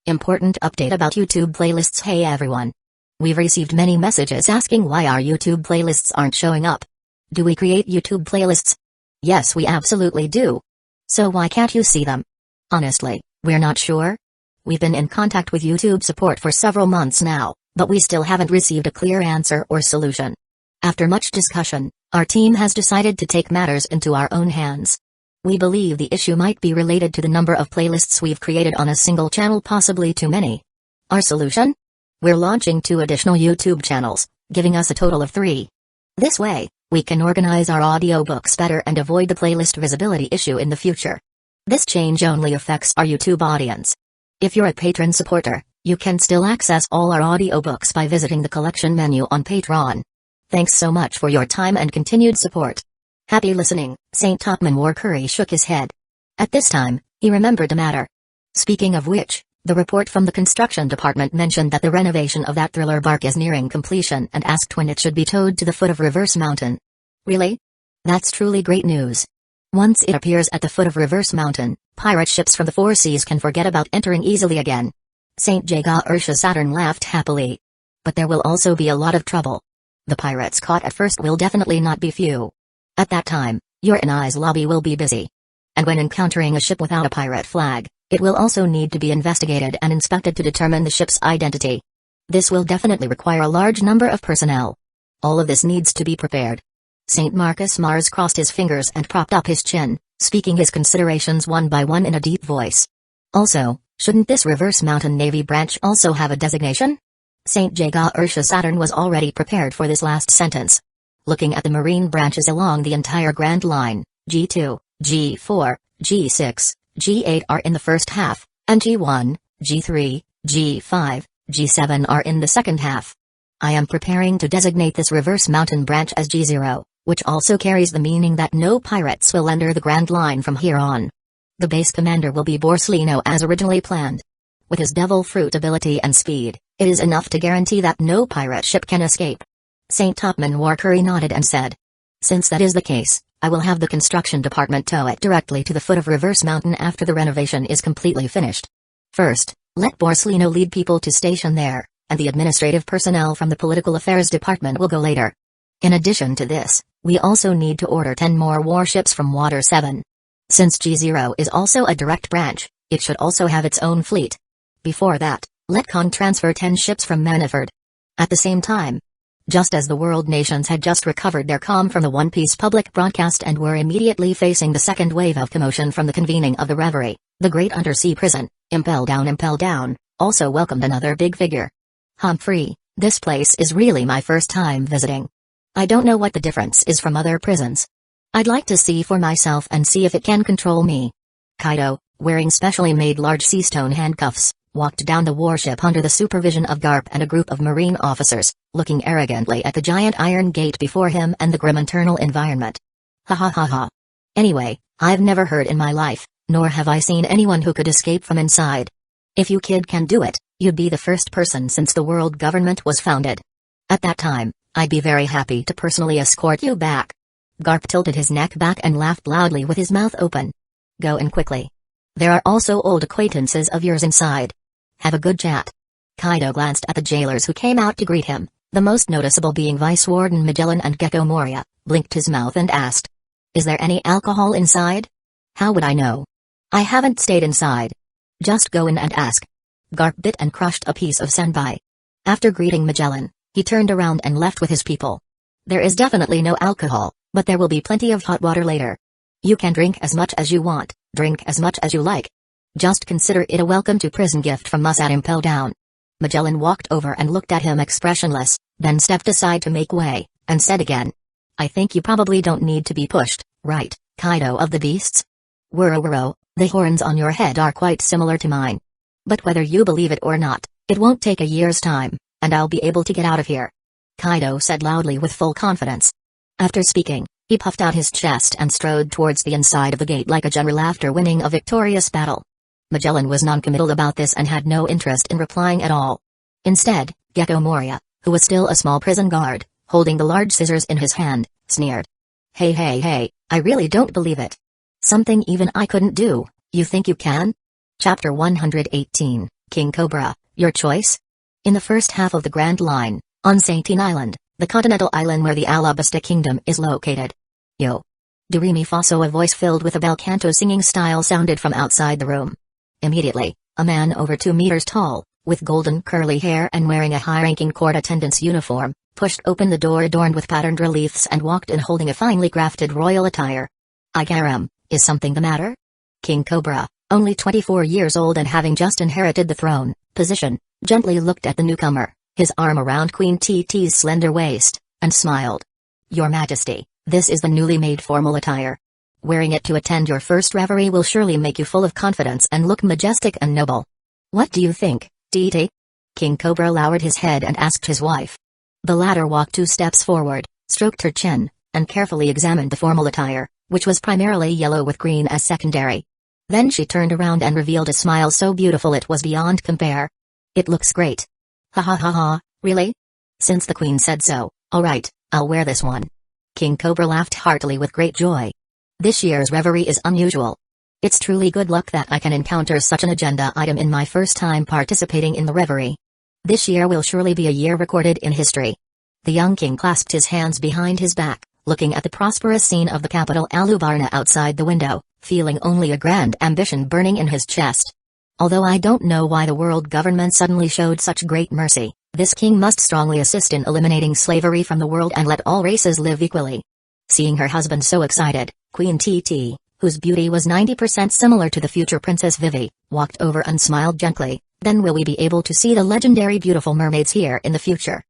Important update about YouTube playlists. Hey everyone. We've received many messages asking why our YouTube playlists aren't showing up. Do we create YouTube playlists? Yes, we absolutely do. So why can't you see them? Honestly, we're not sure. We've been in contact with YouTube support for several months now, but we still haven't received a clear answer or solution. After much discussion, our team has decided to take matters into our own hands. We believe the issue might be related to the number of playlists we've created on a single channel, possibly too many. Our solution? We're launching 2 additional YouTube channels, giving us a total of 3. This way, we can organize our audiobooks better and avoid the playlist visibility issue in the future. This change only affects our YouTube audience. If you're a patron supporter, you can still access all our audiobooks by visiting the collection menu on Patreon. Thanks so much for your time and continued support. Happy listening. St. Topman Warcurry shook his head. At this time, he remembered a matter. Speaking of which, the report from the construction department mentioned that the renovation of that thriller bark is nearing completion and asked when it should be towed to the foot of Reverse Mountain. Really? That's truly great news. Once it appears at the foot of Reverse Mountain, pirate ships from the 4 seas can forget about entering easily again. St. Jaga Ursha Saturn laughed happily. But there will also be a lot of trouble. The pirates caught at first will definitely not be few. At that time, your and I's lobby will be busy. And when encountering a ship without a pirate flag, it will also need to be investigated and inspected to determine the ship's identity. This will definitely require a large number of personnel. All of this needs to be prepared. St. Marcus Mars crossed his fingers and propped up his chin, speaking his considerations one by one in a deep voice. Also, shouldn't this Reverse Mountain Navy branch also have a designation? St. Jaga Ursha Saturn was already prepared for this last sentence. Looking at the marine branches along the entire Grand Line, G2, G4, G6, G8 are in the first half, and G1, G3, G5, G7 are in the second half. I am preparing to designate this Reverse Mountain branch as G0, which also carries the meaning that no pirates will enter the Grand Line from here on. The base commander will be Borsellino as originally planned. With his devil fruit ability and speed, it is enough to guarantee that no pirate ship can escape. St. Topman Warcurry nodded and said, "Since that is the case, I will have the construction department tow it directly to the foot of Reverse Mountain after the renovation is completely finished. First, let Borsellino lead people to station there, and the administrative personnel from the political affairs department will go later. In addition to this, we also need to order 10 more warships from Water 7. Since G0 is also a direct branch, it should also have its own fleet. Before that, let Con transfer 10 ships from Maniford. At the same time, just as the world nations had just recovered their calm from the One Piece public broadcast and were immediately facing the second wave of commotion from the convening of the Reverie, the great undersea prison, Impel Down, also welcomed another big figure. Humphrey, this place is really my first time visiting. I don't know what the difference is from other prisons. I'd like to see for myself and see if it can control me." Kaido, wearing specially made large sea stone handcuffs, walked down the warship under the supervision of Garp and a group of marine officers, looking arrogantly at the giant iron gate before him and the grim internal environment. Ha ha ha ha. Anyway, I've never heard in my life, nor have I seen anyone who could escape from inside. If you kid can do it, you'd be the first person since the world government was founded. At that time, I'd be very happy to personally escort you back. Garp tilted his neck back and laughed loudly with his mouth open. Go in quickly. There are also old acquaintances of yours inside. Have a good chat. Kaido glanced at the jailers who came out to greet him, the most noticeable being Vice Warden Magellan and Gecko Moria, blinked his mouth and asked, "Is there any alcohol inside?" "How would I know? I haven't stayed inside." "Just go in and ask." Garp bit and crushed a piece of senpai. After greeting Magellan, he turned around and left with his people. "There is definitely no alcohol, but there will be plenty of hot water later. You can drink as much as you want, drink as much as you like. Just consider it a welcome to prison gift from us at Impel Down." Magellan walked over and looked at him expressionless, then stepped aside to make way, and said again, "I think you probably don't need to be pushed, right, Kaido of the Beasts? Wuro, the horns on your head are quite similar to mine. But whether you believe it or not, it won't take a year's time, and I'll be able to get out of here," Kaido said loudly with full confidence. After speaking, he puffed out his chest and strode towards the inside of the gate like a general after winning a victorious battle. Magellan was noncommittal about this and had no interest in replying at all. Instead, Gecko Moria, who was still a small prison guard, holding the large scissors in his hand, sneered. Hey, I really don't believe it. Something even I couldn't do, you think you can?" Chapter 118, King Cobra, your choice? In the first half of the Grand Line, on Saintine Island, the continental island where the Alabasta Kingdom is located. Yo. Do re mi fa so, a voice filled with a bel canto singing style sounded from outside the room. Immediately, a man over 2 meters tall, with golden curly hair and wearing a high-ranking court attendant's uniform, pushed open the door adorned with patterned reliefs and walked in holding a finely crafted royal attire. Igaram, is something the matter? King Cobra, only 24 years old and having just inherited the throne position, gently looked at the newcomer, his arm around Queen TT's slender waist, and smiled. Your Majesty, this is the newly made formal attire. Wearing it to attend your first reverie will surely make you full of confidence and look majestic and noble. What do you think, TT? King Cobra lowered his head and asked his wife. The latter walked 2 steps forward, stroked her chin, and carefully examined the formal attire, which was primarily yellow with green as secondary. Then she turned around and revealed a smile so beautiful it was beyond compare. It looks great. Ha ha ha ha, really? Since the Queen said so, alright, I'll wear this one. King Cobra laughed heartily with great joy. This year's reverie is unusual. It's truly good luck that I can encounter such an agenda item in my first time participating in the reverie. This year will surely be a year recorded in history. The young king clasped his hands behind his back, looking at the prosperous scene of the capital Alubarna outside the window, feeling only a grand ambition burning in his chest. Although I don't know why the world government suddenly showed such great mercy, this king must strongly assist in eliminating slavery from the world and let all races live equally. Seeing her husband so excited, Queen TT, whose beauty was 90% similar to the future Princess Vivi, walked over and smiled gently. Then will we be able to see the legendary beautiful mermaids here in the future?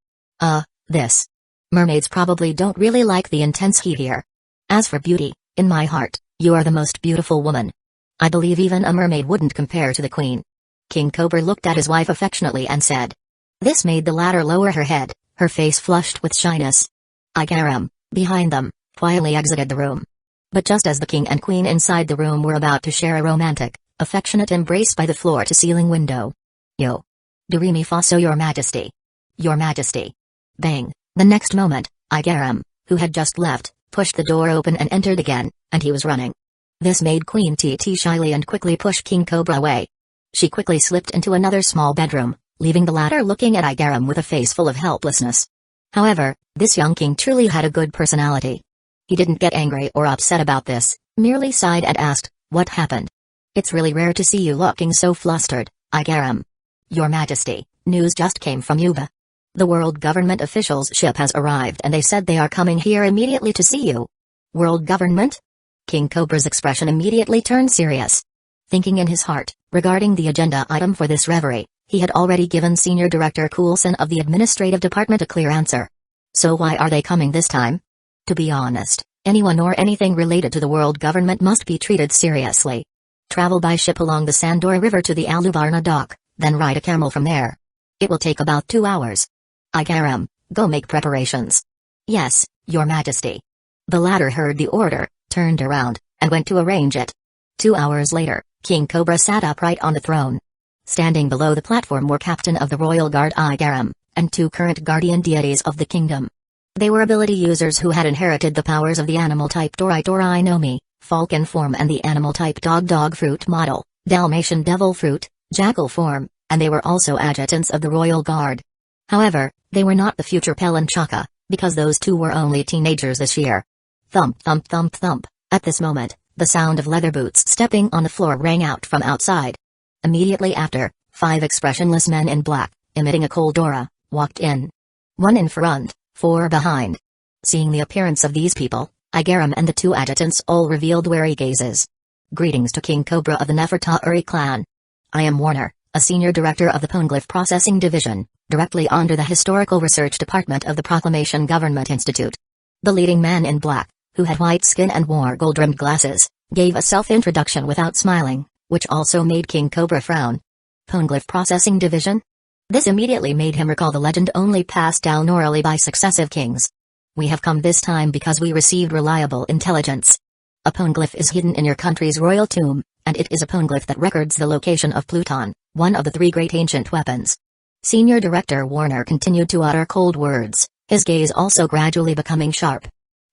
This. Mermaids probably don't really like the intense heat here. As for beauty, in my heart, you are the most beautiful woman. I believe even a mermaid wouldn't compare to the Queen. King Cobra looked at his wife affectionately and said. This made the latter lower her head, her face flushed with shyness. Igaram, behind them, quietly exited the room. But just as the King and Queen inside the room were about to share a romantic, affectionate embrace by the floor-to-ceiling window. Yo. Do re mi fa so, your Majesty. Your Majesty. Bang. The next moment, Igaram, who had just left, pushed the door open and entered again, and he was running. This made Queen TT shyly and quickly push King Cobra away. She quickly slipped into another small bedroom, leaving the latter looking at Igaram with a face full of helplessness. However, this young king truly had a good personality. He didn't get angry or upset about this, merely sighed and asked, what happened? It's really rare to see you looking so flustered, Igaram. Your Majesty, news just came from Yuba. The world government officials' ship has arrived and they said they are coming here immediately to see you. World government? King Cobra's expression immediately turned serious. Thinking in his heart, regarding the agenda item for this reverie, he had already given Senior Director Coulson of the Administrative Department a clear answer. So why are they coming this time? To be honest, anyone or anything related to the world government must be treated seriously. Travel by ship along the Sandor River to the Alubarna dock, then ride a camel from there. It will take about 2 hours. Igaram, go make preparations. Yes, Your Majesty. The latter heard the order, turned around, and went to arrange it. 2 hours later, King Cobra sat upright on the throne. Standing below the platform were Captain of the Royal Guard Igaram, and 2 current guardian deities of the kingdom. They were ability users who had inherited the powers of the animal type Dorai Nomi, falcon form, and the animal type dog fruit model, Dalmatian devil fruit, jackal form, and they were also adjutants of the Royal Guard. However, they were not the future Pelanchaka, because those 2 were only teenagers this year. Thump thump thump thump. At this moment, the sound of leather boots stepping on the floor rang out from outside. Immediately after, 5 expressionless men in black, emitting a cold aura, walked in. 1 in front, 4 behind. Seeing the appearance of these people, Igaram and the 2 adjutants all revealed wary gazes. Greetings to King Cobra of the Nefertari clan. I am Warner, a senior director of the Poneglyph Processing Division, directly under the Historical Research Department of the Proclamation Government Institute. The leading man in black, who had white skin and wore gold-rimmed glasses, gave a self-introduction without smiling, which also made King Cobra frown. Poneglyph Processing Division? This immediately made him recall the legend only passed down orally by successive kings. We have come this time because we received reliable intelligence. A poneglyph is hidden in your country's royal tomb, and it is a poneglyph that records the location of Pluton, one of the 3 great ancient weapons. Senior Director Warner continued to utter cold words, his gaze also gradually becoming sharp.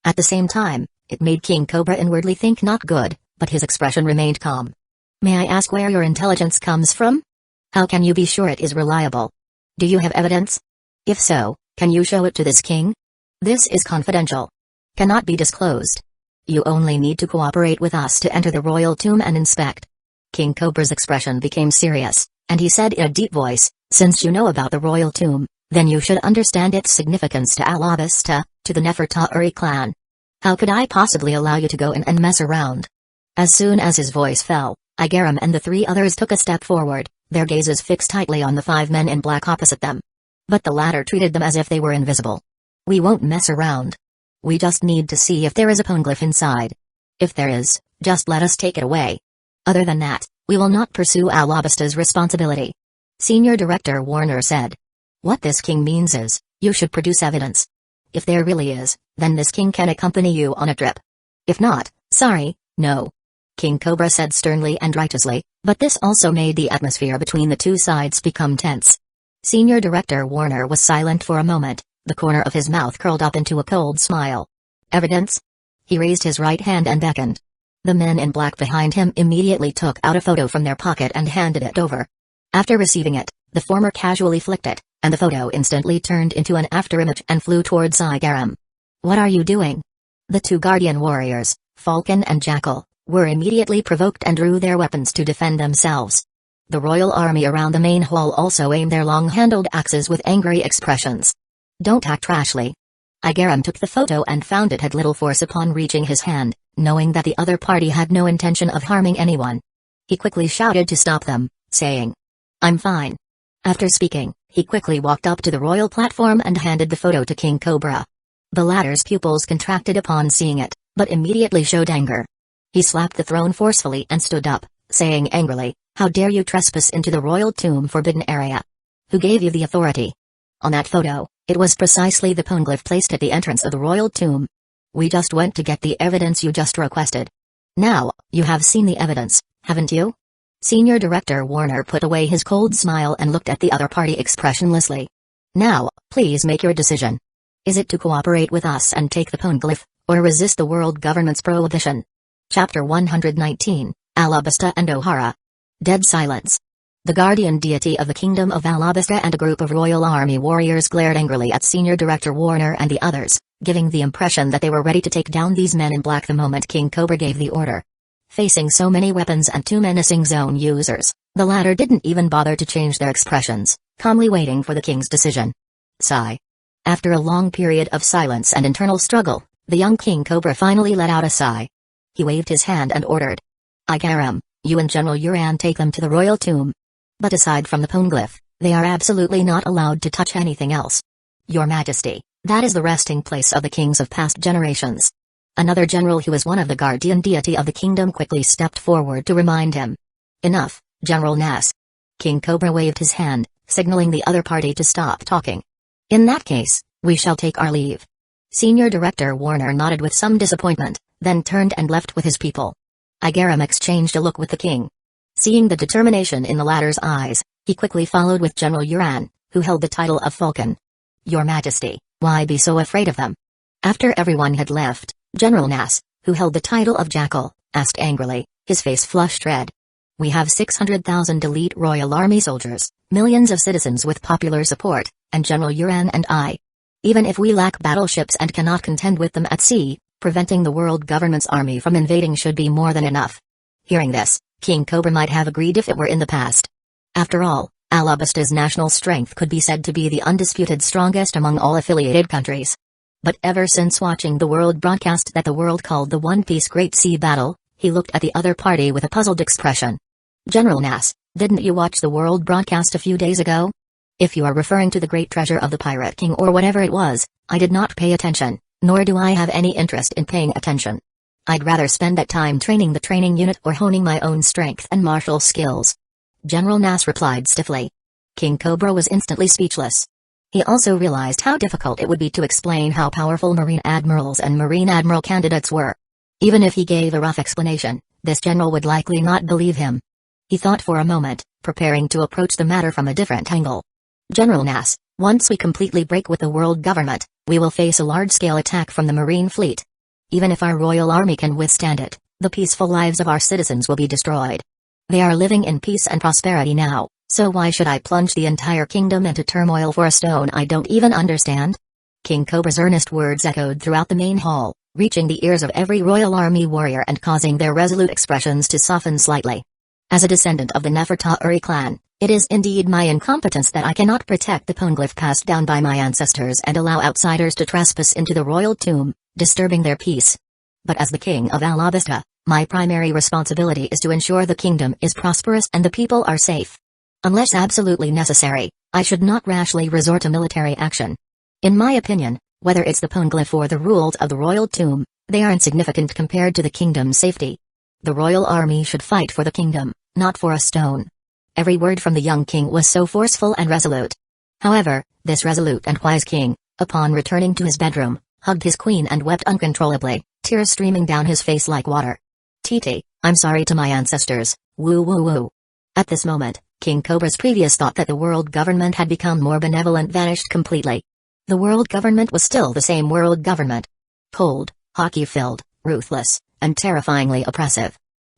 At the same time, it made King Cobra inwardly think not good, but his expression remained calm. May I ask where your intelligence comes from? How can you be sure it is reliable? Do you have evidence? If so, can you show it to this king? This is confidential. Cannot be disclosed. You only need to cooperate with us to enter the royal tomb and inspect. King Cobra's expression became serious, and he said in a deep voice, since you know about the royal tomb, then you should understand its significance to Alabasta, to the Nefertari clan. How could I possibly allow you to go in and mess around? As soon as his voice fell, Igaram and the three others took a step forward, their gazes fixed tightly on the 5 men in black opposite them. But the latter treated them as if they were invisible. We won't mess around. We just need to see if there is a poneglyph inside. If there is, just let us take it away. Other than that, we will not pursue Alabasta's responsibility. Senior Director Warner said. What this king means is, you should produce evidence. If there really is, then this king can accompany you on a trip. If not, sorry, no. King Cobra said sternly and righteously, but this also made the atmosphere between the two sides become tense. Senior Director Warner was silent for a moment, the corner of his mouth curled up into a cold smile. Evidence? He raised his right hand and beckoned. The men in black behind him immediately took out a photo from their pocket and handed it over. After receiving it, the former casually flicked it, and the photo instantly turned into an afterimage and flew towards Igaram. What are you doing? The 2 guardian warriors, Falcon and Jackal, were immediately provoked and drew their weapons to defend themselves. The royal army around the main hall also aimed their long-handled axes with angry expressions. Don't act rashly. Igaram took the photo and found it had little force upon reaching his hand, knowing that the other party had no intention of harming anyone. He quickly shouted to stop them, saying, I'm fine. After speaking, he quickly walked up to the royal platform and handed the photo to King Cobra. The latter's pupils contracted upon seeing it, but immediately showed anger. He slapped the throne forcefully and stood up, saying angrily, how dare you trespass into the royal tomb forbidden area? Who gave you the authority? On that photo, it was precisely the poneglyph placed at the entrance of the royal tomb. We just went to get the evidence you just requested. Now, you have seen the evidence, haven't you? Senior Director Warner put away his cold smile and looked at the other party expressionlessly. Now, please make your decision. Is it to cooperate with us and take the poneglyph, or resist the world government's prohibition? Chapter 119, Alabasta and O'Hara. Dead silence. The guardian deity of the kingdom of Alabasta and a group of royal army warriors glared angrily at Senior Director Warner and the others, giving the impression that they were ready to take down these men in black the moment King Cobra gave the order. Facing so many weapons and 2 menacing zone users, the latter didn't even bother to change their expressions, calmly waiting for the king's decision. Sigh. After a long period of silence and internal struggle, the young King Cobra finally let out a sigh. He waved his hand and ordered. Igaram, you and General Uran take them to the royal tomb. But aside from the poneglyph, they are absolutely not allowed to touch anything else. Your Majesty, that is the resting place of the kings of past generations. Another general who was one of the guardian deity of the kingdom quickly stepped forward to remind him. Enough, General Nass. King Cobra waved his hand, signaling the other party to stop talking. In that case, we shall take our leave. Senior Director Warner nodded with some disappointment, then turned and left with his people. Igaram exchanged a look with the king. Seeing the determination in the latter's eyes, he quickly followed with General Uran, who held the title of Falcon. Your Majesty, why be so afraid of them? After everyone had left, General Nass, who held the title of Jackal, asked angrily, his face flushed red. We have 600,000 elite Royal Army soldiers, millions of citizens with popular support, and General Uran and I. Even if we lack battleships and cannot contend with them at sea, preventing the world government's army from invading should be more than enough. Hearing this, King Cobra might have agreed if it were in the past. After all, Alabasta's national strength could be said to be the undisputed strongest among all affiliated countries. But ever since watching the world broadcast that the world called the One Piece Great Sea Battle, he looked at the other party with a puzzled expression. General Nass, didn't you watch the world broadcast a few days ago? If you are referring to the great treasure of the Pirate King or whatever it was, I did not pay attention, nor do I have any interest in paying attention. I'd rather spend that time training the training unit or honing my own strength and martial skills. General Nass replied stiffly. King Cobra was instantly speechless. He also realized how difficult it would be to explain how powerful Marine Admirals and Marine Admiral candidates were. Even if he gave a rough explanation, this general would likely not believe him. He thought for a moment, preparing to approach the matter from a different angle. General Nass, once we completely break with the world government, we will face a large-scale attack from the Marine fleet. Even if our royal army can withstand it, the peaceful lives of our citizens will be destroyed. They are living in peace and prosperity now, So why should I plunge the entire kingdom into turmoil for a stone I don't even understand? King Cobra's earnest words echoed throughout the main hall, reaching the ears of every royal army warrior and causing their resolute expressions to soften slightly. As a descendant of the Nefertari clan, it is indeed my incompetence that I cannot protect the poneglyph passed down by my ancestors and allow outsiders to trespass into the royal tomb, disturbing their peace. But as the king of Alabasta, my primary responsibility is to ensure the kingdom is prosperous and the people are safe. Unless absolutely necessary, I should not rashly resort to military action. In my opinion, whether it's the poneglyph or the rules of the royal tomb, they are insignificant compared to the kingdom's safety. The royal army should fight for the kingdom, not for a stone. Every word from the young king was so forceful and resolute. However, this resolute and wise king, upon returning to his bedroom, hugged his queen and wept uncontrollably, tears streaming down his face like water. Titi, I'm sorry to my ancestors, woo woo woo. At this moment, King Cobra's previous thought that the world government had become more benevolent vanished completely. The world government was still the same world government. Cold, hockey-filled, ruthless, and terrifyingly oppressive.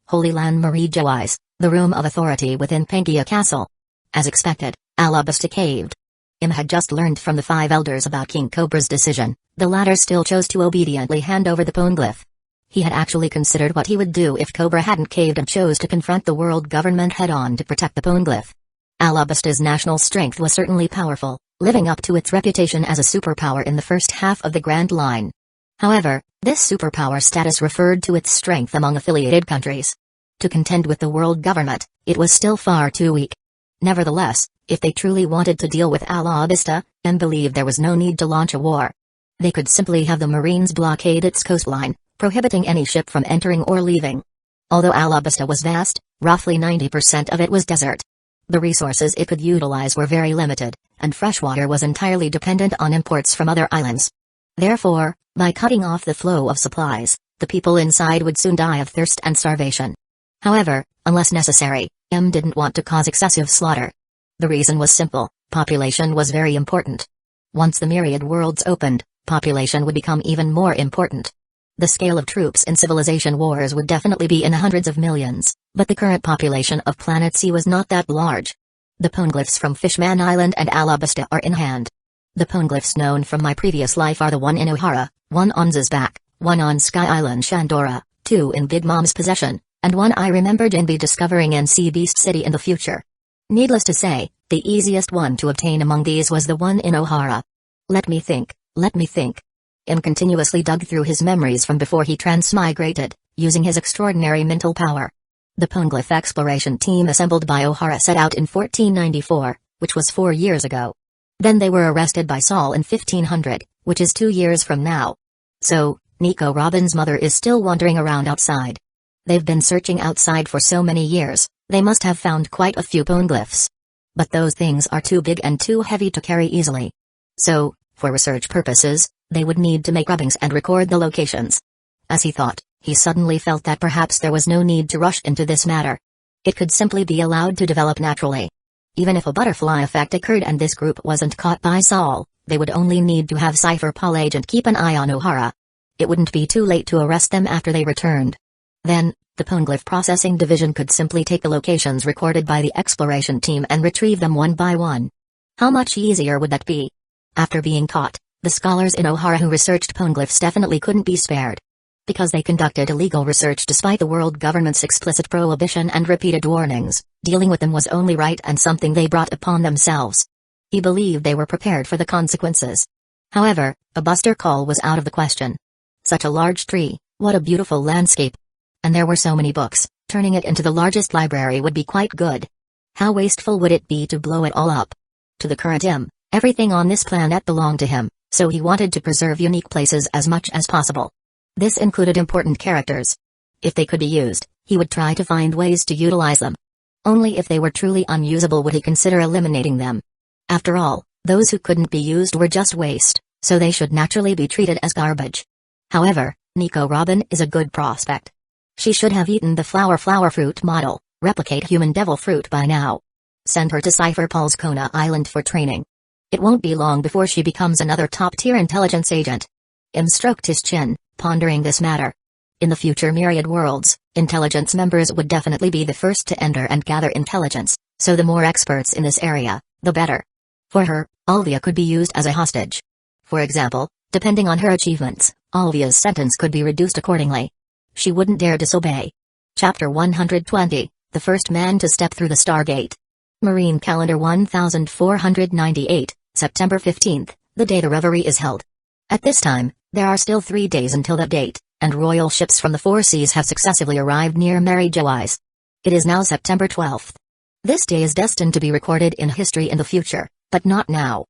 Holy Land Marie Joais, the room of authority within Pangaea Castle. As expected, Alabasta caved. Im had just learned from the 5 elders about King Cobra's decision. The latter still chose to obediently hand over the poneglyph. He had actually considered what he would do if Cobra hadn't caved and chose to confront the world government head-on to protect the poneglyph. Alabasta's national strength was certainly powerful, living up to its reputation as a superpower in the first half of the Grand Line. However, this superpower status referred to its strength among affiliated countries. To contend with the world government, it was still far too weak. Nevertheless, if they truly wanted to deal with Alabasta, and believed there was no need to launch a war, they could simply have the Marines blockade its coastline, prohibiting any ship from entering or leaving. Although Alabasta was vast, roughly 90% of it was desert. The resources it could utilize were very limited, and freshwater was entirely dependent on imports from other islands. Therefore, by cutting off the flow of supplies, the people inside would soon die of thirst and starvation. However, unless necessary, M didn't want to cause excessive slaughter. The reason was simple: population was very important. Once the myriad worlds opened, population would become even more important. The scale of troops in civilization wars would definitely be in the hundreds of millions, but the current population of Planet C was not that large. The poneglyphs from Fishman Island and Alabasta are in hand. The poneglyphs known from my previous life are the one in O'Hara, one on Zizbak, one on Sky Island Shandora, 2 in Big Mom's possession, and one I remember Jinbi discovering in Sea Beast City in the future. Needless to say, the easiest one to obtain among these was the one in O'Hara. Let me think. Im continuously dug through his memories from before he transmigrated, using his extraordinary mental power. The poneglyph exploration team assembled by O'Hara set out in 1494, which was 4 years ago. Then they were arrested by Saul in 1500, which is 2 years from now. So, Nico Robin's mother is still wandering around outside. They've been searching outside for so many years, they must have found quite a few poneglyphs. But those things are too big and too heavy to carry easily. So, for research purposes, they would need to make rubbings and record the locations. As he thought, he suddenly felt that perhaps there was no need to rush into this matter. It could simply be allowed to develop naturally. Even if a butterfly effect occurred and this group wasn't caught by Saul, they would only need to have Cypher Paul agent keep an eye on O'Hara. It wouldn't be too late to arrest them after they returned. Then, the Poneglyph Processing Division could simply take the locations recorded by the exploration team and retrieve them one by one. How much easier would that be? After being caught, the scholars in O'Hara who researched poneglyphs definitely couldn't be spared. Because they conducted illegal research despite the world government's explicit prohibition and repeated warnings, dealing with them was only right and something they brought upon themselves. He believed they were prepared for the consequences. However, a buster call was out of the question. Such a large tree, what a beautiful landscape. And there were so many books, turning it into the largest library would be quite good. How wasteful would it be to blow it all up? To the current him, everything on this planet belonged to him, so he wanted to preserve unique places as much as possible. This included important characters. If they could be used, he would try to find ways to utilize them. Only if they were truly unusable would he consider eliminating them. After all, those who couldn't be used were just waste, so they should naturally be treated as garbage. However, Nico Robin is a good prospect. She should have eaten the flower fruit model, replicate human devil fruit by now. Send her to Cypher Paul's Kona Island for training. It won't be long before she becomes another top-tier intelligence agent. Im stroked his chin, pondering this matter. In the future myriad worlds, intelligence members would definitely be the first to enter and gather intelligence, So the more experts in this area, the better. For her, Alvia could be used as a hostage. For example, depending on her achievements, Alvia's sentence could be reduced accordingly. She wouldn't dare disobey. Chapter 120, The First Man to Step Through the Stargate. Marine Calendar 1498, September 15th, the day the reverie is held. At this time, there are still 3 days until that date, and royal ships from the 4 seas have successively arrived near Mary Joyce. It is now September 12th. This day is destined to be recorded in history in the future, but not now.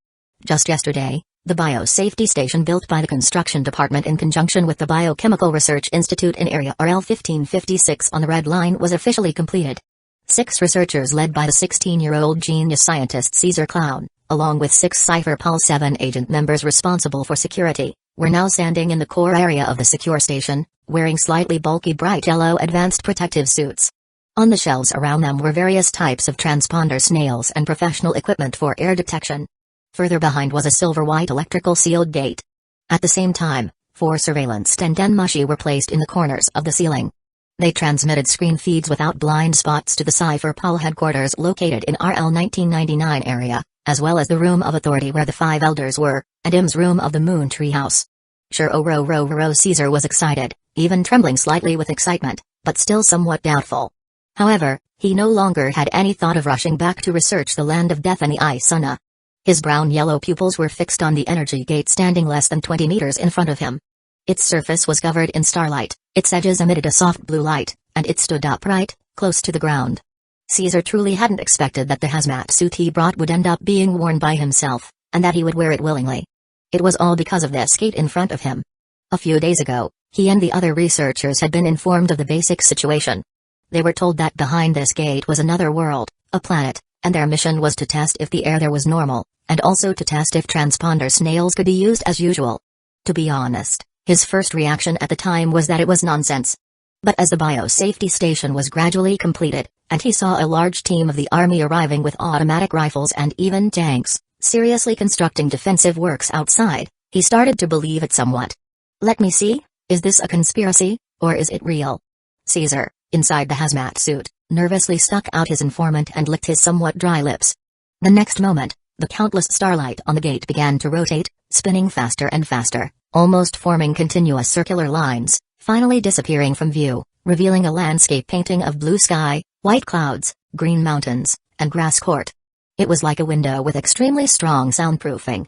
Just yesterday, the Biosafety Station built by the Construction Department in conjunction with the Biochemical Research Institute in Area RL 1556 on the Red Line was officially completed. 6 researchers led by the 16-year-old genius scientist Caesar Clown, along with 6 Cipher Pol 7 agent members responsible for security, were now standing in the core area of the secure station, wearing slightly bulky bright yellow advanced protective suits. On the shelves around them were various types of transponder snails and professional equipment for air detection. Further behind was a silver-white electrical sealed gate. At the same time, 4 surveillance tendenmushi were placed in the corners of the ceiling. They transmitted screen feeds without blind spots to the Cipher Pol headquarters located in RL 1999 area, as well as the Room of Authority where the 5 elders were, and Im's room of the Moon Tree House. Caesar was excited, even trembling slightly with excitement, but still somewhat doubtful. However, he no longer had any thought of rushing back to research the land of death and the Isuna. His brown-yellow pupils were fixed on the energy gate standing less than 20 meters in front of him. Its surface was covered in starlight, its edges emitted a soft blue light, and it stood upright, close to the ground. Caesar truly hadn't expected that the hazmat suit he brought would end up being worn by himself, and that he would wear it willingly. It was all because of this gate in front of him. A few days ago, he and the other researchers had been informed of the basic situation. They were told that behind this gate was another world, a planet, and their mission was to test if the air there was normal, and also to test if transponder snails could be used as usual. To be honest, his first reaction at the time was that it was nonsense. But as the biosafety station was gradually completed, and he saw a large team of the army arriving with automatic rifles and even tanks, seriously constructing defensive works outside, he started to believe it somewhat. Let me see, is this a conspiracy, or is it real? Caesar, inside the hazmat suit, nervously stuck out his informant and licked his somewhat dry lips. The next moment, the countless starlight on the gate began to rotate, spinning faster and faster, almost forming continuous circular lines, finally disappearing from view, revealing a landscape painting of blue sky, white clouds, green mountains, and grass court. It was like a window with extremely strong soundproofing.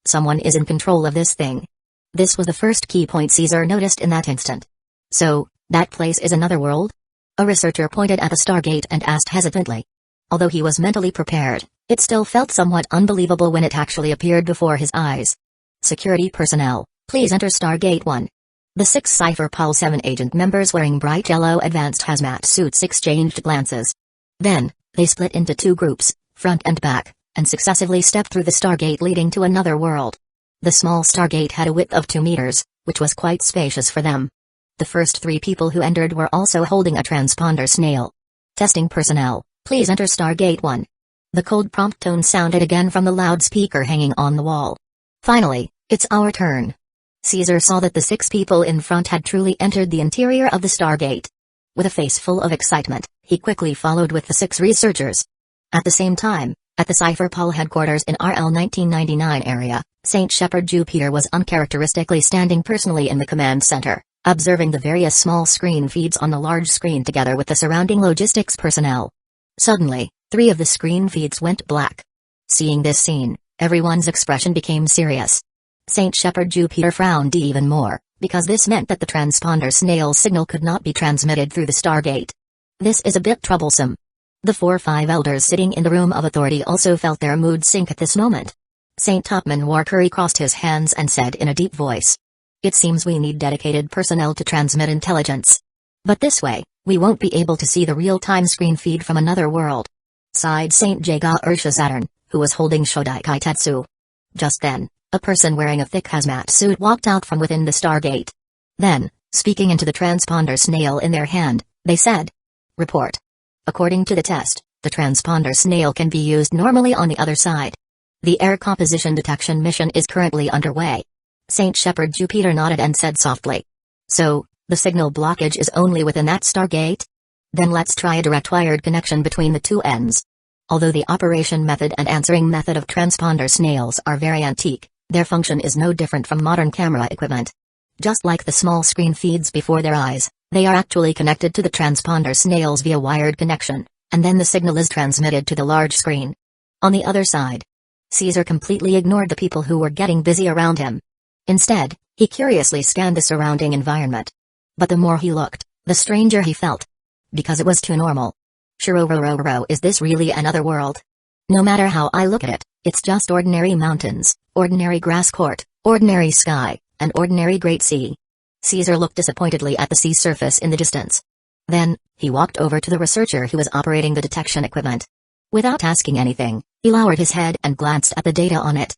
Someone is in control of this thing. This was the first key point Caesar noticed in that instant. So, that place is another world? A researcher pointed at the Stargate and asked hesitantly. Although he was mentally prepared, it still felt somewhat unbelievable when it actually appeared before his eyes. Security personnel, please enter Stargate 1. The 6 Cipher Pol 7 agent members wearing bright yellow advanced hazmat suits exchanged glances. Then, they split into 2 groups, front and back, and successively stepped through the Stargate leading to another world. The small Stargate had a width of 2 meters, which was quite spacious for them. The first 3 people who entered were also holding a transponder snail. Testing personnel, please enter Stargate 1. The cold prompt tone sounded again from the loudspeaker hanging on the wall. Finally, it's our turn. Caesar saw that the 6 people in front had truly entered the interior of the Stargate. With a face full of excitement, he quickly followed with the 6 researchers. At the same time, at the Cipher Pol headquarters in RL 1999 area, Saint Shepherd Jupiter was uncharacteristically standing personally in the command center, observing the various small screen feeds on the large screen together with the surrounding logistics personnel. Suddenly, 3 of the screen feeds went black. Seeing this scene, everyone's expression became serious. Saint Shepherd Jupiter frowned even more, because this meant that the transponder snail signal could not be transmitted through the Stargate. This is a bit troublesome. The 4-5 elders sitting in the Room of Authority also felt their mood sink at this moment. Saint Topman Warcurry crossed his hands and said in a deep voice, "It seems we need dedicated personnel to transmit intelligence. But this way, we won't be able to see the real-time screen feed from another world." Sighed Saint Jaga Ursha Saturn, who was holding Shodai Kaitetsu. Just then, a person wearing a thick hazmat suit walked out from within the Stargate. Then, speaking into the transponder snail in their hand, they said, "Report. According to the test, the transponder snail can be used normally on the other side. The air composition detection mission is currently underway." Saint Shepherd Jupiter nodded and said softly, "So, the signal blockage is only within that Stargate? Then let's try a direct wired connection between the 2 ends." Although the operation method and answering method of transponder snails are very antique, their function is no different from modern camera equipment. Just like the small screen feeds before their eyes, they are actually connected to the transponder snails via wired connection, and then the signal is transmitted to the large screen. On the other side, Caesar completely ignored the people who were getting busy around him. Instead, he curiously scanned the surrounding environment. But the more he looked, the stranger he felt. Because it was too normal. Shirorororo, is this really another world? No matter how I look at it, it's just ordinary mountains, ordinary grass court, ordinary sky, and ordinary great sea. Caesar looked disappointedly at the sea surface in the distance. Then, he walked over to the researcher who was operating the detection equipment. Without asking anything, he lowered his head and glanced at the data on it.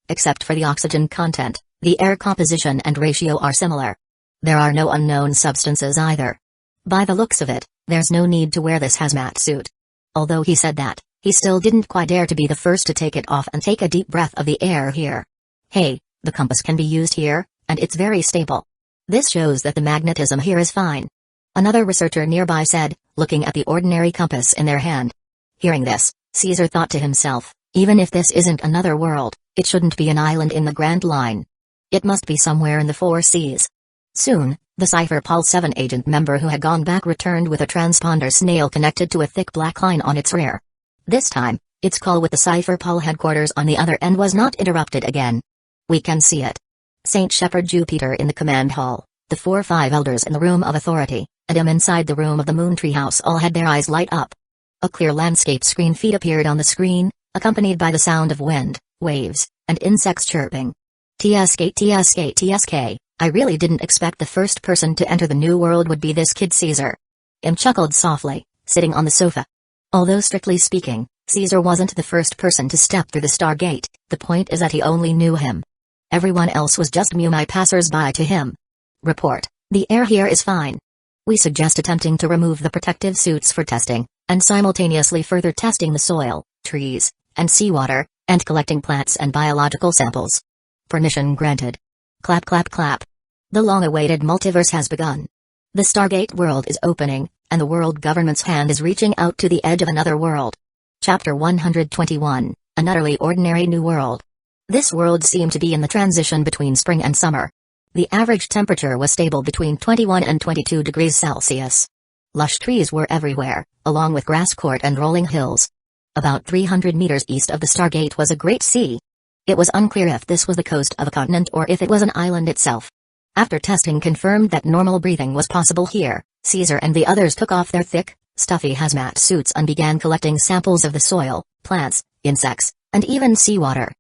Except for the oxygen content, the air composition and ratio are similar. There are no unknown substances either. By the looks of it, there's no need to wear this hazmat suit. Although he said that, he still didn't quite dare to be the first to take it off and take a deep breath of the air here. Hey, the compass can be used here, and it's very stable. This shows that the magnetism here is fine. Another researcher nearby said, looking at the ordinary compass in their hand. Hearing this, Caesar thought to himself, even if this isn't another world, it shouldn't be an island in the Grand Line. It must be somewhere in the four seas. Soon, the Cipher Pol 7 agent member who had gone back returned with a transponder snail connected to a thick black line on its rear. This time, its call with the Cipher Pol headquarters on the other end was not interrupted again. We can see it. Saint Shepherd Jupiter in the command hall, the 4-5 elders in the room of authority, and him inside the room of the Moon Tree House all had their eyes light up. A clear landscape screen feed appeared on the screen, accompanied by the sound of wind, waves, and insects chirping. TSK TSK TSK, I really didn't expect the first person to enter the new world would be this kid Caesar. Im chuckled softly, sitting on the sofa. Although strictly speaking, Caesar wasn't the first person to step through the Stargate, the point is that he only knew him. Everyone else was just Mumai passers-by to him. Report, the air here is fine. We suggest attempting to remove the protective suits for testing, and simultaneously further testing the soil, trees, and seawater, and collecting plants and biological samples. Permission granted. Clap clap clap. The long-awaited multiverse has begun. The Stargate world is opening, and the world government's hand is reaching out to the edge of another world. Chapter 121, An Utterly Ordinary New World. This world seemed to be in the transition between spring and summer. The average temperature was stable between 21 and 22 degrees Celsius. Lush trees were everywhere, along with grass court and rolling hills. About 300 meters east of the Stargate was a great sea. It was unclear if this was the coast of a continent or if it was an island itself. After testing confirmed that normal breathing was possible here, Caesar and the others took off their thick, stuffy hazmat suits and began collecting samples of the soil, plants, insects, and even seawater.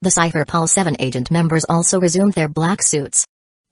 The Cipher Pol 7 agent members also resumed their black suits.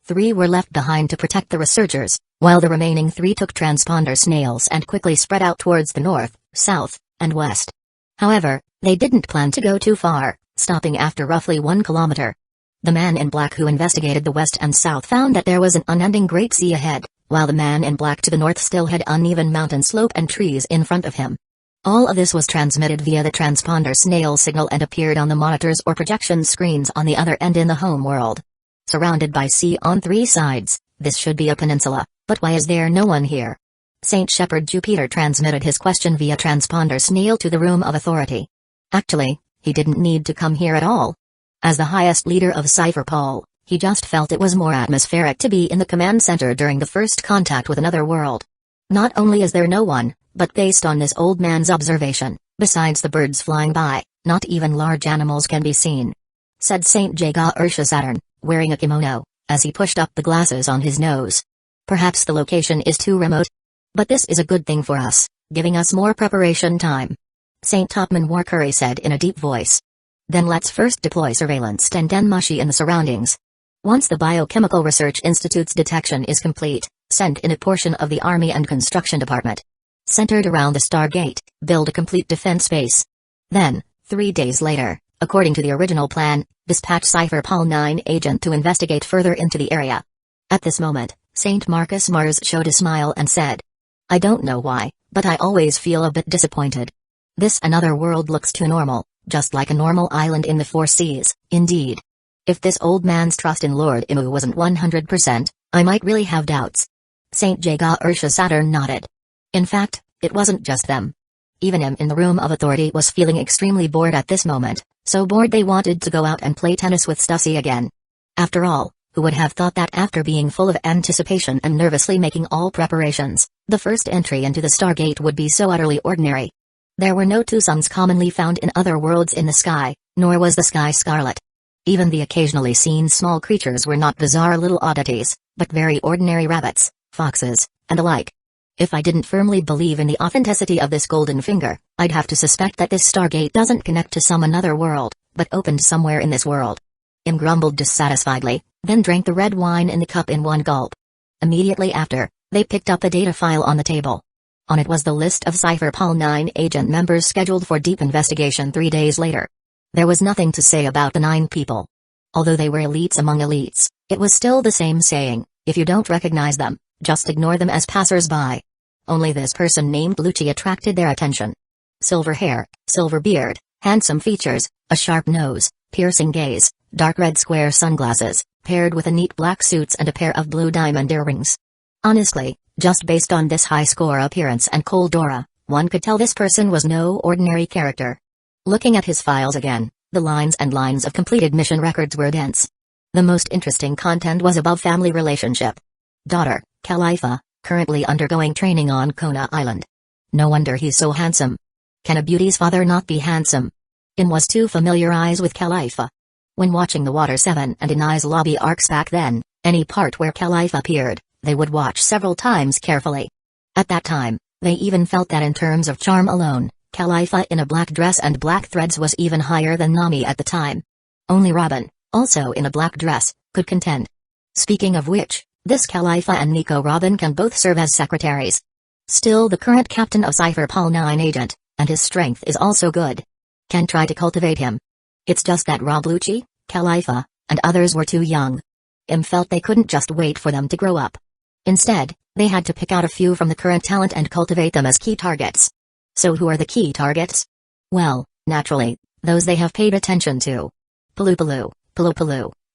3 were left behind to protect the researchers, while the remaining 3 took transponder snails and quickly spread out towards the north, south, and west. However, they didn't plan to go too far, stopping after roughly 1 kilometer. The man in black who investigated the west and south found that there was an unending great sea ahead, while the man in black to the north still had uneven mountain slope and trees in front of him. All of this was transmitted via the transponder snail signal and appeared on the monitors or projection screens on the other end in the home world. Surrounded by sea on 3 sides, this should be a peninsula, but why is there no one here? Saint Shepherd Jupiter transmitted his question via transponder snail to the room of authority. Actually, he didn't need to come here at all. As the highest leader of Cipher Pol, he just felt it was more atmospheric to be in the command center during the first contact with another world. Not only is there no one, but based on this old man's observation, besides the birds flying by, not even large animals can be seen. Said Saint Jaga Ursha Saturn, wearing a kimono, as he pushed up the glasses on his nose. Perhaps the location is too remote. But this is a good thing for us, giving us more preparation time. Saint Topman Warcurry said in a deep voice. Then let's first deploy surveillance Tendenmushi in the surroundings. Once the Biochemical Research Institute's detection is complete, send in a portion of the Army and Construction Department. Centered around the Stargate, build a complete defense base. Then, 3 days later, according to the original plan, dispatch Cipher Pol 9 agent to investigate further into the area. At this moment, Saint Marcus Mars showed a smile and said, I don't know why, but I always feel a bit disappointed. This another world looks too normal, just like a normal island in the 4 seas, indeed. If this old man's trust in Lord Imu wasn't 100%, I might really have doubts. Saint Jaga Ursha Saturn nodded. In fact, it wasn't just them. Even him in the room of authority was feeling extremely bored at this moment, so bored they wanted to go out and play tennis with Stussy again. After all, who would have thought that after being full of anticipation and nervously making all preparations, the first entry into the Stargate would be so utterly ordinary. There were no two suns commonly found in other worlds in the sky, nor was the sky scarlet. Even the occasionally seen small creatures were not bizarre little oddities, but very ordinary rabbits, foxes, and the like. If I didn't firmly believe in the authenticity of this golden finger, I'd have to suspect that this Stargate doesn't connect to some another world, but opened somewhere in this world. Im grumbled dissatisfiedly, then drank the red wine in the cup in one gulp. Immediately after, they picked up a data file on the table. On it was the list of Cypher-Pol 9 agent members scheduled for deep investigation 3 days later. There was nothing to say about the 9 people. Although they were elites among elites, it was still the same saying, if you don't recognize them, just ignore them as passers-by. Only this person named Lucci attracted their attention. Silver hair, silver beard, handsome features, a sharp nose, piercing gaze, dark red square sunglasses, paired with a neat black suits and a pair of blue diamond earrings. Honestly, just based on this high-score appearance and cold aura, one could tell this person was no ordinary character. Looking at his files again, the lines and lines of completed mission records were dense. The most interesting content was above family relationship. Daughter, Khalifa, currently undergoing training on Kona Island. No wonder he's so handsome. Can a beauty's father not be handsome? Im was too familiarized with Khalifa. When watching the Water 7 and Inai's lobby arcs back then, any part where Khalifa appeared, they would watch several times carefully. At that time, they even felt that in terms of charm alone, Khalifa in a black dress and black threads was even higher than Nami at the time. Only Robin, also in a black dress, could contend. Speaking of which, this Khalifa and Nico Robin can both serve as secretaries. Still the current captain of Cypher-Pol 9 agent, and his strength is also good. Can try to cultivate him. It's just that Rob Lucci, Khalifa, and others were too young. Im felt they couldn't just wait for them to grow up. Instead, they had to pick out a few from the current talent and cultivate them as key targets. So who are the key targets? Well, naturally, those they have paid attention to. Palu.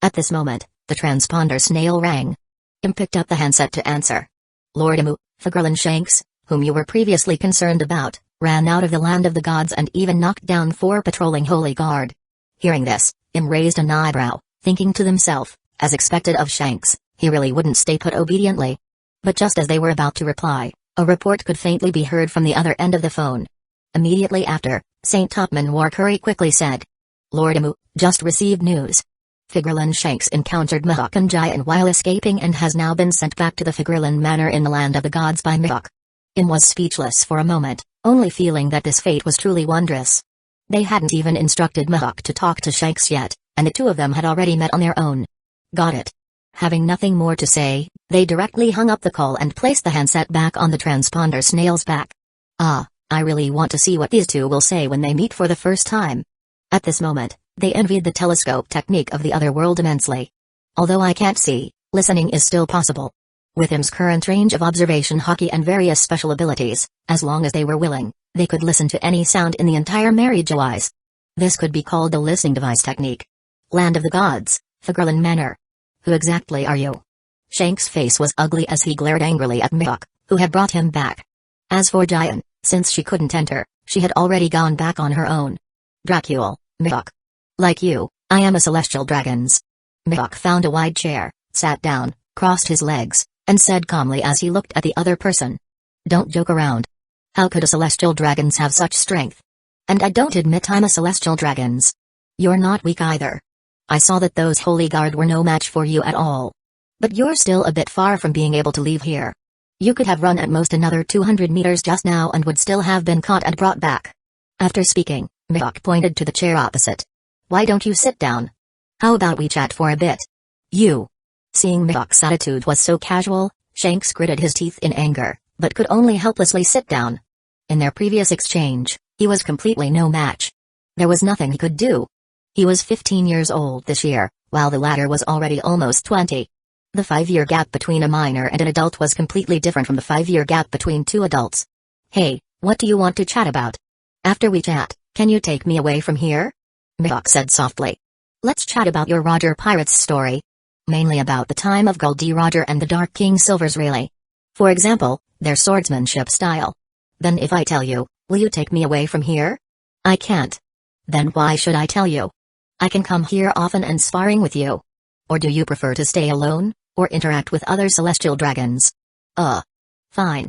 At this moment, the transponder snail rang. Im picked up the handset to answer. Lord Imu, Fagurlin Shanks, whom you were previously concerned about, ran out of the land of the gods and even knocked down 4 patrolling Holy Guard. Hearing this, Im raised an eyebrow, thinking to himself, as expected of Shanks, he really wouldn't stay put obediently. But just as they were about to reply, a report could faintly be heard from the other end of the phone. Immediately after, St. Topman Warcurry quickly said. Lord Imu, just received news. Figurlin Shanks encountered Mihawk and Giant while escaping and has now been sent back to the Figurlin Manor in the land of the gods by Mihawk. Im was speechless for a moment, only feeling that this fate was truly wondrous. They hadn't even instructed Mihawk to talk to Shanks yet, and the two of them had already met on their own. Got it. Having nothing more to say, they directly hung up the call and placed the handset back on the transponder snail's back. I really want to see what these two will say when they meet for the first time. At this moment, they envied the telescope technique of the other world immensely. Although I can't see, listening is still possible. With Im's current range of observation hockey and various special abilities, as long as they were willing, they could listen to any sound in the entire Marriage-wise. This could be called the listening device technique. Land of the gods, Figurlin Manor. Who exactly are you? Shanks' face was ugly as he glared angrily at Mihawk, who had brought him back. As for Giant, since she couldn't enter, she had already gone back on her own. Dracule, Mihawk. Like you, I am a celestial dragons. Mihawk found a wide chair, sat down, crossed his legs, and said calmly as he looked at the other person. Don't joke around. How could a celestial dragons have such strength? And I don't admit I'm a celestial dragons. You're not weak either. I saw that those Holy Guard were no match for you at all. But you're still a bit far from being able to leave here. You could have run at most another 200 meters just now and would still have been caught and brought back. After speaking, Mihawk pointed to the chair opposite. Why don't you sit down? How about we chat for a bit? You. Seeing Mihawk's attitude was so casual, Shanks gritted his teeth in anger, but could only helplessly sit down. In their previous exchange, he was completely no match. There was nothing he could do. He was 15 years old this year, while the latter was already almost 20. The 5-year gap between a minor and an adult was completely different from the 5-year gap between 2 adults. Hey, what do you want to chat about? After we chat, can you take me away from here? Mihawk said softly. Let's chat about your Roger Pirates story. Mainly about the time of Gul D. Roger and the Dark King Silvers really. For example, their swordsmanship style. Then if I tell you, Will you take me away from here? I can't. Then why should I tell you? I can come here often and sparring with you. Or do you prefer to stay alone, or interact with other celestial dragons? Fine.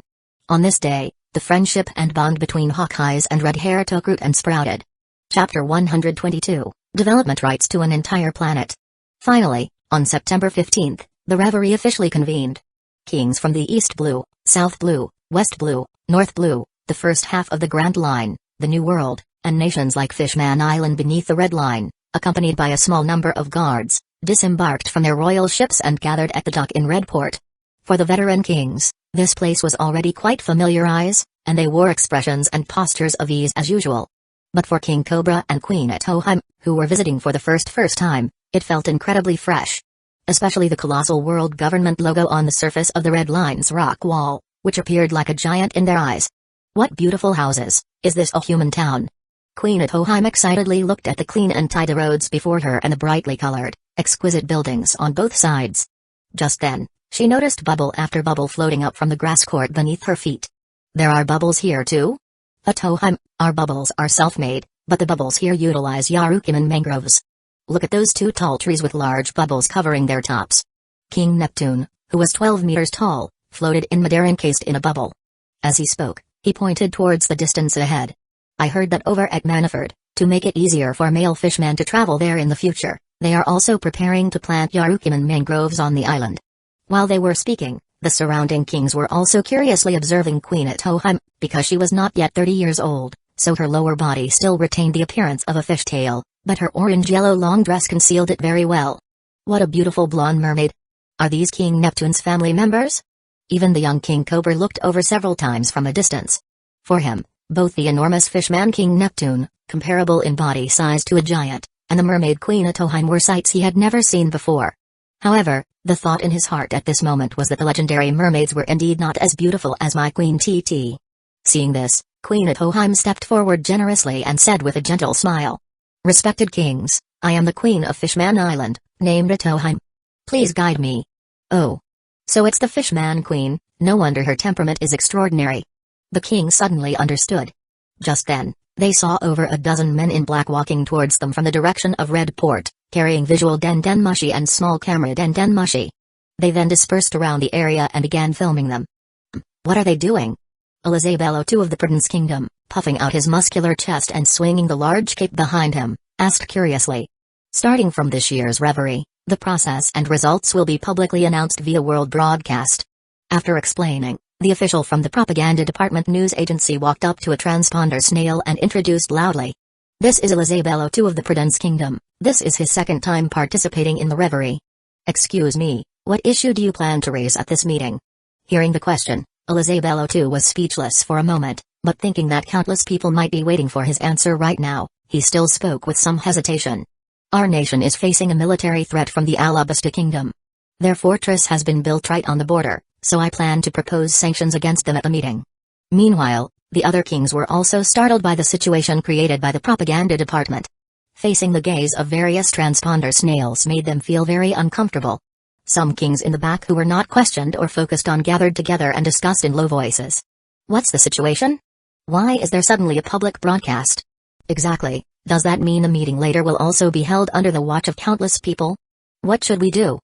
On this day, the friendship and bond between Hawkeyes and Redhair took root and sprouted. Chapter 122, Development Rights to an Entire Planet. Finally, on September 15th, the reverie officially convened. Kings from the East Blue, South Blue, West Blue, North Blue, the first half of the Grand Line, the New World, and nations like Fishman Island beneath the Red Line, accompanied by a small number of guards, disembarked from their royal ships and gathered at the dock in Redport. For the veteran kings, this place was already quite familiar eyes, and they wore expressions and postures of ease as usual. But for King Cobra and Queen Atoheim, who were visiting for the first time, it felt incredibly fresh. Especially the colossal world government logo on the surface of the Red Line's rock wall, which appeared like a giant in their eyes. What beautiful houses, is this a human town? Queen Atoheim excitedly looked at the clean and tidy roads before her and the brightly colored, exquisite buildings on both sides. Just then, she noticed bubble after bubble floating up from the grass court beneath her feet. There are bubbles here too? Atoheim, our bubbles are self-made, but the bubbles here utilize Yarukiman mangroves. Look at those two tall trees with large bubbles covering their tops. King Neptune, who was 12 meters tall, floated in midair encased in a bubble. As he spoke, he pointed towards the distance ahead. I heard that over at Manaford, to make it easier for male fishmen to travel there in the future, they are also preparing to plant Yarukiman mangroves on the island. While they were speaking, the surrounding kings were also curiously observing Queen Atoheim, because she was not yet 30 years old, so her lower body still retained the appearance of a fishtail, but her orange-yellow long dress concealed it very well. What a beautiful blonde mermaid! Are these King Neptune's family members? Even the young King Cobra looked over several times from a distance. For him, both the enormous fishman King Neptune, comparable in body size to a giant, and the mermaid Queen Atoheim were sights he had never seen before. However, the thought in his heart at this moment was that the legendary mermaids were indeed not as beautiful as my Queen TT. Seeing this, Queen Atoheim stepped forward generously and said with a gentle smile, "Respected kings, I am the Queen of Fishman Island, named Atoheim. Please guide me." Oh. So it's the Fishman Queen, no wonder her temperament is extraordinary. The king suddenly understood. Just then, they saw over a dozen men in black walking towards them from the direction of Redport, carrying visual Den Mushi and small camera Den Mushi. They then dispersed around the area and began filming them. What are they doing? Elizabello II of the Prudence Kingdom, puffing out his muscular chest and swinging the large cape behind him, asked curiously. Starting from this year's reverie, the process and results will be publicly announced via world broadcast. After explaining, the official from the propaganda department news agency walked up to a transponder snail and introduced loudly. This is Elizabello II of the Prudence Kingdom. This is his second time participating in the reverie. Excuse me, what issue do you plan to raise at this meeting? Hearing the question, Elizabello II was speechless for a moment, but thinking that countless people might be waiting for his answer right now, he still spoke with some hesitation. Our nation is facing a military threat from the Alabasta Kingdom. Their fortress has been built right on the border, so I plan to propose sanctions against them at the meeting. Meanwhile, the other kings were also startled by the situation created by the propaganda department. Facing the gaze of various transponder snails made them feel very uncomfortable. Some kings in the back who were not questioned or focused on gathered together and discussed in low voices. What's the situation? Why is there suddenly a public broadcast? Exactly, does that mean the meeting later will also be held under the watch of countless people? What should we do?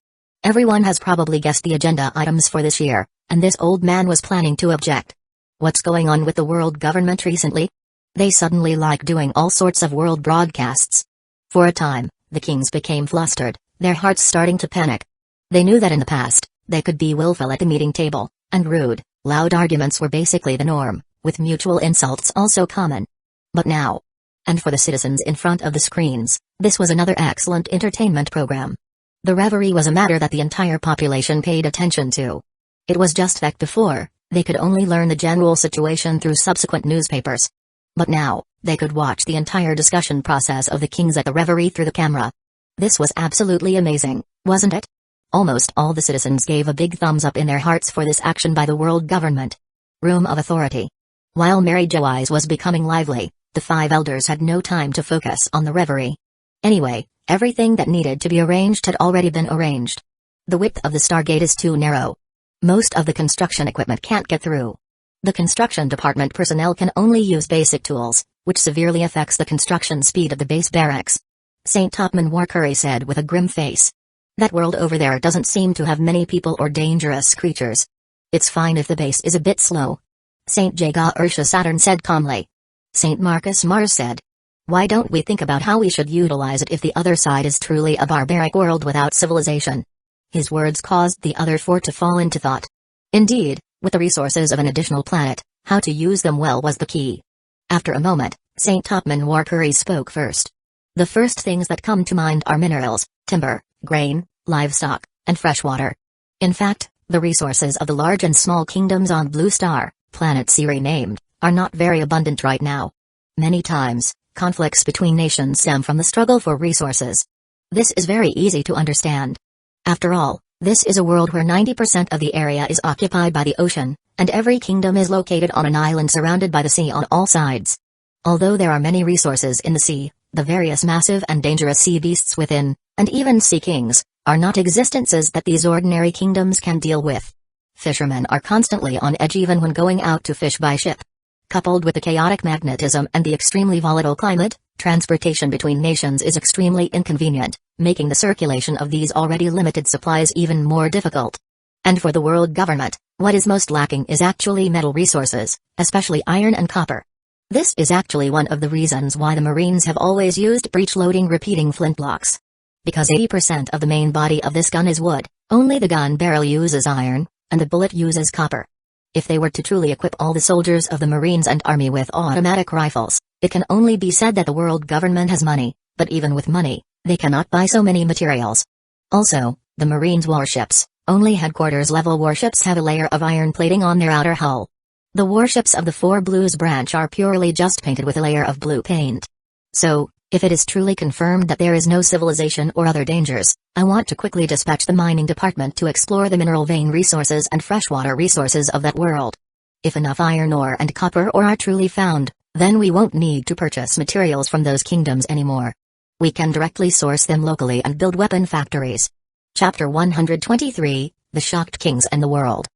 Everyone has probably guessed the agenda items for this year, and this old man was planning to object. What's going on with the world government recently? They suddenly like doing all sorts of world broadcasts. For a time, the kings became flustered, their hearts starting to panic. They knew that in the past, they could be willful at the meeting table, and rude, loud arguments were basically the norm, with mutual insults also common. But now, and for the citizens in front of the screens, this was another excellent entertainment program. The reverie was a matter that the entire population paid attention to. It was just that before, they could only learn the general situation through subsequent newspapers. But now, they could watch the entire discussion process of the kings at the reverie through the camera. This was absolutely amazing, wasn't it? Almost all the citizens gave a big thumbs up in their hearts for this action by the world government. Room of authority. While Mary Jo Eyes was becoming lively, the five elders had no time to focus on the reverie. Anyway, everything that needed to be arranged had already been arranged. The width of the Stargate is too narrow. Most of the construction equipment can't get through. The construction department personnel can only use basic tools, which severely affects the construction speed of the base barracks. St. Topman Warcurry said with a grim face. That world over there doesn't seem to have many people or dangerous creatures. It's fine if the base is a bit slow. St. Jaga Ursha Saturn said calmly. St. Marcus Mars said. Why don't we think about how we should utilize it if the other side is truly a barbaric world without civilization? His words caused the other four to fall into thought. Indeed, with the resources of an additional planet, how to use them well was the key. After a moment, St. Topman Warcurry spoke first. The first things that come to mind are minerals, timber, grain, livestock, and fresh water. In fact, the resources of the large and small kingdoms on Blue Star, planet C renamed, are not very abundant right now. Many times, conflicts between nations stem from the struggle for resources. This is very easy to understand. After all, this is a world where 90% of the area is occupied by the ocean, and every kingdom is located on an island surrounded by the sea on all sides. Although there are many resources in the sea, the various massive and dangerous sea beasts within, and even sea kings, are not existences that these ordinary kingdoms can deal with. Fishermen are constantly on edge even when going out to fish by ship. Coupled with the chaotic magnetism and the extremely volatile climate, transportation between nations is extremely inconvenient, making the circulation of these already limited supplies even more difficult. And for the world government, what is most lacking is actually metal resources, especially iron and copper. This is actually one of the reasons why the Marines have always used breech-loading repeating flintlocks. Because 80% of the main body of this gun is wood, only the gun barrel uses iron, and the bullet uses copper. If they were to truly equip all the soldiers of the Marines and Army with automatic rifles, it can only be said that the world government has money, but even with money, they cannot buy so many materials. Also, the Marines' warships, only headquarters-level warships, have a layer of iron plating on their outer hull. The warships of the Four Blues branch are purely just painted with a layer of blue paint. So, if it is truly confirmed that there is no civilization or other dangers, I want to quickly dispatch the mining department to explore the mineral vein resources and freshwater resources of that world. If enough iron ore and copper ore are truly found, then we won't need to purchase materials from those kingdoms anymore. We can directly source them locally and build weapon factories. Chapter 123, The Shocked Kings and the World.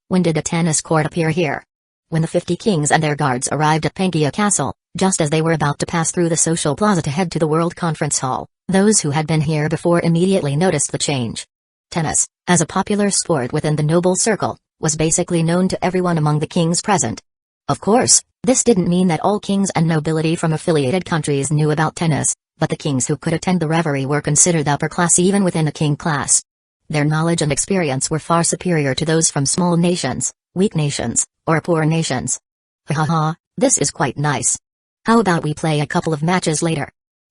When did a tennis court appear here? When the 50 kings and their guards arrived at Pangaea Castle, just as they were about to pass through the social plaza to head to the World Conference Hall, those who had been here before immediately noticed the change. Tennis, as a popular sport within the noble circle, was basically known to everyone among the kings present. Of course, this didn't mean that all kings and nobility from affiliated countries knew about tennis, but the kings who could attend the revelry were considered upper class even within the king class. Their knowledge and experience were far superior to those from small nations, weak nations, or poor nations. This is quite nice. How about we play a couple of matches later?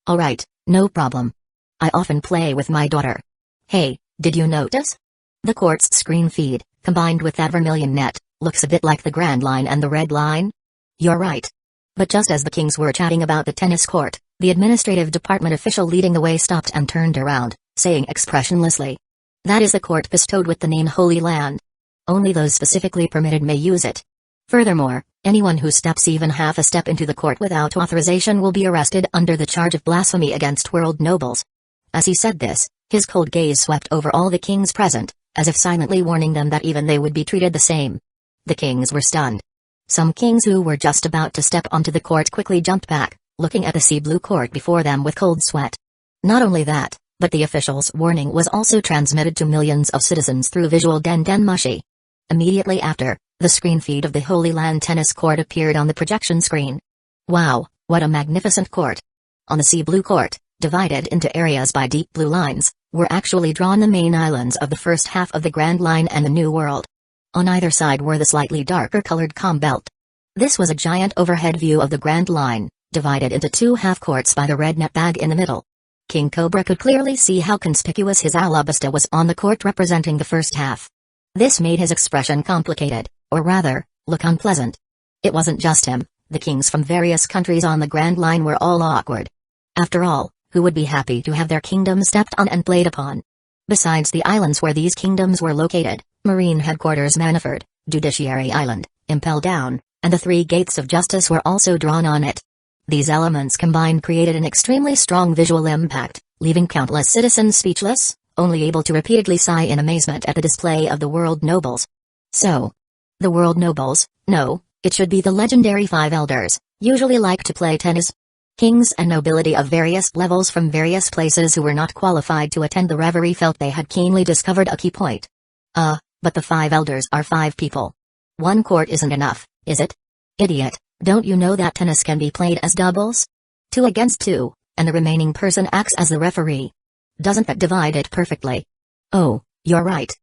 Alright, no problem. I often play with my daughter. Hey, did you notice? The court's screen feed, combined with that vermilion net, looks a bit like the Grand Line and the Red Line. You're right. But just as the kings were chatting about the tennis court, the administrative department official leading the way stopped and turned around, saying expressionlessly, "That is the court bestowed with the name Holy Land. Only those specifically permitted may use it. Furthermore, anyone who steps even half a step into the court without authorization will be arrested under the charge of blasphemy against world nobles." As he said this, his cold gaze swept over all the kings present, as if silently warning them that even they would be treated the same. The kings were stunned. Some kings who were just about to step onto the court quickly jumped back, looking at the sea blue court before them with cold sweat. Not only that, but the official's warning was also transmitted to millions of citizens through visual mushi. Immediately after, the screen feed of the Holy Land tennis court appeared on the projection screen. Wow, what a magnificent court! On the sea blue court, divided into areas by deep blue lines, were actually drawn the main islands of the first half of the Grand Line and the New World. On either side were the slightly darker colored calm belt. This was a giant overhead view of the Grand Line, divided into two half-courts by the red net bag in the middle. King Cobra could clearly see how conspicuous his alabaster was on the court representing the first half. This made his expression complicated, or rather, look unpleasant. It wasn't just him, the kings from various countries on the Grand Line were all awkward. After all, who would be happy to have their kingdom stepped on and played upon? Besides the islands where these kingdoms were located, Marine Headquarters Manaford, Judiciary Island, Impel Down, and the Three Gates of Justice were also drawn on it. These elements combined created an extremely strong visual impact, leaving countless citizens speechless, only able to repeatedly sigh in amazement at the display of the world nobles. So, The world nobles, no, it should be the legendary 5 elders, usually like to play tennis. Kings and nobility of various levels from various places who were not qualified to attend the reverie felt they had keenly discovered a key point. But the 5 elders are 5 people. One court isn't enough, is it? Idiot, don't you know that tennis can be played as doubles? 2 against 2, and the remaining person acts as the referee. Doesn't that divide it perfectly? Oh, you're right.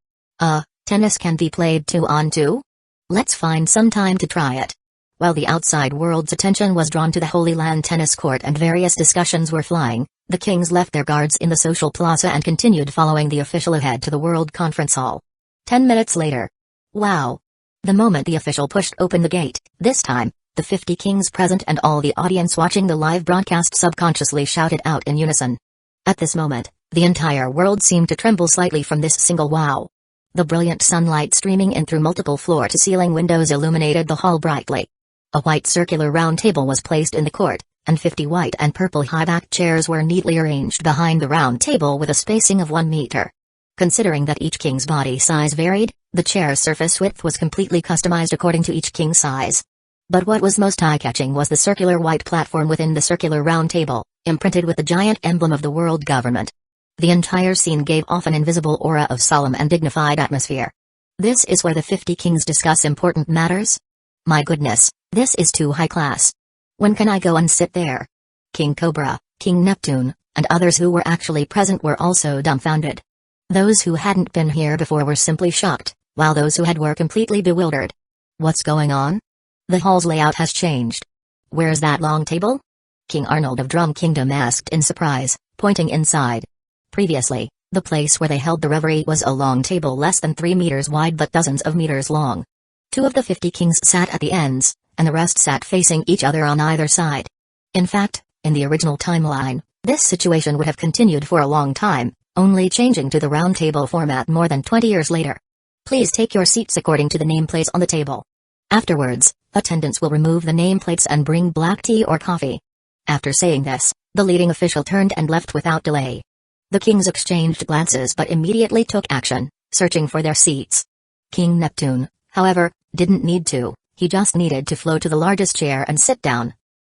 Tennis can be played 2 on 2? Let's find some time to try it. While the outside world's attention was drawn to the Holy Land tennis court and various discussions were flying, the kings left their guards in the social plaza and continued following the official ahead to the World Conference Hall. 10 minutes later. Wow! The moment the official pushed open the gate, this time, the 50 kings present and all the audience watching the live broadcast subconsciously shouted out in unison. At this moment, the entire world seemed to tremble slightly from this single wow. The brilliant sunlight streaming in through multiple floor-to-ceiling windows illuminated the hall brightly. A white circular round table was placed in the court, and 50 white and purple high-backed chairs were neatly arranged behind the round table with a spacing of 1 meter. Considering that each king's body size varied, the chair's surface width was completely customized according to each king's size. But what was most eye-catching was the circular white platform within the circular round table, imprinted with the giant emblem of the world government. The entire scene gave off an invisible aura of solemn and dignified atmosphere. This is where the 50 kings discuss important matters? My goodness, this is too high class. When can I go and sit there? King Cobra, King Neptune, and others who were actually present were also dumbfounded. Those who hadn't been here before were simply shocked, while those who had were completely bewildered. What's going on? The hall's layout has changed. Where's that long table? King Arnold of Drum Kingdom asked in surprise, pointing inside. Previously, the place where they held the reverie was a long table less than 3 meters wide but dozens of meters long. 2 of the 50 kings sat at the ends, and the rest sat facing each other on either side. In fact, in the original timeline, this situation would have continued for a long time, only changing to the round table format more than 20 years later. Please take your seats according to the nameplates on the table. Afterwards, attendants will remove the nameplates and bring black tea or coffee. After saying this, the leading official turned and left without delay. The kings exchanged glances but immediately took action, searching for their seats. King Neptune, however, didn't need to, he just needed to flow to the largest chair and sit down.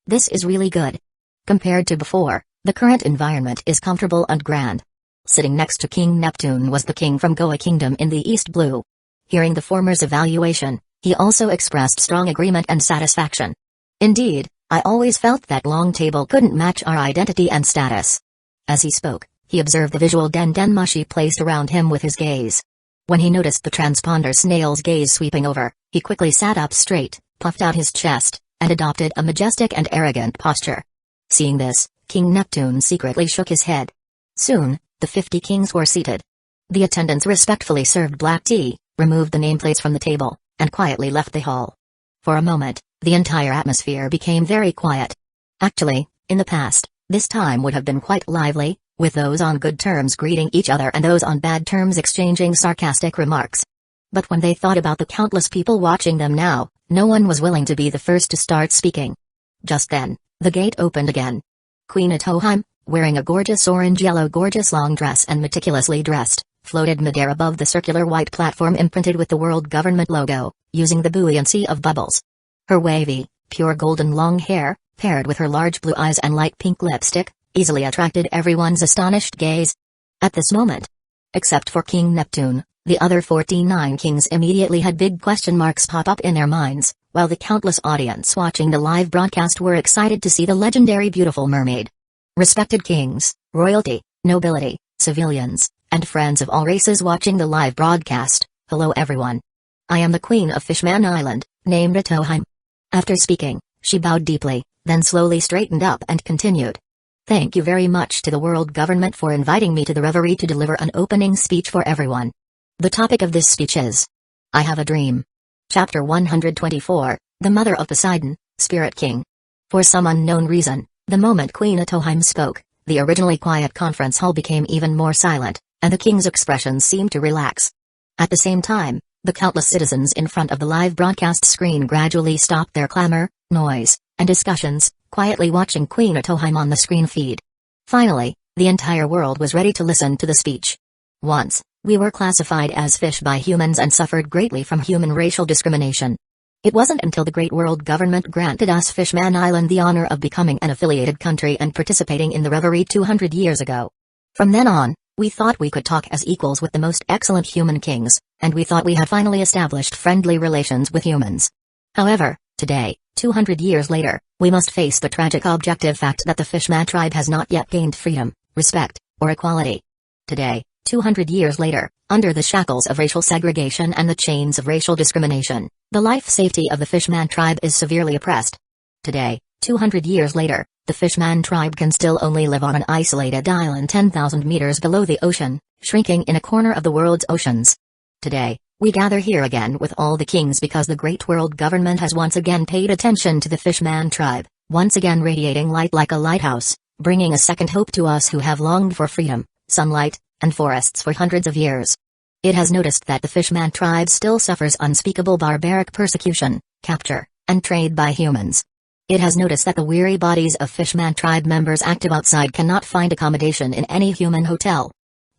This is really good. Compared to before, the current environment is comfortable and grand. Sitting next to King Neptune was the king from Goa Kingdom in the East Blue. Hearing the former's evaluation, he also expressed strong agreement and satisfaction. Indeed, I always felt that long table couldn't match our identity and status. As he spoke, he observed the visual den Mushi placed around him with his gaze. When he noticed the transponder snail's gaze sweeping over, he quickly sat up straight, puffed out his chest, and adopted a majestic and arrogant posture. Seeing this, King Neptune secretly shook his head. Soon, the 50 kings were seated. The attendants respectfully served black tea, removed the nameplates from the table, and quietly left the hall. For a moment, the entire atmosphere became very quiet. Actually, in the past, this time would have been quite lively, with those on good terms greeting each other and those on bad terms exchanging sarcastic remarks. But when they thought about the countless people watching them now, no one was willing to be the first to start speaking. Just then, the gate opened again. Queen Atoheim, wearing a gorgeous orange-yellow gorgeous long dress and meticulously dressed, floated midair above the circular white platform imprinted with the world government logo, using the buoyancy of bubbles. Her wavy, pure golden long hair, paired with her large blue eyes and light pink lipstick, easily attracted everyone's astonished gaze. At this moment, except for King Neptune, the other 49 kings immediately had big question marks pop up in their minds, while the countless audience watching the live broadcast were excited to see the legendary beautiful mermaid. Respected kings, royalty, nobility, civilians, and friends of all races watching the live broadcast, hello everyone. I am the Queen of Fishman Island, named Atoheim. After speaking, she bowed deeply, then slowly straightened up and continued. Thank you very much to the world government for inviting me to the reverie to deliver an opening speech for everyone. The topic of this speech is I Have a Dream. Chapter 124, The Mother of Poseidon, Spirit King. For some unknown reason, the moment Queen Atoheim spoke, the originally quiet conference hall became even more silent, and the king's expressions seemed to relax. At the same time, the countless citizens in front of the live broadcast screen gradually stopped their clamor, noise, and discussions, quietly watching Queen Atoheim on the screen feed. Finally, the entire world was ready to listen to the speech. Once, We were classified as fish by humans and suffered greatly from human racial discrimination. It wasn't until the great world government granted us Fishman Island the honor of becoming an affiliated country and participating in the reverie 200 years ago. From then on, we thought we could talk as equals with the most excellent human kings, and we thought we had finally established friendly relations with humans. However, today, 200 years later, we must face the tragic objective fact that the Fishman tribe has not yet gained freedom, respect, or equality. Today, 200 years later, under the shackles of racial segregation and the chains of racial discrimination, the life safety of the Fishman tribe is severely oppressed. Today, 200 years later, the Fishman tribe can still only live on an isolated island 10,000 meters below the ocean, shrinking in a corner of the world's oceans. Today, we gather here again with all the kings because the great world government has once again paid attention to the Fishman tribe, once again radiating light like a lighthouse, bringing a second hope to us who have longed for freedom, sunlight, and forests for hundreds of years. It has noticed that the Fishman tribe still suffers unspeakable barbaric persecution, capture, and trade by humans. It has noticed that the weary bodies of Fishman tribe members active outside cannot find accommodation in any human hotel.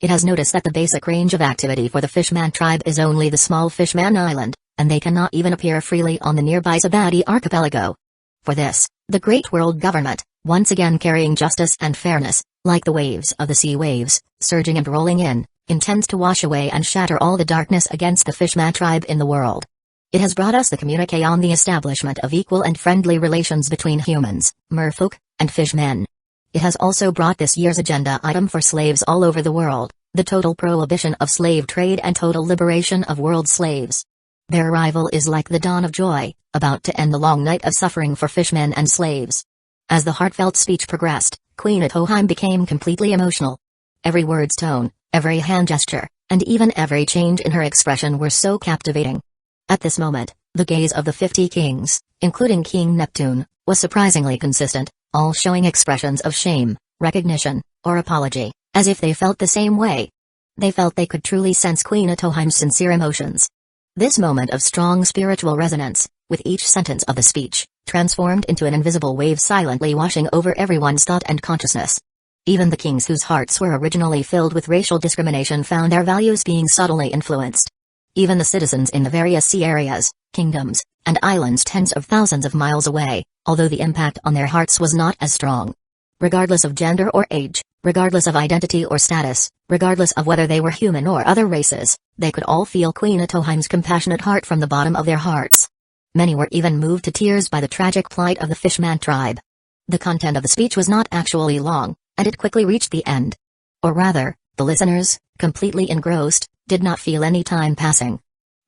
It has noticed that the basic range of activity for the Fishman tribe is only the small Fishman Island, and they cannot even appear freely on the nearby Zabadi archipelago. For this, the great world government, once again carrying justice and fairness, like the waves of the sea waves, surging and rolling in, intends to wash away and shatter all the darkness against the Fishman tribe in the world. It has brought us the communique on the establishment of equal and friendly relations between humans, merfolk, and fishmen. It has also brought this year's agenda item for slaves all over the world, the total prohibition of slave trade and total liberation of world slaves. Their arrival is like the dawn of joy, about to end the long night of suffering for fishmen and slaves. As the heartfelt speech progressed, Queen Atoheim became completely emotional. Every word's tone, every hand gesture, and even every change in her expression were so captivating. At this moment, the gaze of the 50 kings, including King Neptune, was surprisingly consistent, all showing expressions of shame, recognition, or apology, as if they felt the same way. They felt they could truly sense Queen Atoheim's sincere emotions. This moment of strong spiritual resonance, with each sentence of the speech, transformed into an invisible wave silently washing over everyone's thought and consciousness. Even the kings whose hearts were originally filled with racial discrimination found their values being subtly influenced. Even the citizens in the various sea areas, kingdoms, and islands tens of thousands of miles away, although the impact on their hearts was not as strong. Regardless of gender or age, regardless of identity or status, regardless of whether they were human or other races, they could all feel Queen Atoheim's compassionate heart from the bottom of their hearts. Many were even moved to tears by the tragic plight of the Fishman tribe. The content of the speech was not actually long, and it quickly reached the end. Or rather, the listeners, completely engrossed, did not feel any time passing.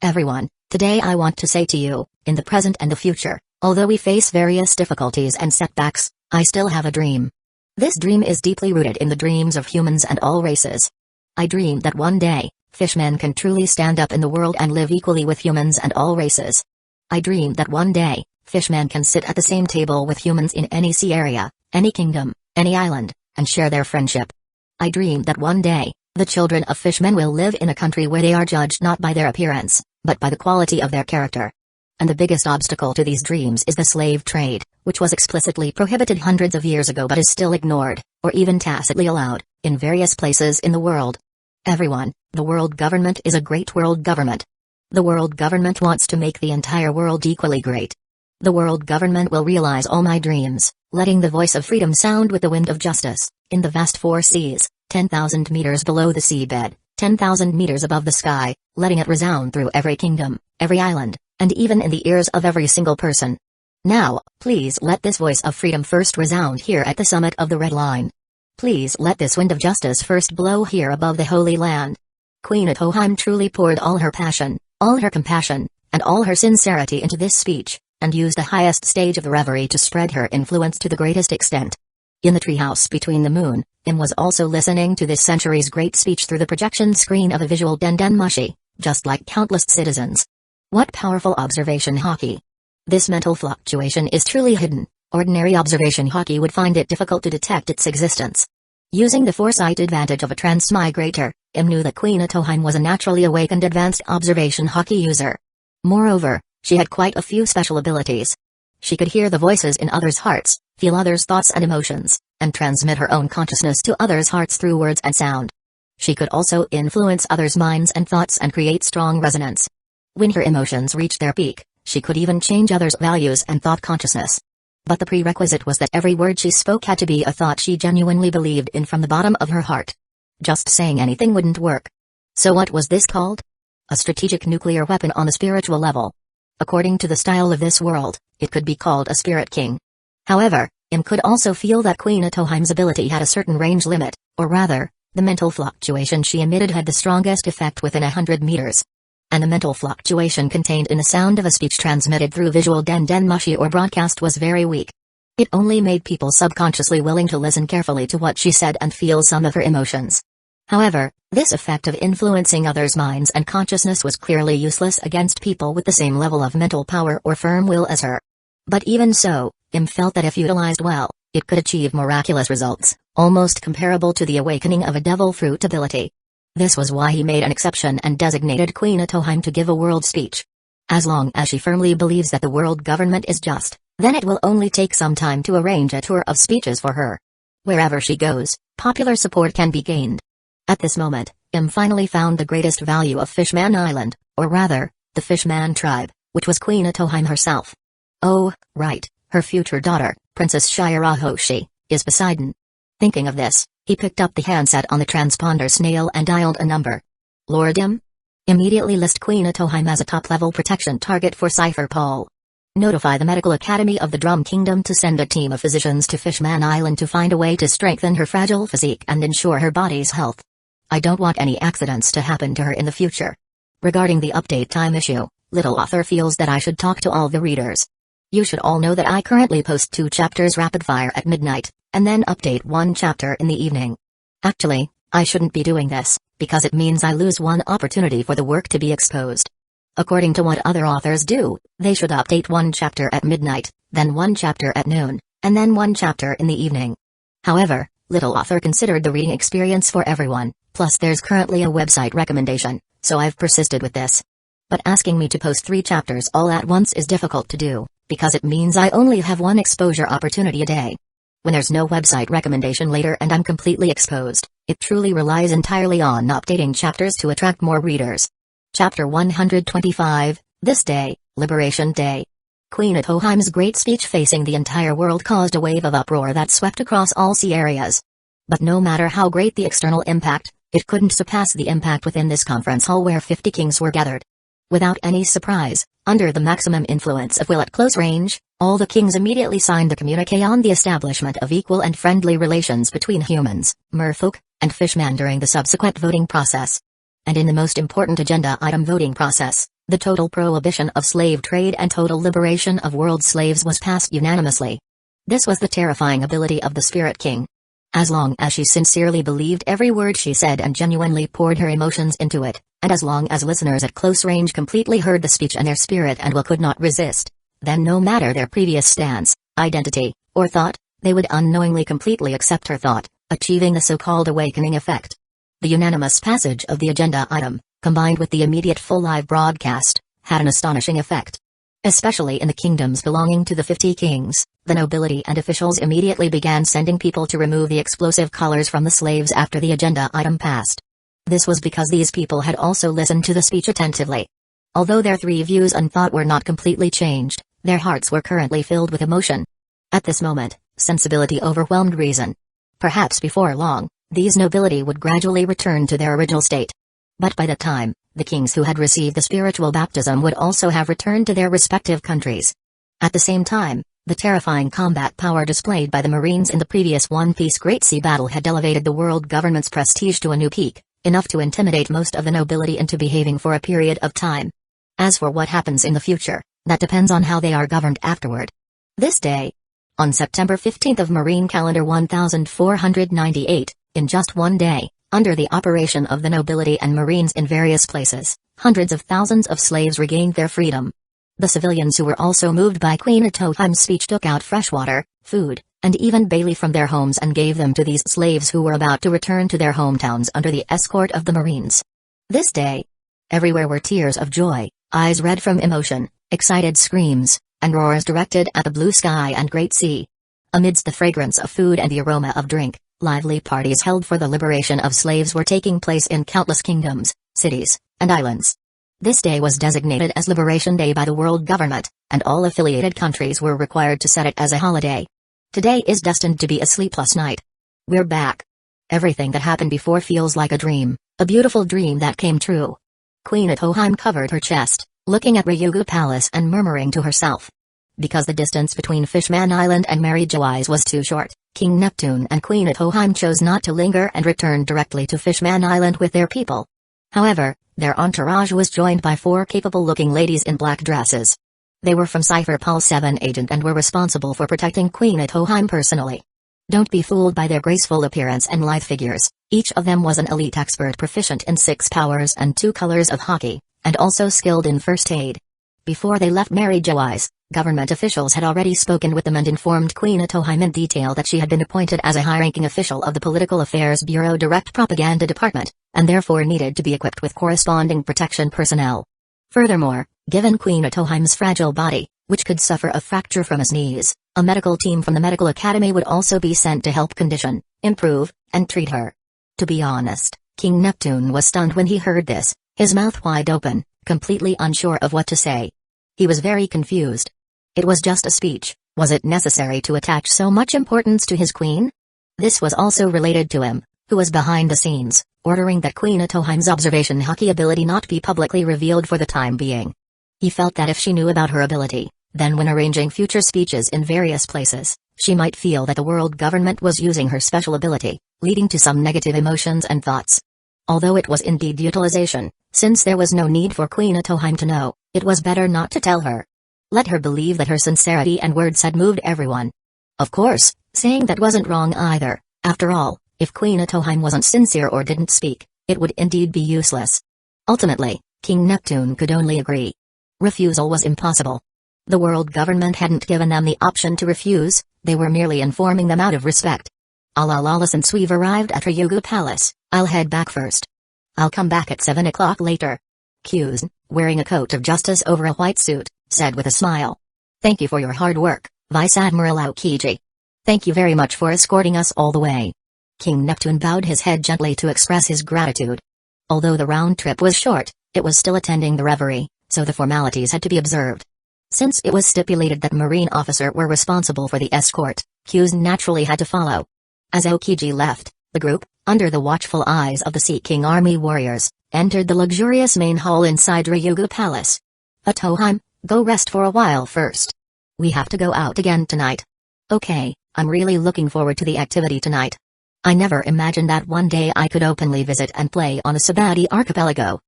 Everyone, today I want to say to you, in the present and the future, although we face various difficulties and setbacks, I still have a dream. This dream is deeply rooted in the dreams of humans and all races. I dream that one day, fishmen can truly stand up in the world and live equally with humans and all races. I dream that one day, fishmen can sit at the same table with humans in any sea area, any kingdom, any island, and share their friendship. I dream that one day, the children of fishmen will live in a country where they are judged not by their appearance, but by the quality of their character. And the biggest obstacle to these dreams is the slave trade, which was explicitly prohibited hundreds of years ago but is still ignored, or even tacitly allowed, in various places in the world. Everyone, the world government is a great world government. The world government wants to make the entire world equally great. The world government will realize all my dreams, letting the voice of freedom sound with the wind of justice, in the vast four seas, 10,000 meters below the seabed, 10,000 meters above the sky, letting it resound through every kingdom, every island, and even in the ears of every single person. Now, please let this voice of freedom first resound here at the summit of the Red Line. Please let this wind of justice first blow here above the Holy Land. Queen Atoheim truly poured all her passion, all her compassion, and all her sincerity into this speech, and used the highest stage of the reverie to spread her influence to the greatest extent. In the treehouse between the moon, Im was also listening to this century's great speech through the projection screen of a visual den mushi, just like countless citizens. What powerful observation hockey! This mental fluctuation is truly hidden. Ordinary observation hockey would find it difficult to detect its existence. Using the foresight advantage of a transmigrator, Im knew that Queen Atoheim was a naturally awakened advanced observation hockey user. Moreover, she had quite a few special abilities. She could hear the voices in others' hearts, feel others' thoughts and emotions, and transmit her own consciousness to others' hearts through words and sound. She could also influence others' minds and thoughts and create strong resonance. When her emotions reached their peak, she could even change others' values and thought consciousness. But the prerequisite was that every word she spoke had to be a thought she genuinely believed in from the bottom of her heart. Just saying anything wouldn't work. So what was this called? A strategic nuclear weapon on the spiritual level. According to the style of this world, it could be called a spirit king. However, Im could also feel that Queen Atoheim's ability had a certain range limit, or rather, the mental fluctuation she emitted had the strongest effect within 100 meters. And the mental fluctuation contained in the sound of a speech transmitted through visual denmushi or broadcast was very weak. It only made people subconsciously willing to listen carefully to what she said and feel some of her emotions. However, this effect of influencing others' minds and consciousness was clearly useless against people with the same level of mental power or firm will as her. But even so, Im felt that if utilized well, it could achieve miraculous results, almost comparable to the awakening of a devil fruit ability. This was why he made an exception and designated Queen Atoheim to give a world speech. As long as she firmly believes that the world government is just, then it will only take some time to arrange a tour of speeches for her. Wherever she goes, popular support can be gained. At this moment, Im finally found the greatest value of Fishman Island, or rather, the Fishman tribe, which was Queen Atoheim herself. Oh, right, her future daughter, Princess Shirahoshi, is Poseidon. Thinking of this, he picked up the handset on the transponder snail and dialed a number. Lord Im? Immediately list Queen Atoheim as a top-level protection target for Cypher Paul. Notify the Medical Academy of the Drum Kingdom to send a team of physicians to Fishman Island to find a way to strengthen her fragile physique and ensure her body's health. I don't want any accidents to happen to her in the future. Regarding the update time issue, Little Author feels that I should talk to all the readers. You should all know that I currently post 2 chapters rapid fire at midnight, and then update 1 chapter in the evening. Actually, I shouldn't be doing this, because it means I lose one opportunity for the work to be exposed. According to what other authors do, they should update 1 chapter at midnight, then 1 chapter at noon, and then 1 chapter in the evening. However, Little Author considered the reading experience for everyone, plus there's currently a website recommendation, so I've persisted with this. But asking me to post 3 chapters all at once is difficult to do, because it means I only have 1 exposure opportunity a day. When there's no website recommendation later and I'm completely exposed, it truly relies entirely on updating chapters to attract more readers. Chapter 125, This Day, Liberation Day. Queen Atoheim's great speech facing the entire world caused a wave of uproar that swept across all sea areas. But no matter how great the external impact, it couldn't surpass the impact within this conference hall where 50 kings were gathered. Without any surprise, under the maximum influence of will at close range, all the kings immediately signed the communique on the establishment of equal and friendly relations between humans, merfolk, and fishmen during the subsequent voting process. And in the most important agenda item voting process, the total prohibition of slave trade and total liberation of world slaves was passed unanimously. This was the terrifying ability of the Spirit King. As long as she sincerely believed every word she said and genuinely poured her emotions into it, and as long as listeners at close range completely heard the speech and their spirit and will could not resist, then no matter their previous stance, identity, or thought, they would unknowingly completely accept her thought, achieving the so-called awakening effect. The unanimous passage of the agenda item, combined with the immediate full live broadcast, had an astonishing effect. Especially in the kingdoms belonging to the 50 kings, the nobility and officials immediately began sending people to remove the explosive collars from the slaves after the agenda item passed. This was because these people had also listened to the speech attentively. Although their 3 views and thought were not completely changed, their hearts were currently filled with emotion. At this moment, sensibility overwhelmed reason. Perhaps before long, these nobility would gradually return to their original state. But by that time, the kings who had received the spiritual baptism would also have returned to their respective countries. At the same time, the terrifying combat power displayed by the Marines in the previous One Piece Great Sea Battle had elevated the world government's prestige to a new peak, enough to intimidate most of the nobility into behaving for a period of time. As for what happens in the future, that depends on how they are governed afterward. This day, on September 15th of Marine Calendar 1498, in just one day, under the operation of the nobility and Marines in various places, hundreds of thousands of slaves regained their freedom. The civilians who were also moved by Queen Atoheim's speech took out fresh water, food, and even barley from their homes and gave them to these slaves who were about to return to their hometowns under the escort of the Marines. This day, everywhere were tears of joy, eyes red from emotion, excited screams, and roars directed at the blue sky and great sea. Amidst the fragrance of food and the aroma of drink, Lively parties held for the liberation of slaves were taking place in countless kingdoms, cities, and islands. This day was designated as Liberation Day by the world government, and all affiliated countries were required to set it as a holiday. Today is destined to be a sleepless night. We're back. Everything that happened before feels like a dream, a beautiful dream that came true. Queen Atoheim covered her chest, looking at Ryugu Palace and murmuring to herself. Because the distance between Fishman Island and Mary Joyce was too short, King Neptune and Queen Atoheim chose not to linger and returned directly to Fishman Island with their people. However, their entourage was joined by 4 capable-looking ladies in black dresses. They were from Cypher Pulse 7 agent and were responsible for protecting Queen Atoheim personally. Don't be fooled by their graceful appearance and lithe figures. Each of them was an elite expert proficient in 6 powers and 2 colors of hockey, and also skilled in first aid. Before they left Mary Joyce, government officials had already spoken with them and informed Queen Atoheim in detail that she had been appointed as a high-ranking official of the Political Affairs Bureau Direct Propaganda Department, and therefore needed to be equipped with corresponding protection personnel. Furthermore, given Queen Atoheim's fragile body, which could suffer a fracture from his knees, a medical team from the Medical Academy would also be sent to help condition, improve, and treat her. To be honest, King Neptune was stunned when he heard this, his mouth wide open, completely unsure of what to say. He was very confused. It was just a speech. Was it necessary to attach so much importance to his queen? This was also related to him, who was behind the scenes, ordering that Queen Atoheim's observation hockey ability not be publicly revealed for the time being. He felt that if she knew about her ability, then when arranging future speeches in various places, she might feel that the world government was using her special ability, leading to some negative emotions and thoughts. Although it was indeed utilization, since there was no need for Queen Atoheim to know, it was better not to tell her. Let her believe that her sincerity and words had moved everyone. Of course, saying that wasn't wrong either. After all, if Queen Atoheim wasn't sincere or didn't speak, it would indeed be useless. Ultimately, King Neptune could only agree. Refusal was impossible. The world government hadn't given them the option to refuse, they were merely informing them out of respect. Since we've arrived at Ryugu Palace, I'll head back first. I'll come back at 7 o'clock later. Kyuzen, wearing a coat of justice over a white suit, said with a smile. Thank you for your hard work, Vice Admiral Aokiji. Thank you very much for escorting us all the way. King Neptune bowed his head gently to express his gratitude. Although the round trip was short, it was still attending the reverie, so the formalities had to be observed. Since it was stipulated that Marine officer were responsible for the escort, Kyuzen naturally had to follow. As Aokiji left, the group, under the watchful eyes of the Sea King army warriors, entered the luxurious main hall inside Ryugu Palace. Atoheim, go rest for a while first. We have to go out again tonight. Okay, I'm really looking forward to the activity tonight. I never imagined that one day I could openly visit and play on the Sabati archipelago.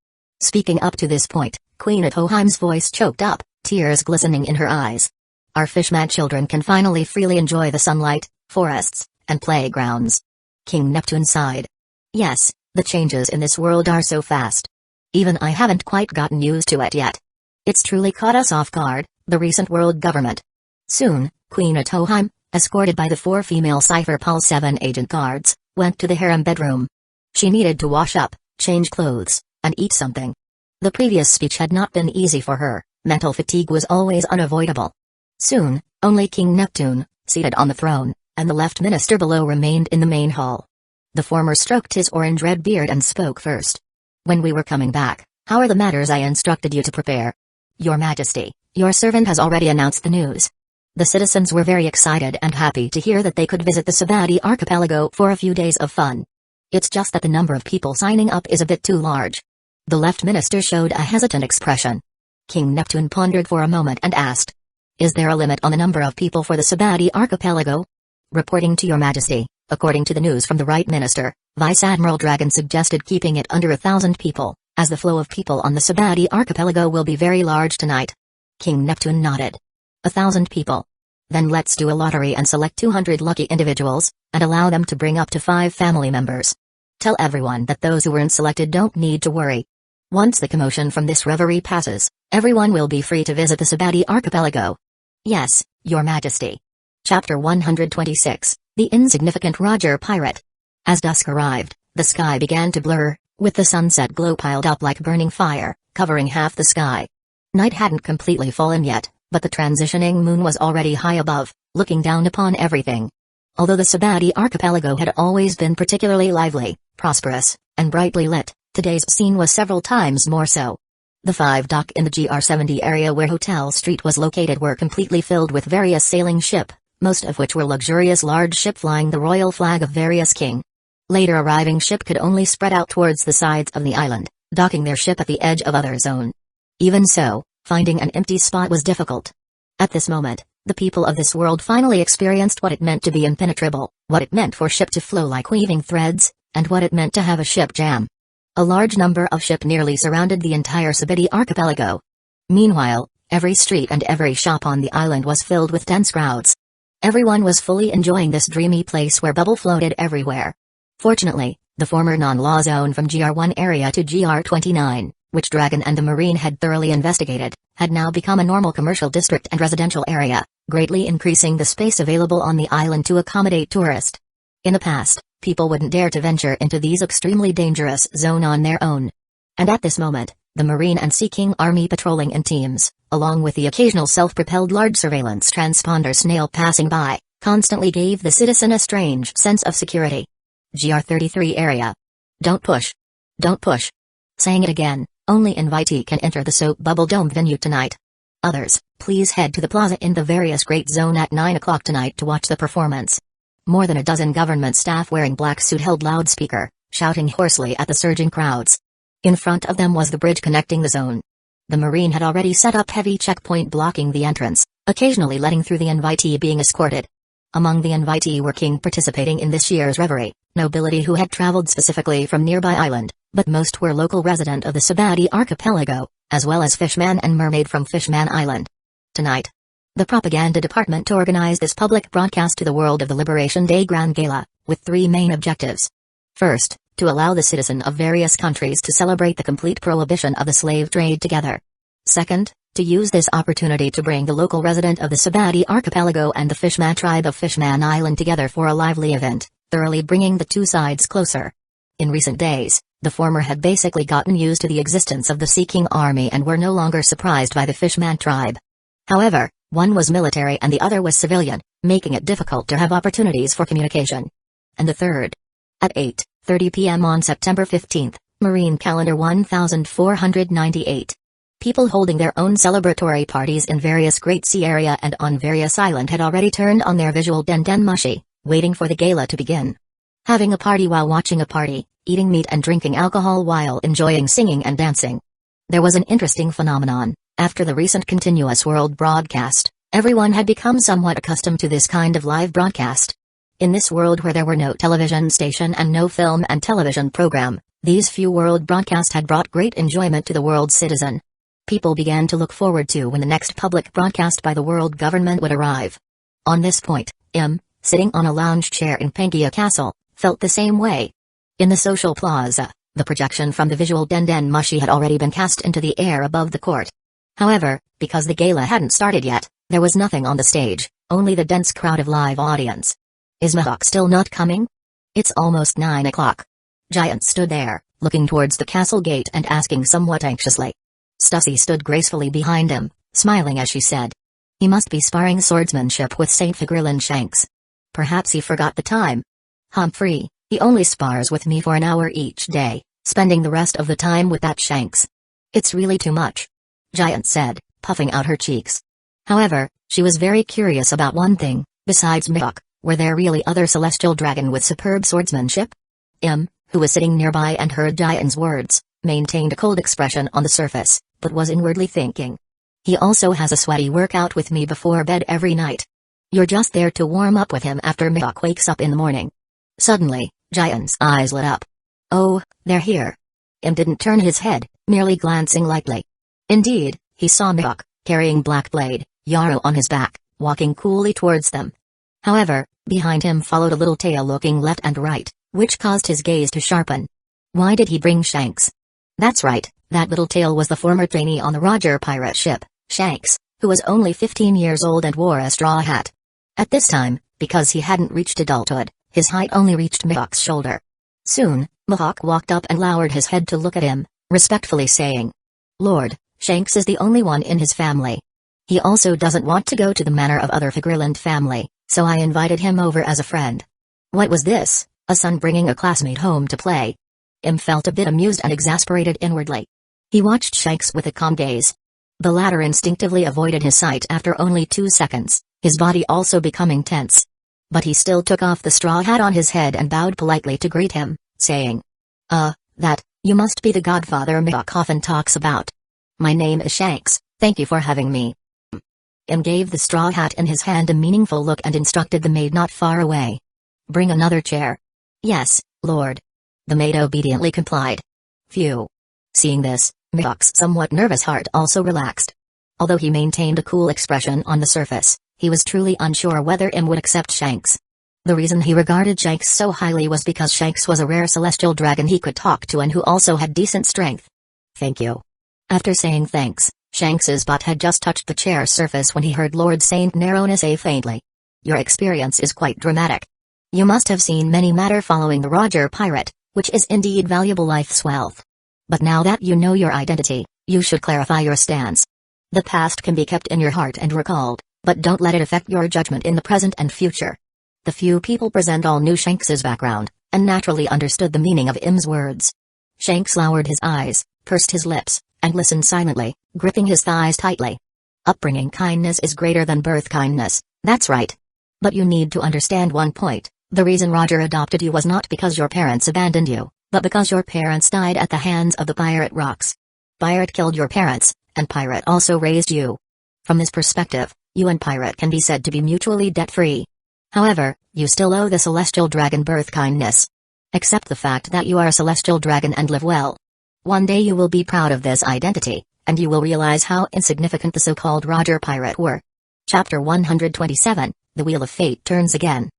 Speaking up to this point, Queen Atoheim's voice choked up, tears glistening in her eyes. Our fishman children can finally freely enjoy the sunlight, forests, and playgrounds. King Neptune sighed. Yes, the changes in this world are so fast. Even I haven't quite gotten used to it yet. It's truly caught us off guard, the recent world government. Soon, Queen Atoheim, escorted by the 4 female Cypher Pulse 7 agent guards, went to the harem bedroom. She needed to wash up, change clothes, and eat something. The previous speech had not been easy for her, mental fatigue was always unavoidable. Soon, only King Neptune, seated on the throne, and the left minister below remained in the main hall. The former stroked his orange-red beard and spoke first. When we were coming back, how are the matters I instructed you to prepare? Your Majesty, your servant has already announced the news. The citizens were very excited and happy to hear that they could visit the Sabati archipelago for a few days of fun. It's just that the number of people signing up is a bit too large. The left minister showed a hesitant expression. King Neptune pondered for a moment and asked, is there a limit on the number of people for the Sabati archipelago? Reporting to your Majesty, according to the news from the right minister, Vice Admiral Dragon suggested keeping it under 1,000 people, as the flow of people on the Sabati archipelago will be very large tonight. King Neptune nodded. 1,000 people. Then let's do a lottery and select 200 lucky individuals, and allow them to bring up to 5 family members. Tell everyone that those who weren't selected don't need to worry. Once the commotion from this reverie passes, everyone will be free to visit the Sabati archipelago. Yes, your Majesty. Chapter 126, The Insignificant Roger Pirate. As dusk arrived, the sky began to blur, with the sunset glow piled up like burning fire, covering half the sky. Night hadn't completely fallen yet, but the transitioning moon was already high above, looking down upon everything. Although the Sabati archipelago had always been particularly lively, prosperous, and brightly lit, today's scene was several times more so. The 5 dock in the GR70 area where Hotel Street was located were completely filled with various sailing ship, most of which were luxurious large ship flying the royal flag of various king. Later arriving ship could only spread out towards the sides of the island, docking their ship at the edge of other zone. Even so, finding an empty spot was difficult. At this moment, the people of this world finally experienced what it meant to be impenetrable, what it meant for ship to flow like weaving threads, and what it meant to have a ship jam. A large number of ship nearly surrounded the entire Sabiti archipelago. Meanwhile, every street and every shop on the island was filled with dense crowds. Everyone was fully enjoying this dreamy place where bubble floated everywhere. Fortunately, the former non-law zone from GR1 area to GR29, which Dragon and the Marine had thoroughly investigated, had now become a normal commercial district and residential area, greatly increasing the space available on the island to accommodate tourists. In the past, people wouldn't dare to venture into these extremely dangerous zone on their own. And at this moment, the Marine and Sea King Army patrolling in teams, along with the occasional self-propelled large surveillance transponder snail passing by, constantly gave the citizen a strange sense of security. GR33 area. Don't push. Don't push. Saying it again, only invitee can enter the Soap Bubble Dome venue tonight. Others, please head to the plaza in the various Great Zone at 9 o'clock tonight to watch the performance. More than a dozen government staff wearing black suit held loudspeaker, shouting hoarsely at the surging crowds. In front of them was the bridge connecting the zone. The Marine had already set up heavy checkpoint blocking the entrance, occasionally letting through the invitee being escorted. Among the invitee were king participating in this year's revelry, nobility who had traveled specifically from nearby island, but most were local resident of the Sabati archipelago, as well as fishman and mermaid from Fishman Island. Tonight, the propaganda department organized this public broadcast to the world of the Liberation Day Grand Gala, with 3 main objectives. First, to allow the citizen of various countries to celebrate the complete prohibition of the slave trade together. Second, to use this opportunity to bring the local resident of the Sabati archipelago and the Fishman tribe of Fishman Island together for a lively event, thoroughly bringing the two sides closer. In recent days, the former had basically gotten used to the existence of the Sea King army and were no longer surprised by the Fishman tribe. However, one was military and the other was civilian, making it difficult to have opportunities for communication. And the third. At 8:30 p.m. on September 15th, Marine Calendar 1498. People holding their own celebratory parties in various Great Sea area and on various island had already turned on their visual den mushy, waiting for the gala to begin. Having a party while watching a party, eating meat and drinking alcohol while enjoying singing and dancing. There was an interesting phenomenon. After the recent continuous world broadcast, everyone had become somewhat accustomed to this kind of live broadcast. In this world where there were no television station and no film and television program, these few world broadcasts had brought great enjoyment to the world citizen. People began to look forward to when the next public broadcast by the world government would arrive. On this point, sitting on a lounge chair in Pangaea Castle, felt the same way. In the social plaza, the projection from the visual den mushy had already been cast into the air above the court. However, because the gala hadn't started yet, there was nothing on the stage, only the dense crowd of live audience. Is Mihawk still not coming? It's almost 9 o'clock. Giant stood there, looking towards the castle gate and asking somewhat anxiously. Stussy stood gracefully behind him, smiling as she said. He must be sparring swordsmanship with Saint Figurlin Shanks. Perhaps he forgot the time. Humphrey, he only spars with me for an hour each day, spending the rest of the time with that Shanks. It's really too much. Giant said, puffing out her cheeks. However, she was very curious about one thing. Besides Mihawk, were there really other celestial dragon with superb swordsmanship? Who was sitting nearby and heard Giant's words, maintained a cold expression on the surface, but was inwardly thinking. He also has a sweaty workout with me before bed every night. You're just there to warm up with him after Mihawk wakes up in the morning. Suddenly, Giant's eyes lit up. Oh, they're here. Didn't turn his head, merely glancing lightly. Indeed, he saw Mihawk, carrying Black Blade, Yarrow on his back, walking coolly towards them. However, behind him followed a little tail looking left and right, which caused his gaze to sharpen. Why did he bring Shanks? That's right, that little tail was the former trainee on the Roger pirate ship, Shanks, who was only 15 years old and wore a straw hat. At this time, because he hadn't reached adulthood, his height only reached Mihawk's shoulder. Soon, Mihawk walked up and lowered his head to look at him, respectfully saying, Lord, Shanks is the only one in his family. He also doesn't want to go to the manor of other Figurland family, So I invited him over as a friend. What was this? A son bringing a classmate home to play? Im felt a bit amused and exasperated inwardly. He watched Shanks with a calm gaze. The latter instinctively avoided his sight after only 2 seconds, his body also becoming tense. But he still took off the straw hat on his head and bowed politely to greet him, saying, you must be the godfather Mick often talks about. My name is Shanks, thank you for having me. Im gave the straw hat in his hand a meaningful look and instructed the maid not far away. Bring another chair. Yes, lord. The maid obediently complied. Phew. Seeing this, Mick's somewhat nervous heart also relaxed. Although he maintained a cool expression on the surface, he was truly unsure whether Im would accept Shanks. The reason he regarded Shanks so highly was because Shanks was a rare celestial dragon he could talk to and who also had decent strength. Thank you. After saying thanks, Shanks's butt had just touched the chair's surface when he heard Lord Saint Nerona say faintly. Your experience is quite dramatic. You must have seen many matter following the Roger Pirate, which is indeed valuable life's wealth. But now that you know your identity, you should clarify your stance. The past can be kept in your heart and recalled, but don't let it affect your judgment in the present and future. The few people present all knew Shanks's background, and naturally understood the meaning of Im's words. Shanks lowered his eyes, pursed his lips, and listened silently, gripping his thighs tightly. Upbringing kindness is greater than birth kindness, that's right. But you need to understand one point, the reason Roger adopted you was not because your parents abandoned you, but because your parents died at the hands of the pirate rocks. Pirate killed your parents, and pirate also raised you. From this perspective, you and pirate can be said to be mutually debt-free. However, you still owe the celestial dragon birth kindness. Accept the fact that you are a celestial dragon and live well. One day you will be proud of this identity, and you will realize how insignificant the so-called Roger Pirate were. Chapter 127, The Wheel of Fate Turns Again.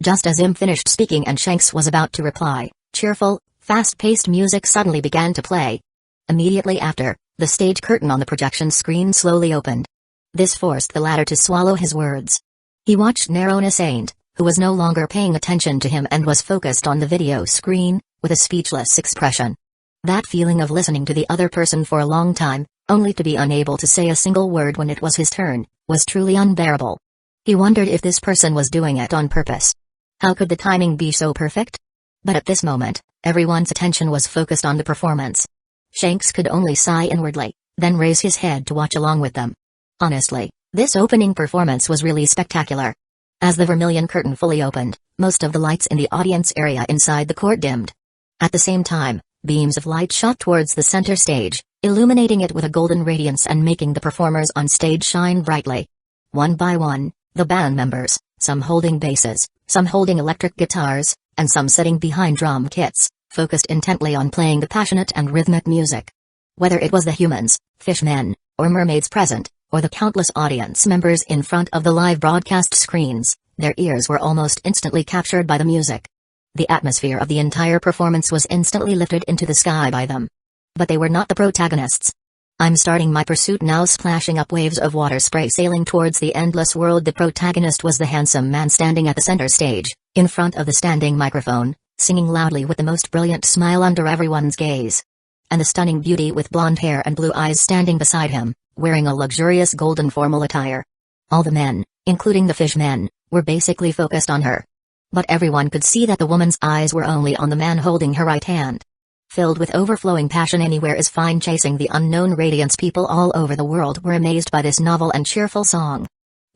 Just as Im finished speaking and Shanks was about to reply, cheerful, fast-paced music suddenly began to play. Immediately after, the stage curtain on the projection screen slowly opened. This forced the latter to swallow his words. He watched Nerona Saint, who was no longer paying attention to him and was focused on the video screen, with a speechless expression. That feeling of listening to the other person for a long time, only to be unable to say a single word when it was his turn, was truly unbearable. He wondered if this person was doing it on purpose. How could the timing be so perfect? But at this moment, everyone's attention was focused on the performance. Shanks could only sigh inwardly, then raise his head to watch along with them. Honestly, this opening performance was really spectacular. As the vermilion curtain fully opened, most of the lights in the audience area inside the court dimmed. At the same time, beams of light shot towards the center stage, illuminating it with a golden radiance and making the performers on stage shine brightly. One by one, the band members, some holding basses, some holding electric guitars, and some sitting behind drum kits, focused intently on playing the passionate and rhythmic music. Whether it was the humans, fishmen, or mermaids present, or the countless audience members in front of the live broadcast screens, their ears were almost instantly captured by the music. The atmosphere of the entire performance was instantly lifted into the sky by them. But they were not the protagonists. I'm starting my pursuit now, splashing up waves of water spray sailing towards the endless world. The protagonist was the handsome man standing at the center stage, in front of the standing microphone, singing loudly with the most brilliant smile under everyone's gaze. And the stunning beauty with blonde hair and blue eyes standing beside him, wearing a luxurious golden formal attire. All the men, including the fishmen, were basically focused on her. But everyone could see that the woman's eyes were only on the man holding her right hand. Filled with overflowing passion, anywhere is fine chasing the unknown radiance. People all over the world were amazed by this novel and cheerful song.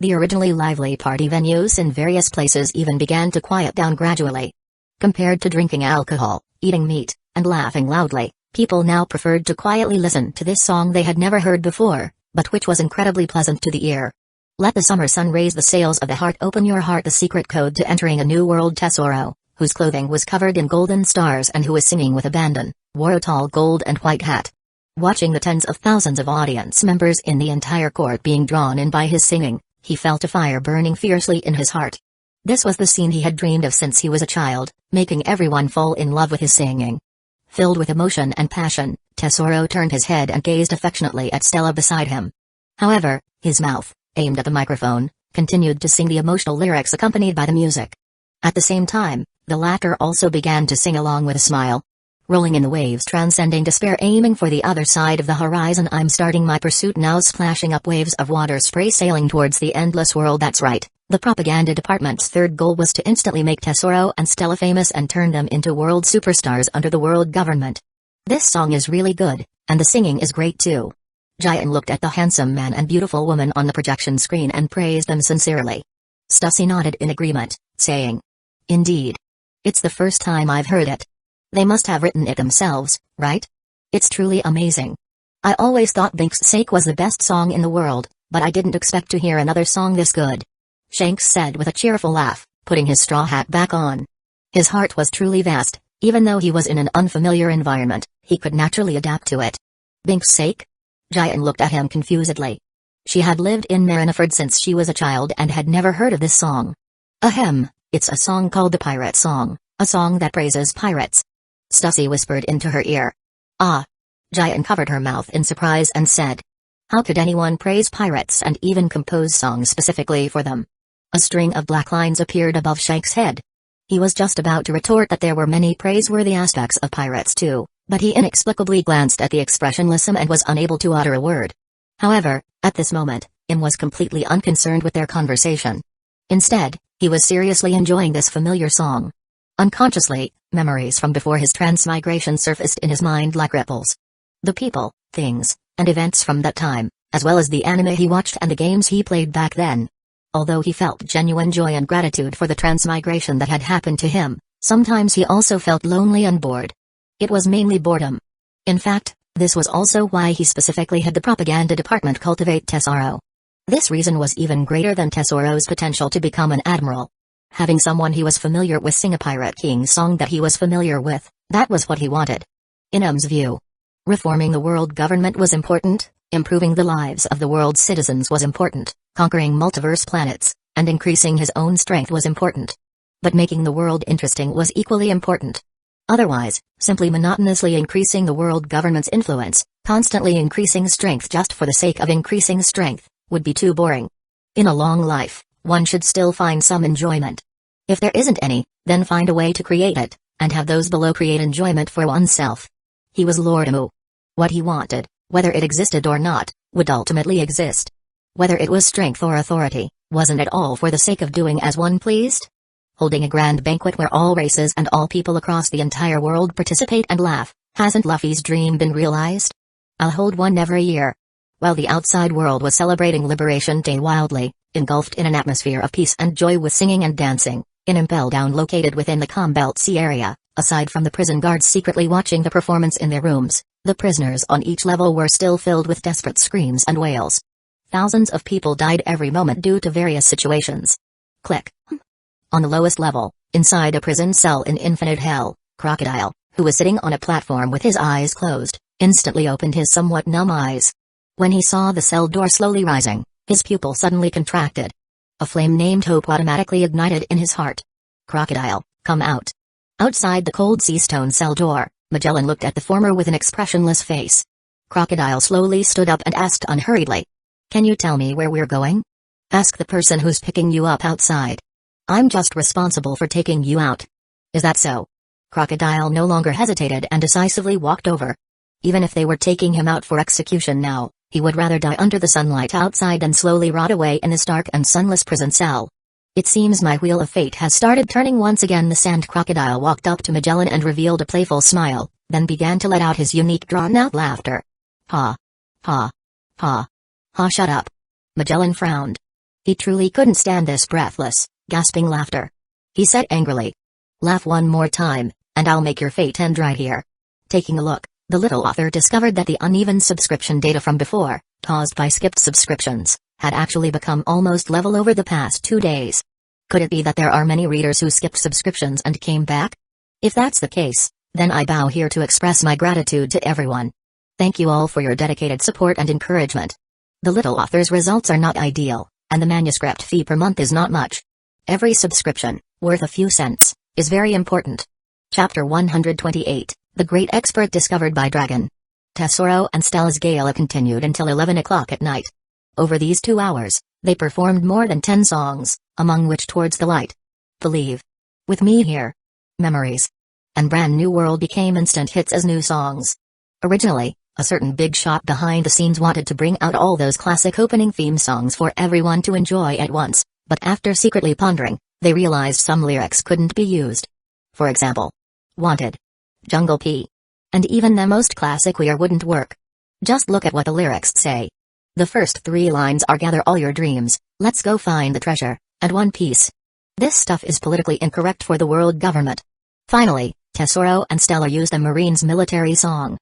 The originally lively party venues in various places even began to quiet down gradually. Compared to drinking alcohol, eating meat, and laughing loudly, people now preferred to quietly listen to this song they had never heard before, but which was incredibly pleasant to the ear. Let the summer sun raise the sails of the heart. Open your heart, the secret code to entering a new world. Tesoro, whose clothing was covered in golden stars and who was singing with abandon, wore a tall gold and white hat. Watching the tens of thousands of audience members in the entire court being drawn in by his singing, he felt a fire burning fiercely in his heart. This was the scene he had dreamed of since he was a child, making everyone fall in love with his singing. Filled with emotion and passion, Tesoro turned his head and gazed affectionately at Stella beside him. However, his mouth, aimed at the microphone, continued to sing the emotional lyrics accompanied by the music. At the same time, the latter also began to sing along with a smile. Rolling in the waves, transcending despair, aiming for the other side of the horizon. I'm starting my pursuit now, splashing up waves of water spray sailing towards the endless world. That's right, The propaganda department's third goal was to instantly make Tesoro and Stella famous and turn them into world superstars under the world government. This song is really good, and the singing is great too. Jian looked at the handsome man and beautiful woman on the projection screen and praised them sincerely. Stussy nodded in agreement, saying, "Indeed. It's the first time I've heard it. They must have written it themselves, right? It's truly amazing. I always thought Bink's Sake was the best song in the world, but I didn't expect to hear another song this good," Shanks said with a cheerful laugh, putting his straw hat back on. His heart was truly vast. Even though he was in an unfamiliar environment, he could naturally adapt to it. Bink's Sake? Jian looked at him confusedly. She had lived in Marineford since she was a child and had never heard of this song. Ahem, it's a song called the Pirate Song, a song that praises pirates. Stussy whispered into her ear. Ah. Jian covered her mouth in surprise and said. How could anyone praise pirates and even compose songs specifically for them? A string of black lines appeared above Shank's head. He was just about to retort that there were many praiseworthy aspects of pirates too, but he inexplicably glanced at the expressionless Im and was unable to utter a word. However, at this moment, Im was completely unconcerned with their conversation. Instead, he was seriously enjoying this familiar song. Unconsciously, memories from before his transmigration surfaced in his mind like ripples. The people, things, and events from that time, as well as the anime he watched and the games he played back then. Although he felt genuine joy and gratitude for the transmigration that had happened to him, sometimes he also felt lonely and bored. It was mainly boredom. In fact, this was also why he specifically had the propaganda department cultivate Tesoro. This reason was even greater than Tesoro's potential to become an admiral. Having someone he was familiar with sing a Pirate King song that he was familiar with, that was what he wanted. In Im's view, reforming the world government was important, improving the lives of the world's citizens was important, conquering multiverse planets, and increasing his own strength was important. But making the world interesting was equally important. Otherwise, simply monotonously increasing the world government's influence, constantly increasing strength just for the sake of increasing strength, would be too boring. In a long life, one should still find some enjoyment. If there isn't any, then find a way to create it, and have those below create enjoyment for oneself. He was Lord Amu. What he wanted, whether it existed or not, would ultimately exist. Whether it was strength or authority, wasn't it all for the sake of doing as one pleased? Holding a grand banquet where all races and all people across the entire world participate and laugh, hasn't Luffy's dream been realized? I'll hold one every year. While the outside world was celebrating Liberation Day wildly, engulfed in an atmosphere of peace and joy with singing and dancing, in Impel Down located within the Combelt Sea area, aside from the prison guards secretly watching the performance in their rooms, the prisoners on each level were still filled with desperate screams and wails. Thousands of people died every moment due to various situations. Click. On the lowest level, inside a prison cell in Infinite Hell, Crocodile, who was sitting on a platform with his eyes closed, instantly opened his somewhat numb eyes. When he saw the cell door slowly rising, his pupil suddenly contracted. A flame named Hope automatically ignited in his heart. Crocodile, come out. Outside the cold sea stone cell door, Magellan looked at the former with an expressionless face. Crocodile slowly stood up and asked unhurriedly. Can you tell me where we're going? Ask the person who's picking you up outside. I'm just responsible for taking you out. Is that so? Crocodile no longer hesitated and decisively walked over. Even if they were taking him out for execution now, he would rather die under the sunlight outside than slowly rot away in this dark and sunless prison cell. It seems my wheel of fate has started turning once again. The sand crocodile walked up to Magellan and revealed a playful smile, then began to let out his unique drawn-out laughter. Ha. Ha. Ha. Ha, shut up. Magellan frowned. He truly couldn't stand this breathless, gasping laughter. He said angrily. Laugh one more time, and I'll make your fate end right here. Taking a look, the little author discovered that the uneven subscription data from before, caused by skipped subscriptions, had actually become almost level over the past 2 days. Could it be that there are many readers who skipped subscriptions and came back? If that's the case, then I bow here to express my gratitude to everyone. Thank you all for your dedicated support and encouragement. The little author's results are not ideal, and the manuscript fee per month is not much. Every subscription, worth a few cents, is very important. Chapter 128, The Great Expert Discovered by Dragon. Tesoro and Stella's gala continued until 11 o'clock at night. Over these 2 hours, they performed more than 10 songs, among which Towards the Light, Believe, With Me Here, Memories, and Brand New World became instant hits as new songs. Originally, a certain big shot behind the scenes wanted to bring out all those classic opening theme songs for everyone to enjoy at once, But after secretly pondering, they realized some lyrics couldn't be used. For example, wanted, jungle pea, and even the most classic we are wouldn't work. Just look at what the lyrics say. The first 3 lines are gather all your dreams, let's go find the treasure, and one piece. This stuff is politically incorrect for the world government. Finally, Tesoro and Stella used the Marines' military song,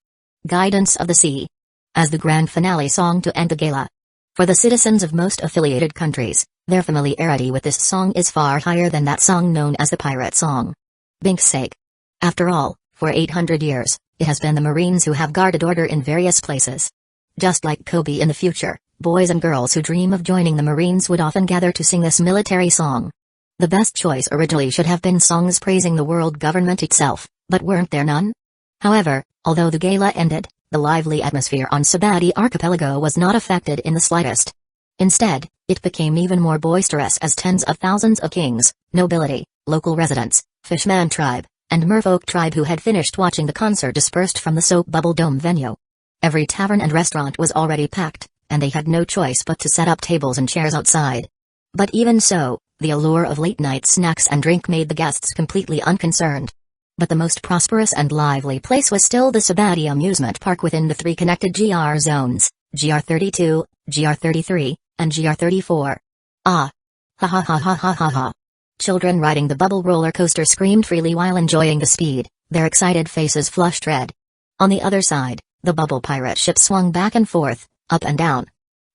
Guidance of the Sea, as the grand finale song to end the gala. For the citizens of most affiliated countries, their familiarity with this song is far higher than that song known as the pirate song. Bink's sake. After all, for 800 years, it has been the Marines who have guarded order in various places. Just like Kobe in the future, boys and girls who dream of joining the Marines would often gather to sing this military song. The best choice originally should have been songs praising the world government itself, but weren't there none? However, although the gala ended, the lively atmosphere on Sabati Archipelago was not affected in the slightest. Instead, it became even more boisterous as tens of thousands of kings, nobility, local residents, Fishman tribe, and merfolk tribe who had finished watching the concert dispersed from the Soap Bubble Dome venue. Every tavern and restaurant was already packed, and they had no choice but to set up tables and chairs outside. But even so, the allure of late-night snacks and drink made the guests completely unconcerned. But the most prosperous and lively place was still the Sabati amusement park within the 3 connected GR zones, GR32, GR33, and GR34. Ah! Ha ha ha ha ha ha ha. Children riding the bubble roller coaster screamed freely while enjoying the speed, their excited faces flushed red. On the other side, the bubble pirate ship swung back and forth, up and down.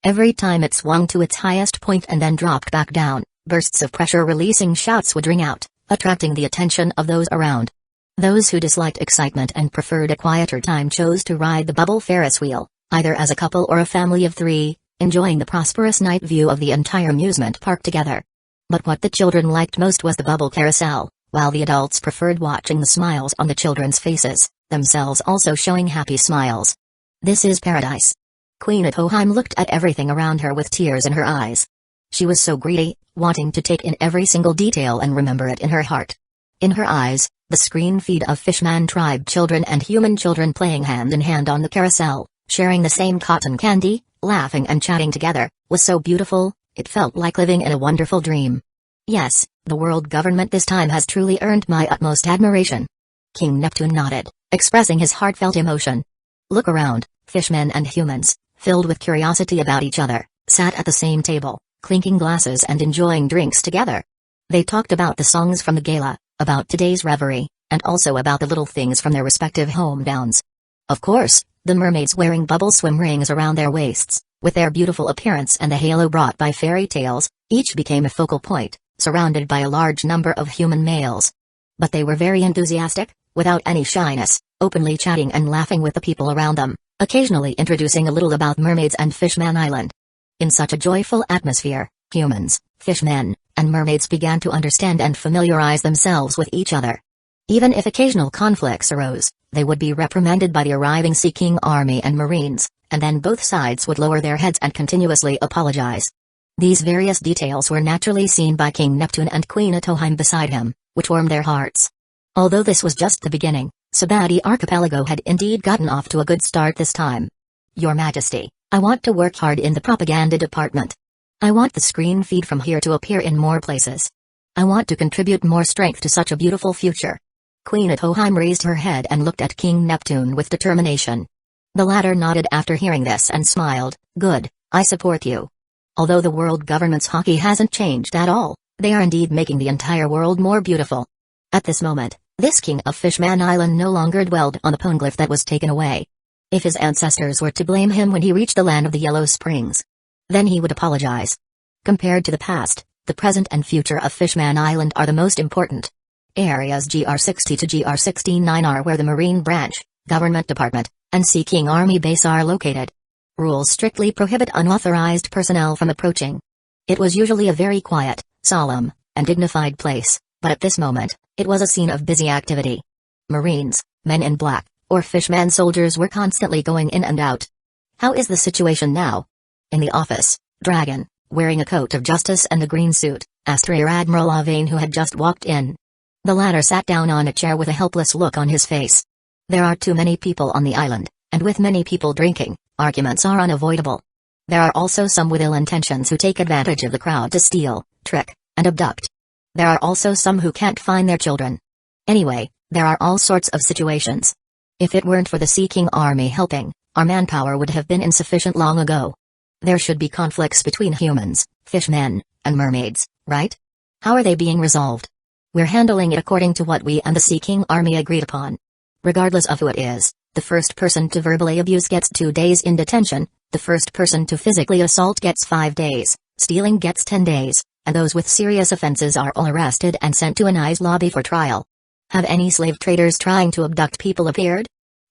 Every time it swung to its highest point and then dropped back down, bursts of pressure-releasing shouts would ring out, attracting the attention of those around. Those who disliked excitement and preferred a quieter time chose to ride the bubble Ferris wheel, either as a couple or a family of 3, enjoying the prosperous night view of the entire amusement park together. But what the children liked most was the bubble carousel, while the adults preferred watching the smiles on the children's faces, themselves also showing happy smiles. This is paradise. Queen Atoheim looked at everything around her with tears in her eyes. She was so greedy, wanting to take in every single detail and remember it in her heart. In her eyes, the screen feed of Fishman tribe children and human children playing hand in hand on the carousel, sharing the same cotton candy, laughing and chatting together, was so beautiful, it felt like living in a wonderful dream. Yes, the world government this time has truly earned my utmost admiration. King Neptune nodded, expressing his heartfelt emotion. Look around, fishmen and humans, filled with curiosity about each other, sat at the same table, clinking glasses and enjoying drinks together. They talked about the songs from the gala, about today's revelry, and also about the little things from their respective hometowns. Of course, the mermaids wearing bubble swim rings around their waists, with their beautiful appearance and the halo brought by fairy tales, each became a focal point, surrounded by a large number of human males. But they were very enthusiastic, without any shyness, openly chatting and laughing with the people around them, occasionally introducing a little about mermaids and Fishman Island. In such a joyful atmosphere, humans, fishmen, and mermaids began to understand and familiarize themselves with each other. Even if occasional conflicts arose, they would be reprimanded by the arriving Sea King army and marines, and then both sides would lower their heads and continuously apologize. These various details were naturally seen by King Neptune and Queen Atoheim beside him, which warmed their hearts. Although this was just the beginning, Sabati Archipelago had indeed gotten off to a good start this time. Your Majesty, I want to work hard in the propaganda department. I want the screen feed from here to appear in more places. I want to contribute more strength to such a beautiful future. Queen Atoheim raised her head and looked at King Neptune with determination. The latter nodded after hearing this and smiled. Good, I support you. Although the world government's hockey hasn't changed at all, they are indeed making the entire world more beautiful. At this moment, this king of Fishman Island no longer dwelled on the poneglyph that was taken away. If his ancestors were to blame him when he reached the land of the Yellow Springs, then he would apologize. Compared to the past, the present and future of Fishman Island are the most important. Areas GR60 to GR69 are where the Marine Branch, Government Department, and Sea King Army Base are located. Rules strictly prohibit unauthorized personnel from approaching. It was usually a very quiet, solemn, and dignified place, but at this moment, it was a scene of busy activity. Marines, men in black, or Fishman soldiers were constantly going in and out. How is the situation now? In the office, Dragon, wearing a coat of justice and a green suit, asked Rear Admiral Avane, who had just walked in. The latter sat down on a chair with a helpless look on his face. There are too many people on the island, and with many people drinking, arguments are unavoidable. There are also some with ill intentions who take advantage of the crowd to steal, trick, and abduct. There are also some who can't find their children. Anyway, there are all sorts of situations. If it weren't for the seeking army helping, our manpower would have been insufficient long ago. There should be conflicts between humans, fishmen, and mermaids, right? How are they being resolved? We're handling it according to what we and the seeking army agreed upon. Regardless of who it is, the first person to verbally abuse gets 2 days in detention, the first person to physically assault gets 5 days, stealing gets 10 days, and those with serious offenses are all arrested and sent to an ICE lobby for trial. Have any slave traders trying to abduct people appeared?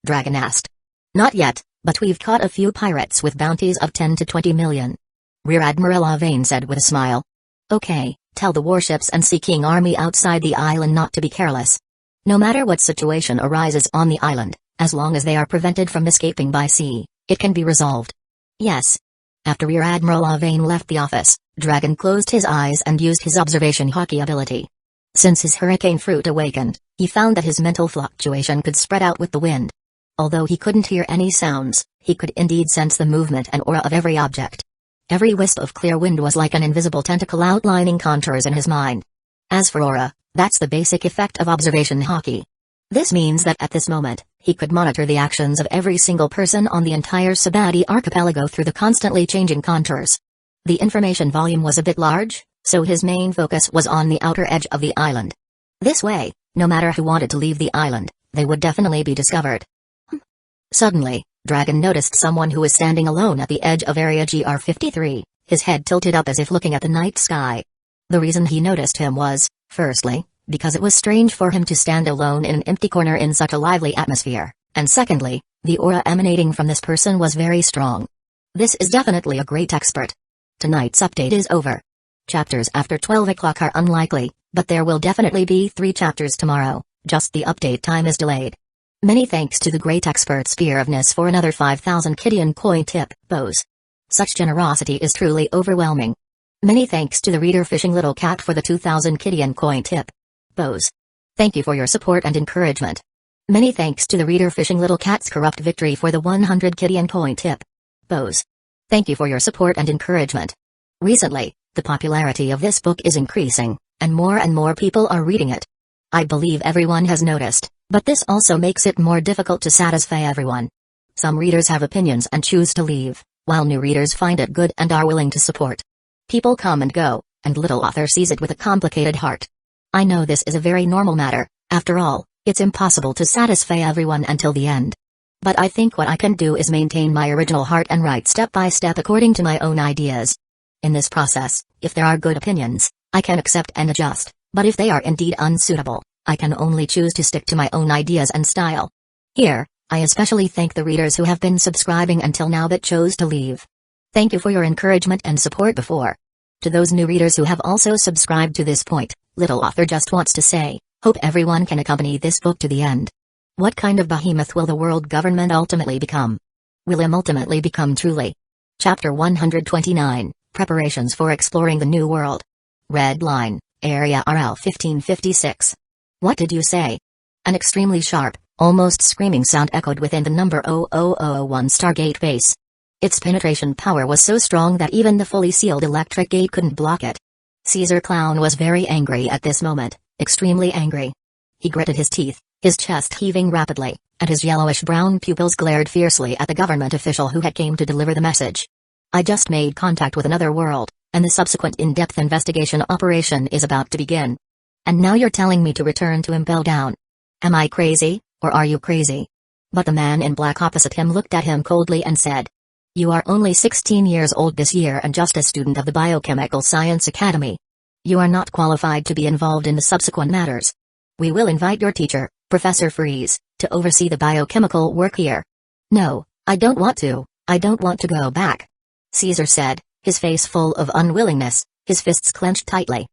Dragon asked. Not yet, but we've caught a few pirates with bounties of 10 to 20 million. Rear Admiral Avane said with a smile. Okay, tell the warships and seeking army outside the island not to be careless. No matter what situation arises on the island, as long as they are prevented from escaping by sea, it can be resolved. Yes. After Rear Admiral Avane left the office, Dragon closed his eyes and used his observation hockey ability. Since his hurricane fruit awakened, he found that his mental fluctuation could spread out with the wind. Although he couldn't hear any sounds, he could indeed sense the movement and aura of every object. Every wisp of clear wind was like an invisible tentacle outlining contours in his mind. As for aura, that's the basic effect of observation hockey. This means that at this moment, he could monitor the actions of every single person on the entire Sabati archipelago through the constantly changing contours. The information volume was a bit large, so his main focus was on the outer edge of the island. This way, no matter who wanted to leave the island, they would definitely be discovered. Suddenly, Dragon noticed someone who was standing alone at the edge of Area GR53, his head tilted up as if looking at the night sky. The reason he noticed him was, firstly, because it was strange for him to stand alone in an empty corner in such a lively atmosphere, and secondly, the aura emanating from this person was very strong. This is definitely a great expert. Tonight's update is over. Chapters after 12 o'clock are unlikely, but there will definitely be 3 chapters tomorrow, just the update time is delayed. Many thanks to the great expert Spear of Ness for another 5,000 Kidian coin tip, Bose. Such generosity is truly overwhelming. Many thanks to the reader Fishing Little Cat for the 2,000 Kidian coin tip, Bose. Thank you for your support and encouragement. Many thanks to the reader Fishing Little Cat's Corrupt Victory for the 100 Kidian coin tip, Bose. Thank you for your support and encouragement. Recently, the popularity of this book is increasing, and more people are reading it. I believe everyone has noticed, but this also makes it more difficult to satisfy everyone. Some readers have opinions and choose to leave, while new readers find it good and are willing to support. People come and go, and little author sees it with a complicated heart. I know this is a very normal matter, after all, it's impossible to satisfy everyone until the end. But I think what I can do is maintain my original heart and write step by step according to my own ideas. In this process, if there are good opinions, I can accept and adjust, but if they are indeed unsuitable, I can only choose to stick to my own ideas and style. Here, I especially thank the readers who have been subscribing until now but chose to leave. Thank you for your encouragement and support before. To those new readers who have also subscribed to this point, Little Author just wants to say, hope everyone can accompany this book to the end. What kind of behemoth will the world government ultimately become? Will him ultimately become truly? Chapter 129, Preparations for Exploring the New World. Red Line, Area RL 1556. What did you say? An extremely sharp, almost screaming sound echoed within the number 00001 Stargate base. Its penetration power was so strong that even the fully sealed electric gate couldn't block it. Caesar Clown was very angry at this moment, extremely angry. He gritted his teeth, his chest heaving rapidly, and his yellowish-brown pupils glared fiercely at the government official who had came to deliver the message. I just made contact with another world, and the subsequent in-depth investigation operation is about to begin. And now you're telling me to return to Impel Down. Am I crazy, or are you crazy? But the man in black opposite him looked at him coldly and said, You are only 16 years old this year and just a student of the Biochemical Science Academy. You are not qualified to be involved in the subsequent matters. We will invite your teacher, Professor Freeze, to oversee the biochemical work here. No, I don't want to go back. Caesar said, his face full of unwillingness, his fists clenched tightly.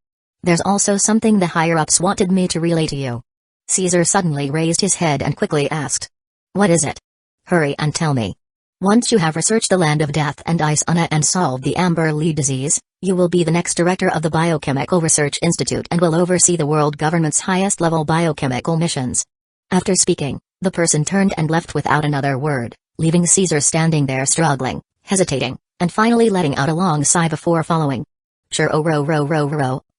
There's also something the higher-ups wanted me to relay to you. Caesar suddenly raised his head and quickly asked. What is it? Hurry and tell me. Once you have researched the land of death and ice and solved the amber lead disease, you will be the next director of the Biochemical Research Institute and will oversee the world government's highest-level biochemical missions. After speaking, the person turned and left without another word, leaving Caesar standing there struggling, hesitating, and finally letting out a long sigh before following. Sure,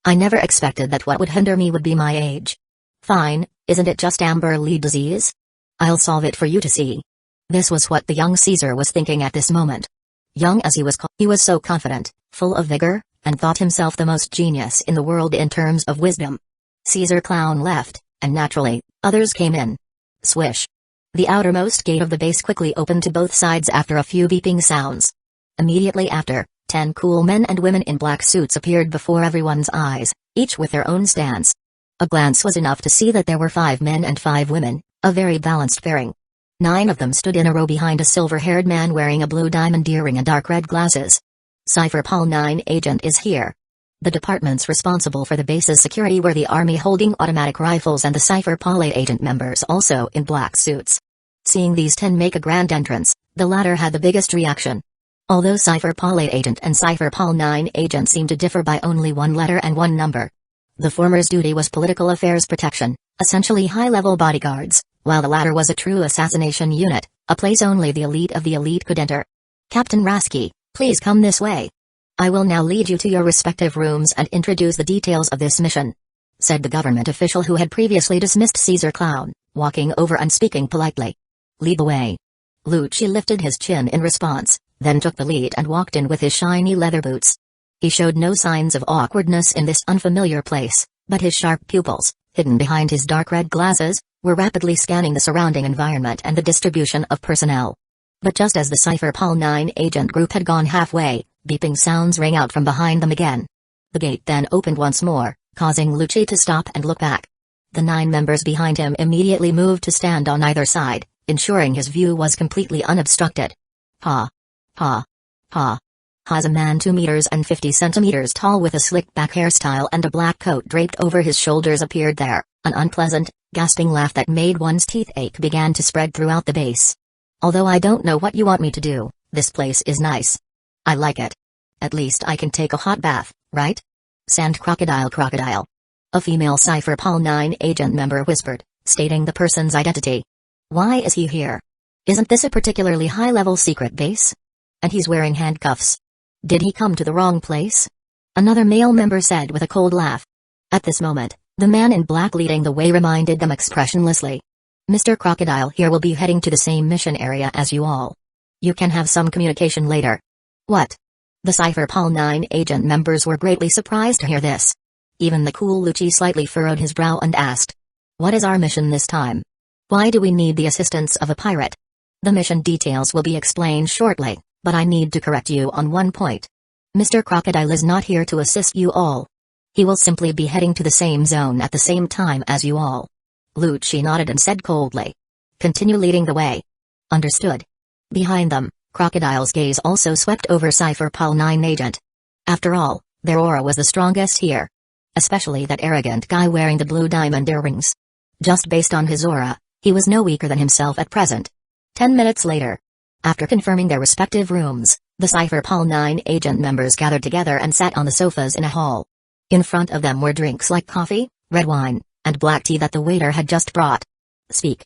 I never expected that what would hinder me would be my age. Fine, isn't it just Amberley disease? I'll solve it for you to see. This was what the young Caesar was thinking at this moment. Young as he was so confident, full of vigor, and thought himself the most genius in the world in terms of wisdom. Caesar Clown left, and naturally, others came in. Swish. The outermost gate of the base quickly opened to both sides after a few beeping sounds. Immediately after, 10 cool men and women in black suits appeared before everyone's eyes, each with their own stance. A glance was enough to see that there were 5 men and 5 women, a very balanced pairing. 9 of them stood in a row behind a silver-haired man wearing a blue diamond earring and dark red glasses. Cypher Paul 9 agent is here. The departments responsible for the base's security were the army holding automatic rifles and the Cypher Paul 8 agent members also in black suits. Seeing these 10 make a grand entrance, the latter had the biggest reaction. Although Cypher Paul 8 agent and Cypher Paul 9 agent seemed to differ by only 1 letter and 1 number. The former's duty was political affairs protection, essentially high-level bodyguards, while the latter was a true assassination unit, a place only the elite of the elite could enter. Captain Rasky, please come this way. I will now lead you to your respective rooms and introduce the details of this mission, said the government official who had previously dismissed Caesar Clown, walking over and speaking politely. Lead the way. Lucci lifted his chin in response, then took the lead and walked in with his shiny leather boots. He showed no signs of awkwardness in this unfamiliar place, but his sharp pupils, hidden behind his dark red glasses, were rapidly scanning the surrounding environment and the distribution of personnel. But just as the Cypher Paul 9 agent group had gone halfway, beeping sounds rang out from behind them again. The gate then opened once more, causing Lucci to stop and look back. The 9 members behind him immediately moved to stand on either side, ensuring his view was completely unobstructed. Ha! Ha! Ha! Ha's a man 2 meters and 50 centimeters tall with a slick-back hairstyle and a black coat draped over his shoulders appeared there. An unpleasant, gasping laugh that made one's teeth ache began to spread throughout the base. Although I don't know what you want me to do, this place is nice. I like it. At least I can take a hot bath, right? Sand crocodile. A female Cypher Paul 9 agent member whispered, stating the person's identity. Why is he here? Isn't this a particularly high-level secret base? And he's wearing handcuffs. Did he come to the wrong place? Another male member said with a cold laugh. At this moment, the man in black leading the way reminded them expressionlessly. Mr. Crocodile here will be heading to the same mission area as you all. You can have some communication later. What? The Cypher Paul 9 agent members were greatly surprised to hear this. Even the cool Lucci slightly furrowed his brow and asked. What is our mission this time? Why do we need the assistance of a pirate? The mission details will be explained shortly, but I need to correct you on one point. Mr. Crocodile is not here to assist you all. He will simply be heading to the same zone at the same time as you all. Lucci nodded and said coldly. Continue leading the way. Understood. Behind them, Crocodile's gaze also swept over Cypher Paul 9 agent. After all, their aura was the strongest here. Especially that arrogant guy wearing the blue diamond earrings. Just based on his aura, he was no weaker than himself at present. 10 minutes later, after confirming their respective rooms, the Cypher Paul 9 agent members gathered together and sat on the sofas in a hall. In front of them were drinks like coffee, red wine, and black tea that the waiter had just brought. Speak.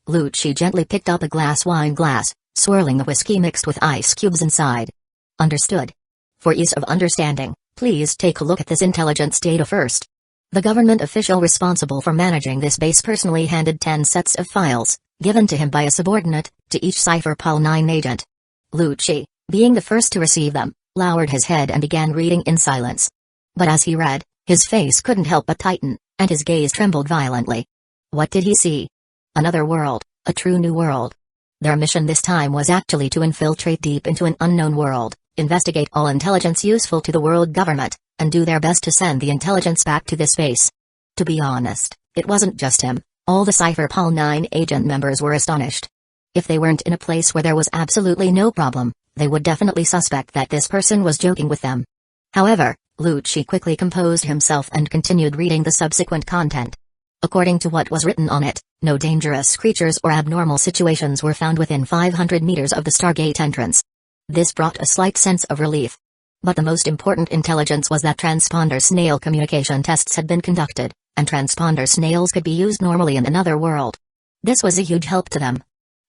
Lucci gently picked up a wine glass, swirling the whiskey mixed with ice cubes inside. Understood. For ease of understanding, please take a look at this intelligence data first. The government official responsible for managing this base personally handed 10 sets of files, given to him by a subordinate, to each Cypher Paul 9 agent. Lucci, being the first to receive them, lowered his head and began reading in silence. But as he read, his face couldn't help but tighten, and his gaze trembled violently. What did he see? Another world, a true new world. Their mission this time was actually to infiltrate deep into an unknown world, investigate all intelligence useful to the world government, and do their best to send the intelligence back to this base. To be honest, it wasn't just him, all the Cypher Paul 9 agent members were astonished. If they weren't in a place where there was absolutely no problem, they would definitely suspect that this person was joking with them. However, Lucci quickly composed himself and continued reading the subsequent content. According to what was written on it, no dangerous creatures or abnormal situations were found within 500 meters of the Stargate entrance. This brought a slight sense of relief. But the most important intelligence was that transponder snail communication tests had been conducted, and transponder snails could be used normally in another world. This was a huge help to them.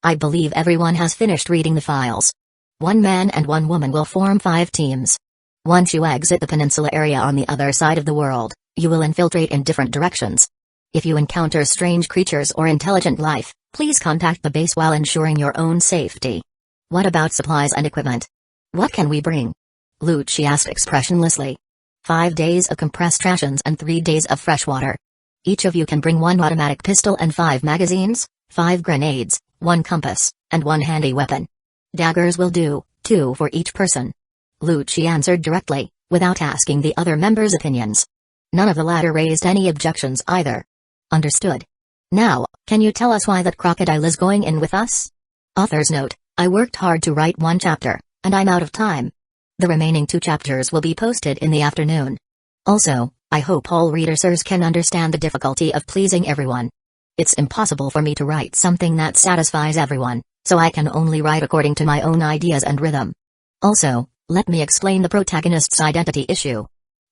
I believe everyone has finished reading the files. 1 man and 1 woman will form 5 teams. Once you exit the peninsula area on the other side of the world, you will infiltrate in different directions. If you encounter strange creatures or intelligent life, please contact the base while ensuring your own safety. What about supplies and equipment? What can we bring? Lucci asked expressionlessly. 5 days of compressed rations and 3 days of fresh water. Each of you can bring 1 automatic pistol and 5 magazines, 5 grenades, 1 compass, and 1 handy weapon. Daggers will do, 2 for each person. Lucci answered directly, without asking the other members' opinions. None of the latter raised any objections either. Understood. Now, can you tell us why that crocodile is going in with us? Author's note: I worked hard to write 1 chapter, and I'm out of time. The remaining 2 chapters will be posted in the afternoon. Also, I hope all readers can understand the difficulty of pleasing everyone. It's impossible for me to write something that satisfies everyone, so I can only write according to my own ideas and rhythm. Also, let me explain the protagonist's identity issue.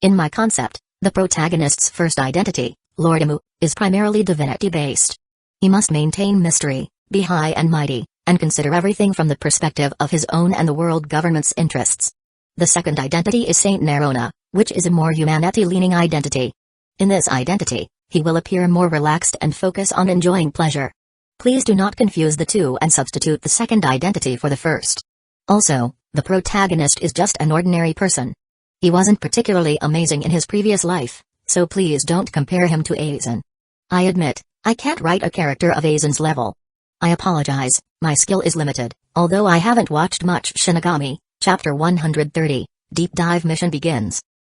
In my concept, the protagonist's first identity, Lord Imu, is primarily divinity-based. He must maintain mystery, be high and mighty, and consider everything from the perspective of his own and the world government's interests. The second identity is Saint Nerona, which is a more humanity-leaning identity. In this identity, he will appear more relaxed and focus on enjoying pleasure. Please do not confuse the two and substitute the second identity for the first. Also, the protagonist is just an ordinary person. He wasn't particularly amazing in his previous life, so please don't compare him to Aizen. I admit, I can't write a character of Aizen's level. I apologize, my skill is limited, although I haven't watched much Shinigami. Chapter 130, Deep Dive Mission begins.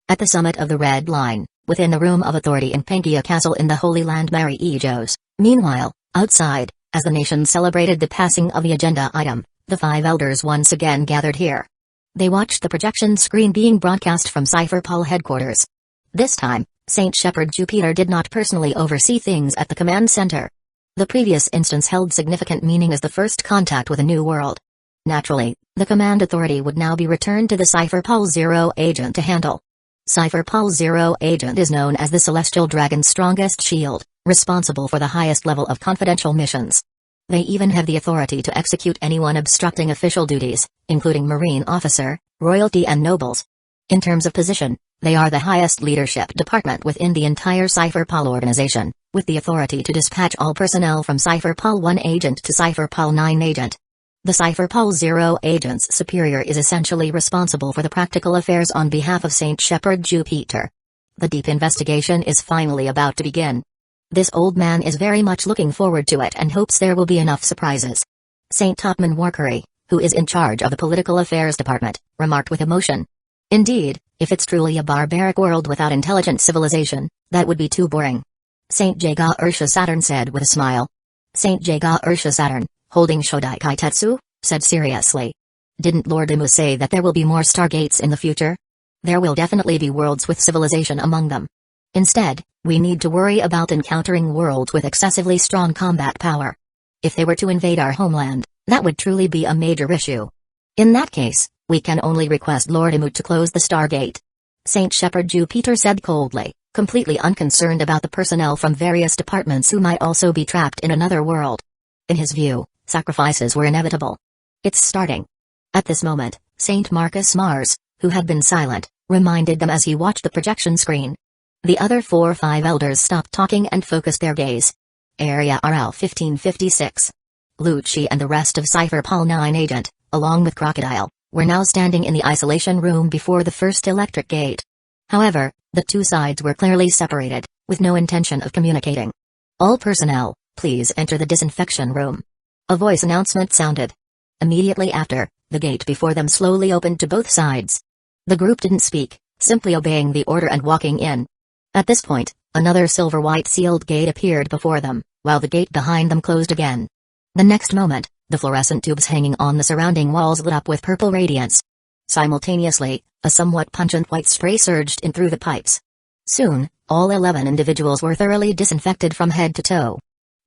At the summit of the Red Line, within the Room of Authority in Pangaea Castle in the Holy Land Mary Ejos. Meanwhile, outside, as the nation celebrated the passing of the agenda item, the 5 elders once again gathered here. They watched the projection screen being broadcast from Cypher Paul headquarters. This time, Saint Shepherd Jupiter did not personally oversee things at the command center. The previous instance held significant meaning as the first contact with a new world. Naturally, the command authority would now be returned to the Cypher Paul Zero agent to handle. Cypher Paul Zero agent is known as the Celestial Dragon's strongest shield, responsible for the highest level of confidential missions. They even have the authority to execute anyone obstructing official duties, including Marine officer, royalty and nobles. In terms of position, they are the highest leadership department within the entire Cypher Paul organization, with the authority to dispatch all personnel from Cypher Paul 1 agent to Cypher Paul 9 agent. The Cypher Paul Zero agent's superior is essentially responsible for the practical affairs on behalf of Saint Shepherd Jupiter. The deep investigation is finally about to begin. This old man is very much looking forward to it and hopes there will be enough surprises. Saint Topman Warkery, who is in charge of the political affairs department, remarked with emotion. Indeed, if it's truly a barbaric world without intelligent civilization, that would be too boring. Saint Jaga Ursha Saturn said with a smile. Saint Jaga Ursha Saturn, holding Shodai Kaitetsu, said seriously. Didn't Lord Imu say that there will be more stargates in the future? There will definitely be worlds with civilization among them. Instead, we need to worry about encountering worlds with excessively strong combat power. If they were to invade our homeland, that would truly be a major issue. In that case, we can only request Lord Imu to close the Stargate. Saint Shepherd Jupiter said coldly, completely unconcerned about the personnel from various departments who might also be trapped in another world. In his view, sacrifices were inevitable. It's starting. At this moment, Saint Marcus Mars, who had been silent, reminded them as he watched the projection screen. The other 4-5 elders stopped talking and focused their gaze. Area RL 1556. Lucci and the rest of Cypher Paul 9 agent, along with Crocodile, were now standing in the isolation room before the first electric gate. However, the two sides were clearly separated, with no intention of communicating. All personnel, please enter the disinfection room. A voice announcement sounded. Immediately after, the gate before them slowly opened to both sides. The group didn't speak, simply obeying the order and walking in. At this point, another silver-white sealed gate appeared before them, while the gate behind them closed again. The next moment, the fluorescent tubes hanging on the surrounding walls lit up with purple radiance. Simultaneously, a somewhat pungent white spray surged in through the pipes. Soon, all 11 individuals were thoroughly disinfected from head to toe.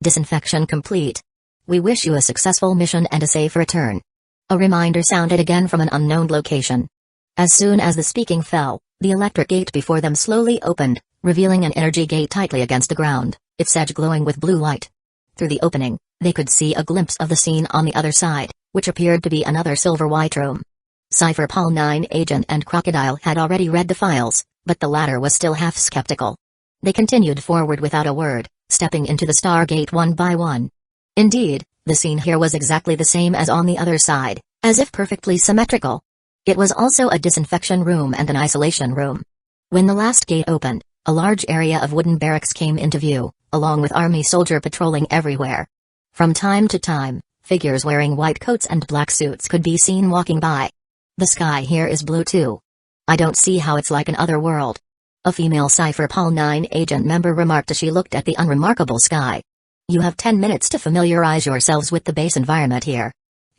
Disinfection complete. We wish you a successful mission and a safe return. A reminder sounded again from an unknown location. As soon as the speaking fell, the electric gate before them slowly opened, revealing an energy gate tightly against the ground, its edge glowing with blue light. Through the opening, they could see a glimpse of the scene on the other side, which appeared to be another silver-white room. Cypher Paul 9 agent and Crocodile had already read the files, but the latter was still half skeptical. They continued forward without a word, stepping into the Stargate one by one. Indeed, the scene here was exactly the same as on the other side, as if perfectly symmetrical. It was also a disinfection room and an isolation room. When the last gate opened, a large area of wooden barracks came into view, along with army soldier patrolling everywhere. From time to time, figures wearing white coats and black suits could be seen walking by. The sky here is blue too. I don't see how it's like another world. A female Cypher Paul 9 agent member remarked as she looked at the unremarkable sky. You have 10 minutes to familiarize yourselves with the base environment here.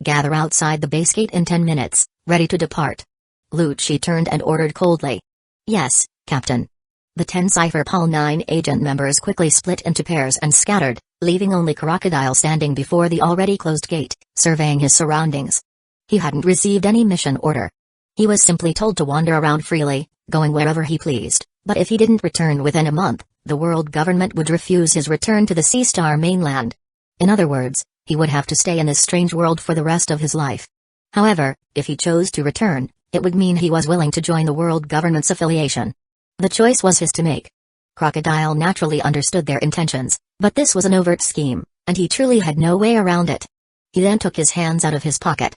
Gather outside the base gate in 10 minutes, ready to depart. Lucci turned and ordered coldly. Yes, Captain. The 10 Cypher Paul 9 agent members quickly split into pairs and scattered, leaving only Crocodile standing before the already closed gate, surveying his surroundings. He hadn't received any mission order. He was simply told to wander around freely, going wherever he pleased, but if he didn't return within a month, the world government would refuse his return to the Sea Star mainland. In other words, he would have to stay in this strange world for the rest of his life. However, if he chose to return, it would mean he was willing to join the world government's affiliation. The choice was his to make. Crocodile naturally understood their intentions, but this was an overt scheme, and he truly had no way around it. He then took his hands out of his pocket.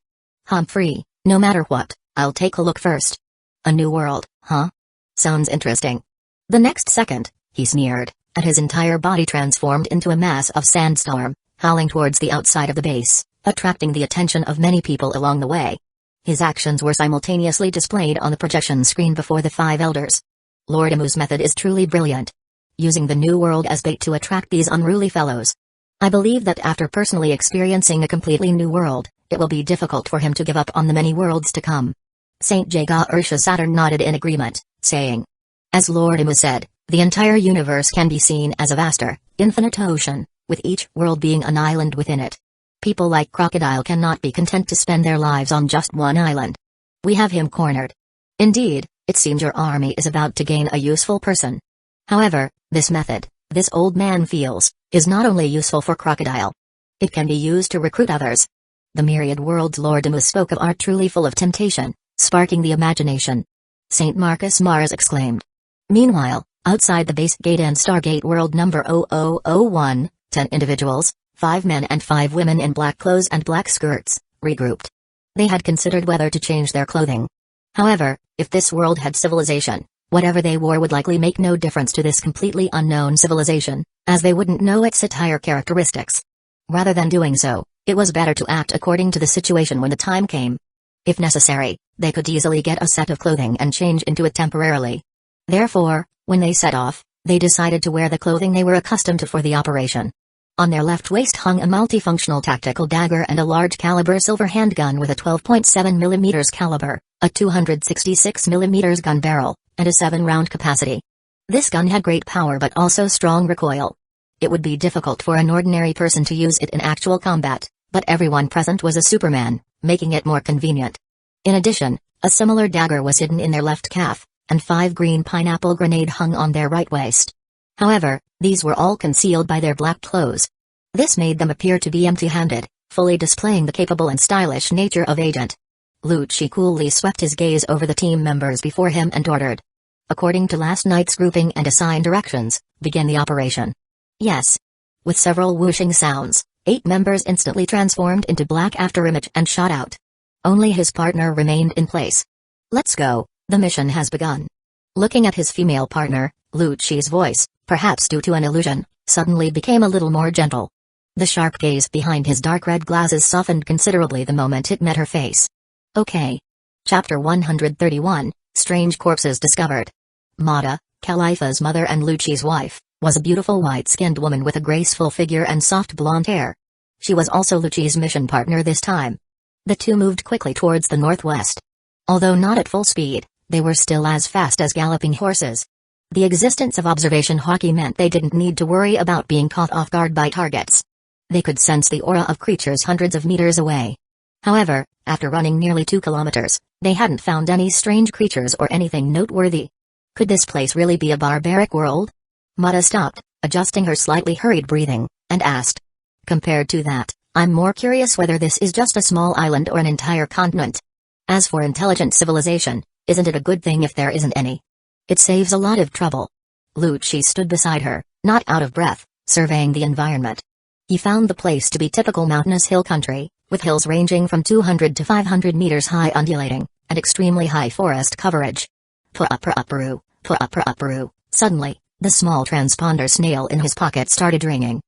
Humphrey, no matter what, I'll take a look first. A new world, huh? Sounds interesting. The next second, he sneered, and his entire body transformed into a mass of sandstorm, howling towards the outside of the base, attracting the attention of many people along the way. His actions were simultaneously displayed on the projection screen before the 5 elders. Lord Amu's method is truly brilliant. Using the new world as bait to attract these unruly fellows. I believe that after personally experiencing a completely new world, it will be difficult for him to give up on the many worlds to come. Saint Jaga Ursha Saturn nodded in agreement, saying, as Lord Amu said, the entire universe can be seen as a vaster, infinite ocean, with each world being an island within it. People like Crocodile cannot be content to spend their lives on just one island. We have him cornered. Indeed, it seems your army is about to gain a useful person. However, this method, this old man feels, is not only useful for Crocodile. It can be used to recruit others. The myriad worlds Lord Amu spoke of are truly full of temptation, sparking the imagination. St. Marcus Mars exclaimed. Meanwhile, outside the base gate and Stargate world number 0001, 10 individuals, 5 men and 5 women in black clothes and black skirts, regrouped. They had considered whether to change their clothing. However, if this world had civilization, whatever they wore would likely make no difference to this completely unknown civilization, as they wouldn't know its attire characteristics. Rather than doing so, it was better to act according to the situation when the time came. If necessary, they could easily get a set of clothing and change into it temporarily. Therefore, when they set off, they decided to wear the clothing they were accustomed to for the operation. On their left waist hung a multifunctional tactical dagger and a large caliber silver handgun with a 12.7 mm caliber, a 266 mm gun barrel, and a 7-round capacity. This gun had great power but also strong recoil. It would be difficult for an ordinary person to use it in actual combat, but everyone present was a Superman, making it more convenient. In addition, a similar dagger was hidden in their left calf, and 5 green pineapple grenade hung on their right waist. However, these were all concealed by their black clothes. This made them appear to be empty-handed, fully displaying the capable and stylish nature of Agent. Lucci coolly swept his gaze over the team members before him and ordered. According to last night's grouping and assigned directions, begin the operation. Yes. With several whooshing sounds, 8 members instantly transformed into black afterimage and shot out. Only his partner remained in place. Let's go, the mission has begun. Looking at his female partner, Lucci's voice, perhaps due to an illusion, suddenly became a little more gentle. The sharp gaze behind his dark red glasses softened considerably the moment it met her face. Okay. Chapter 131, Strange Corpses Discovered. Mata, Khalifa's mother and Lucci's wife, was a beautiful white-skinned woman with a graceful figure and soft blonde hair. She was also Lucci's mission partner this time. The two moved quickly towards the northwest. Although not at full speed, they were still as fast as galloping horses. The existence of observation hockey meant they didn't need to worry about being caught off guard by targets. They could sense the aura of creatures hundreds of meters away. However, after running nearly 2 kilometers, they hadn't found any strange creatures or anything noteworthy. Could this place really be a barbaric world? Mata stopped, adjusting her slightly hurried breathing, and asked. Compared to that, I'm more curious whether this is just a small island or an entire continent. As for intelligent civilization, isn't it a good thing if there isn't any? It saves a lot of trouble. Lucci stood beside her, not out of breath, surveying the environment. He found the place to be typical mountainous hill country, with hills ranging from 200 to 500 meters high undulating, and extremely high forest coverage. Pu-upper-upperoo, pu-upper-upperoo. Suddenly, the small transponder snail in his pocket started ringing.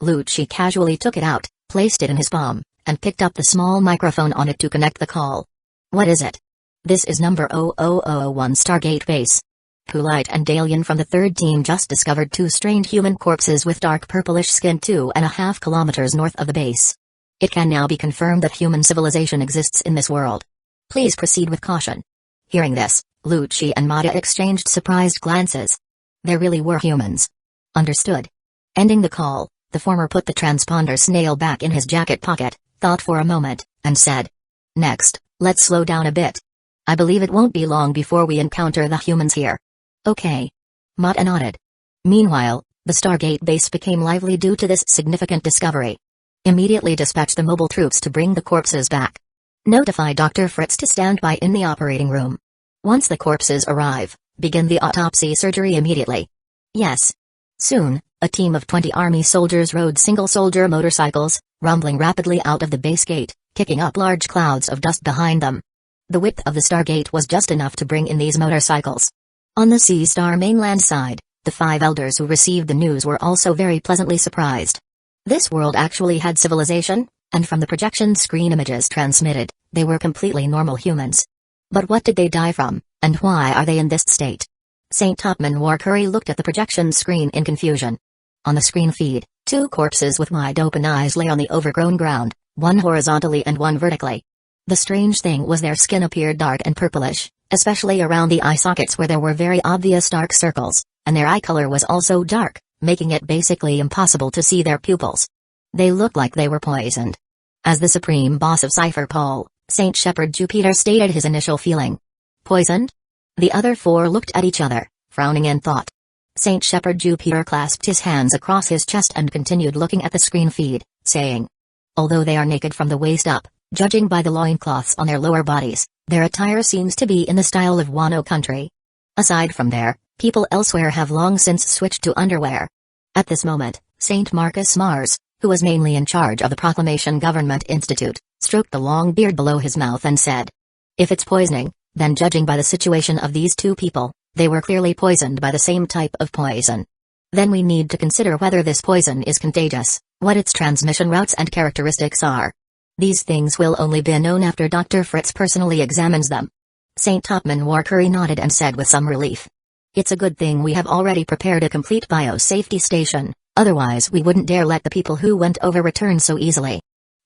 Lucci casually took it out, placed it in his palm, and picked up the small microphone on it to connect the call. What is it? This is number 00001 Stargate Base. Polite and Dalian from the third team just discovered two strange human corpses with dark purplish skin 2.5 kilometers north of the base. It can now be confirmed that human civilization exists in this world. Please proceed with caution. Hearing this, Lucci and Mata exchanged surprised glances. There really were humans. Understood. Ending the call, the former put the transponder snail back in his jacket pocket, thought for a moment, and said, "Next, let's slow down a bit. I believe it won't be long before we encounter the humans here." "Okay." Mata nodded. Meanwhile, the Stargate base became lively due to this significant discovery. Immediately dispatch the mobile troops to bring the corpses back. Notify Dr. Fritz to stand by in the operating room. Once the corpses arrive, begin the autopsy surgery immediately. Yes. Soon, a team of 20 army soldiers rode single-soldier motorcycles, rumbling rapidly out of the base gate, kicking up large clouds of dust behind them. The width of the Stargate was just enough to bring in these motorcycles. On the Sea Star mainland side, the 5 elders who received the news were also very pleasantly surprised. This world actually had civilization, and from the projection screen images transmitted, they were completely normal humans. But what did they die from, and why are they in this state? St. Topman Warcurry looked at the projection screen in confusion. On the screen feed, 2 corpses with wide-open eyes lay on the overgrown ground, one horizontally and one vertically. The strange thing was their skin appeared dark and purplish, especially around the eye sockets where there were very obvious dark circles, and their eye color was also dark, making it basically impossible to see their pupils. They looked like they were poisoned. As the supreme boss of Cypher Paul, Saint Shepherd Jupiter stated his initial feeling. Poisoned? The other 4 looked at each other, frowning in thought. Saint Shepherd Jupiter clasped his hands across his chest and continued looking at the screen feed, saying, "Although they are naked from the waist up, judging by the loincloths on their lower bodies, their attire seems to be in the style of Wano country. Aside from there, people elsewhere have long since switched to underwear." At this moment, Saint Marcus Mars, who was mainly in charge of the Proclamation Government Institute, stroked the long beard below his mouth and said, "If it's poisoning, then judging by the situation of these 2 people, they were clearly poisoned by the same type of poison. Then we need to consider whether this poison is contagious, what its transmission routes and characteristics are. These things will only be known after Dr. Fritz personally examines them." St. Topman Warcurry nodded and said with some relief, "It's a good thing we have already prepared a complete biosafety station, otherwise we wouldn't dare let the people who went over return so easily.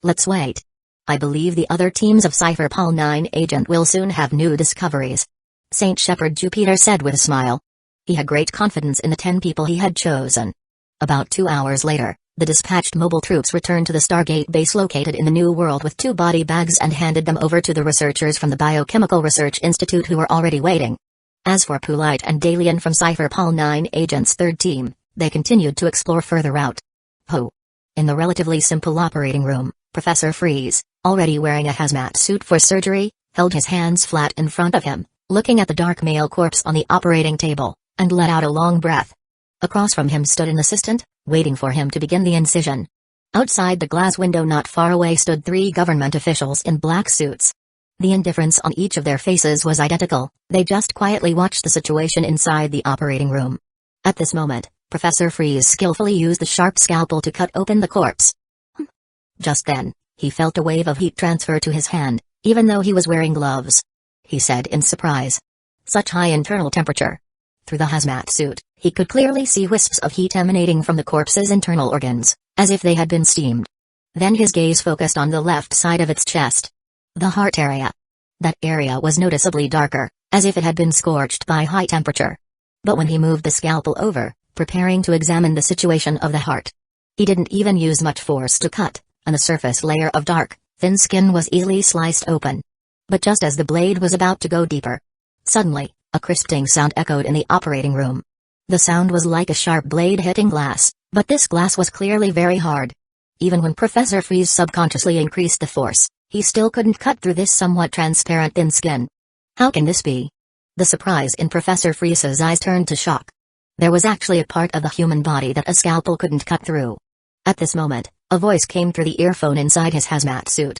Let's wait. I believe the other teams of Cypher Pal 9 agent will soon have new discoveries." Saint Shepherd Jupiter said with a smile. He had great confidence in the 10 people he had chosen. About 2 hours later, the dispatched mobile troops returned to the Stargate base located in the New World with 2 body bags and handed them over to the researchers from the Biochemical Research Institute who were already waiting. As for Polite and Dalian from Cypher Pal 9 agent's third team, they continued to explore further out. Ho! In the relatively simple operating room, Professor Freeze, already wearing a hazmat suit for surgery, held his hands flat in front of him, looking at the dark male corpse on the operating table, and let out a long breath. Across from him stood an assistant, waiting for him to begin the incision. Outside the glass window not far away stood 3 government officials in black suits. The indifference on each of their faces was identical, they just quietly watched the situation inside the operating room. At this moment, Professor Freeze skillfully used the sharp scalpel to cut open the corpse. Just then, he felt a wave of heat transfer to his hand, even though he was wearing gloves. He said in surprise. Such high internal temperature. Through the hazmat suit, he could clearly see wisps of heat emanating from the corpse's internal organs, as if they had been steamed. Then his gaze focused on the left side of its chest. The heart area. That area was noticeably darker, as if it had been scorched by high temperature. But when he moved the scalpel over, preparing to examine the situation of the heart, he didn't even use much force to cut, and the surface layer of dark, thin skin was easily sliced open. But just as the blade was about to go deeper, suddenly, a crisping sound echoed in the operating room. The sound was like a sharp blade hitting glass, but this glass was clearly very hard. Even when Professor Freeze subconsciously increased the force, he still couldn't cut through this somewhat transparent thin skin. How can this be? The surprise in Professor Freeze's eyes turned to shock. There was actually a part of the human body that a scalpel couldn't cut through. At this moment, a voice came through the earphone inside his hazmat suit.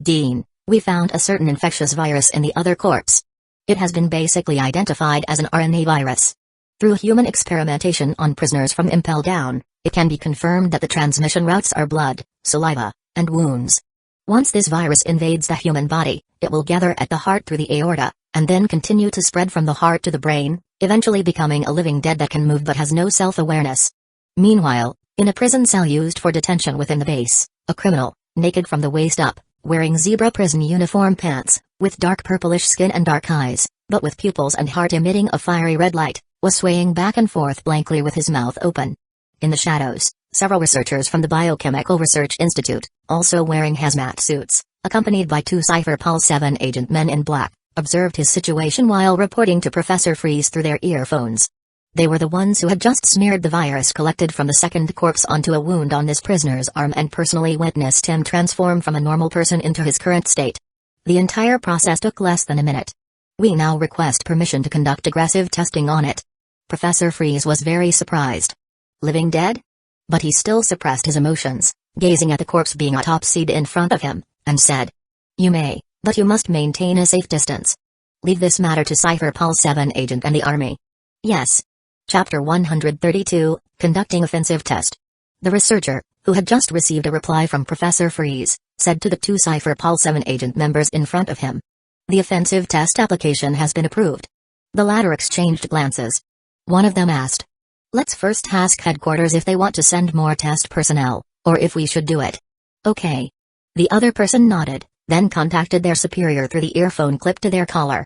"Dean, we found a certain infectious virus in the other corpse. It has been basically identified as an RNA virus. Through human experimentation on prisoners from Impel down, it can be confirmed that the transmission routes are blood, saliva, and wounds. Once this virus invades the human body, it will gather at the heart through the aorta, and then continue to spread from the heart to the brain, eventually becoming a living dead that can move but has no self-awareness." Meanwhile, in a prison cell used for detention within the base, a criminal, naked from the waist up, wearing zebra prison uniform pants, with dark purplish skin and dark eyes, but with pupils and heart emitting a fiery red light, was swaying back and forth blankly with his mouth open. In the shadows, several researchers from the Biochemical Research Institute, also wearing hazmat suits, accompanied by 2 Cypher Pol 7 agent men in black, observed his situation while reporting to Professor Freeze through their earphones. They were the ones who had just smeared the virus collected from the second corpse onto a wound on this prisoner's arm and personally witnessed him transform from a normal person into his current state. The entire process took less than a minute. "We now request permission to conduct aggressive testing on it." Professor Freeze was very surprised. Living dead? But he still suppressed his emotions, gazing at the corpse being autopsied in front of him, and said, "You may, but you must maintain a safe distance. Leave this matter to Cypher Pol 7 agent and the Army." "Yes." Chapter 132, Conducting Offensive Test. The researcher, who had just received a reply from Professor Freeze, said to the 2 Cypher Pol 7 agent members in front of him, "The offensive test application has been approved." The latter exchanged glances. One of them asked, "Let's first ask headquarters if they want to send more test personnel, or if we should do it." "Okay." The other person nodded, then contacted their superior through the earphone clipped to their collar.